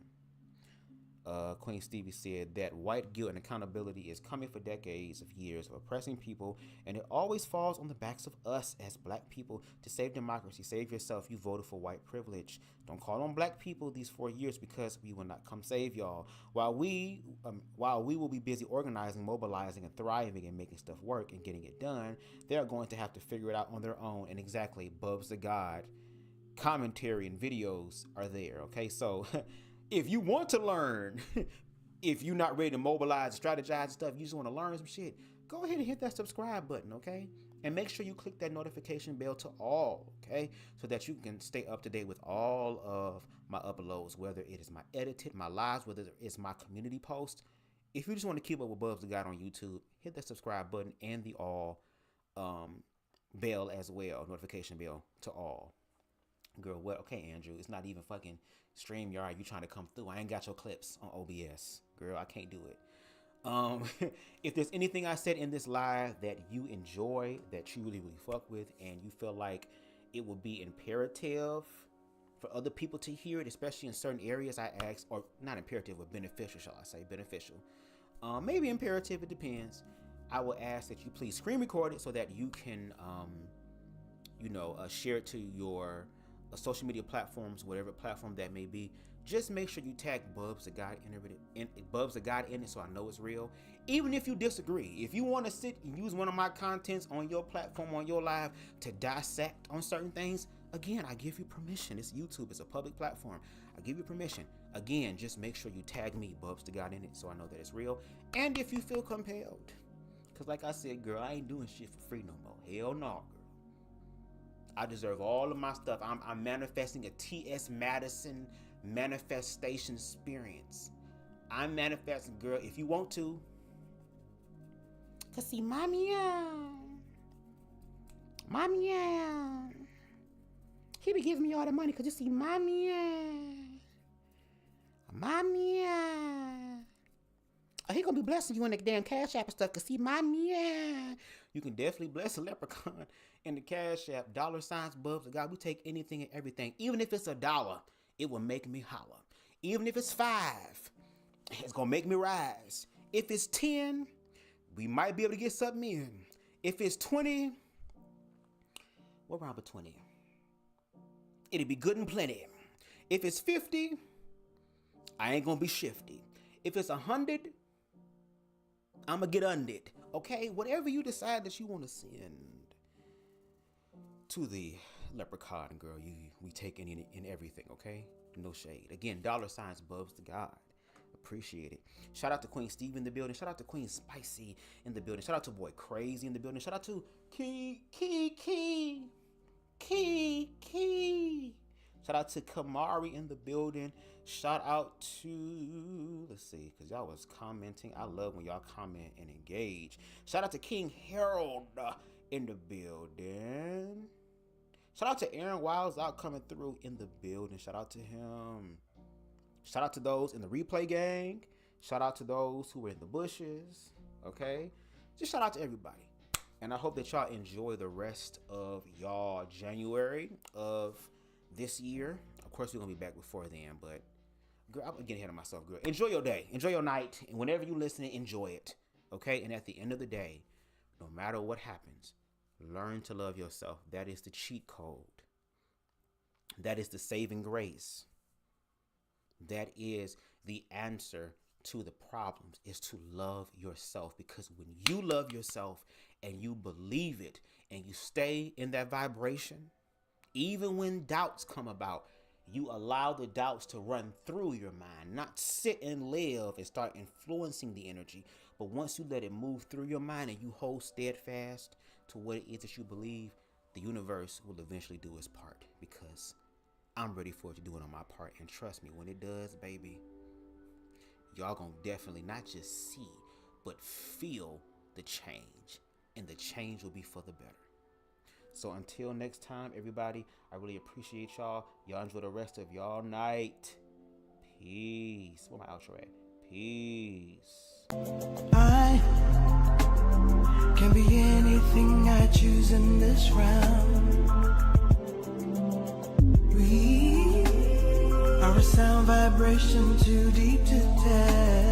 S3: Queen Stevie said that white guilt and accountability is coming for decades of years of oppressing people, and it always falls on the backs of us as black people to save democracy. Save yourself. You voted for white privilege. Don't call on black people these 4 years because we will not come save y'all. While we will be busy organizing, mobilizing, and thriving and making stuff work and getting it done, they are going to have to figure it out on their own. And exactly, BubzDaGawd commentary and videos are there. Okay, so if you want to learn, if you're not ready to mobilize, strategize and stuff, you just want to learn some shit, go ahead and hit that subscribe button, okay? And make sure you click that notification bell to all, okay? So that you can stay up to date with all of my uploads, whether it is my edited, my lives, whether it's my community post. If you just want to keep up with BubzDaGawd on YouTube, hit that subscribe button and the all bell as well, notification bell to all. Girl, what? Okay, Andrew, it's not even fucking StreamYard. You trying to come through. I ain't got your clips on OBS. Girl, I can't do it. If there's anything I said in this live that you enjoy, that you really, really fuck with, and you feel like it would be imperative for other people to hear it, especially in certain areas, I ask, or not imperative, but beneficial, shall I say, beneficial. Maybe imperative, it depends. I will ask that you please screen record it so that you can, share it to your social media platforms, whatever platform that may be. Just make sure you tag BubzDaGawd in it so I know it's real. Even if you disagree, if you want to sit and use one of my contents on your platform, on your live, to dissect on certain things, again, I give you permission. It's YouTube, it's a public platform. I give you permission. Again, just make sure you tag me, BubzDaGawd, in it so I know that it's real. And if you feel compelled, because like I said, girl, I ain't doing shit for free no more. Hell no, girl. I deserve all of my stuff. I'm manifesting a T.S. Madison manifestation experience. I'm manifesting, girl, if you want to. Cause see, mommy, he be giving me all the money. Cause you see, mommy, he gonna be blessing you in the damn CashApp and stuff. Cause see, mommy, you can definitely bless a leprechaun in the CashApp. $ BubzDaGawd. We take anything and everything. Even if it's $1, it will make me holler. Even if it's $5, it's gonna make me rise. If it's 10, we might be able to get something in. If it's 20, what round with 20? It'll be good and plenty. If it's 50, I ain't gonna be shifty. If it's 100, I'ma get undid. Okay, whatever you decide that you want to send to the leprechaun girl, we take in everything. Okay, no shade. Again, $signs BubzDaGawd. Appreciate it. Shout out to Queen Steve in the building. Shout out to Queen Spicy in the building. Shout out to Boy Crazy in the building. Shout out to Key. Shout out to Kamari in the building. Shout out to, let's see, because y'all was commenting. I love when y'all comment and engage. Shout out to King Harold in the building. Shout out to Aaron Wiles out coming through in the building. Shout out to him. Shout out to those in the replay gang. Shout out to those who were in the bushes. Okay? Just shout out to everybody. And I hope that y'all enjoy the rest of y'all January of this year. Of course, we're going to be back before then, but girl, I'm getting ahead of myself, girl. Enjoy your day. Enjoy your night. And whenever you're listening, enjoy it. Okay? And at the end of the day, no matter what happens, learn to love yourself. That is the cheat code. That is the saving grace. That is the answer to the problems, is to love yourself. Because when you love yourself and you believe it and you stay in that vibration, even when doubts come about, you allow the doubts to run through your mind, not sit and live and start influencing the energy. But once you let it move through your mind and you hold steadfast to what it is that you believe, the universe will eventually do its part, because I'm ready for it to do it on my part. And trust me, when it does, baby, y'all gonna definitely not just see, but feel the change. And the change will be for the better. So until next time, everybody, I really appreciate y'all. Y'all enjoy the rest of y'all night. Peace. Where my outro at? Peace.
S4: I can be anything I choose in this round. We are a sound vibration too deep to tell.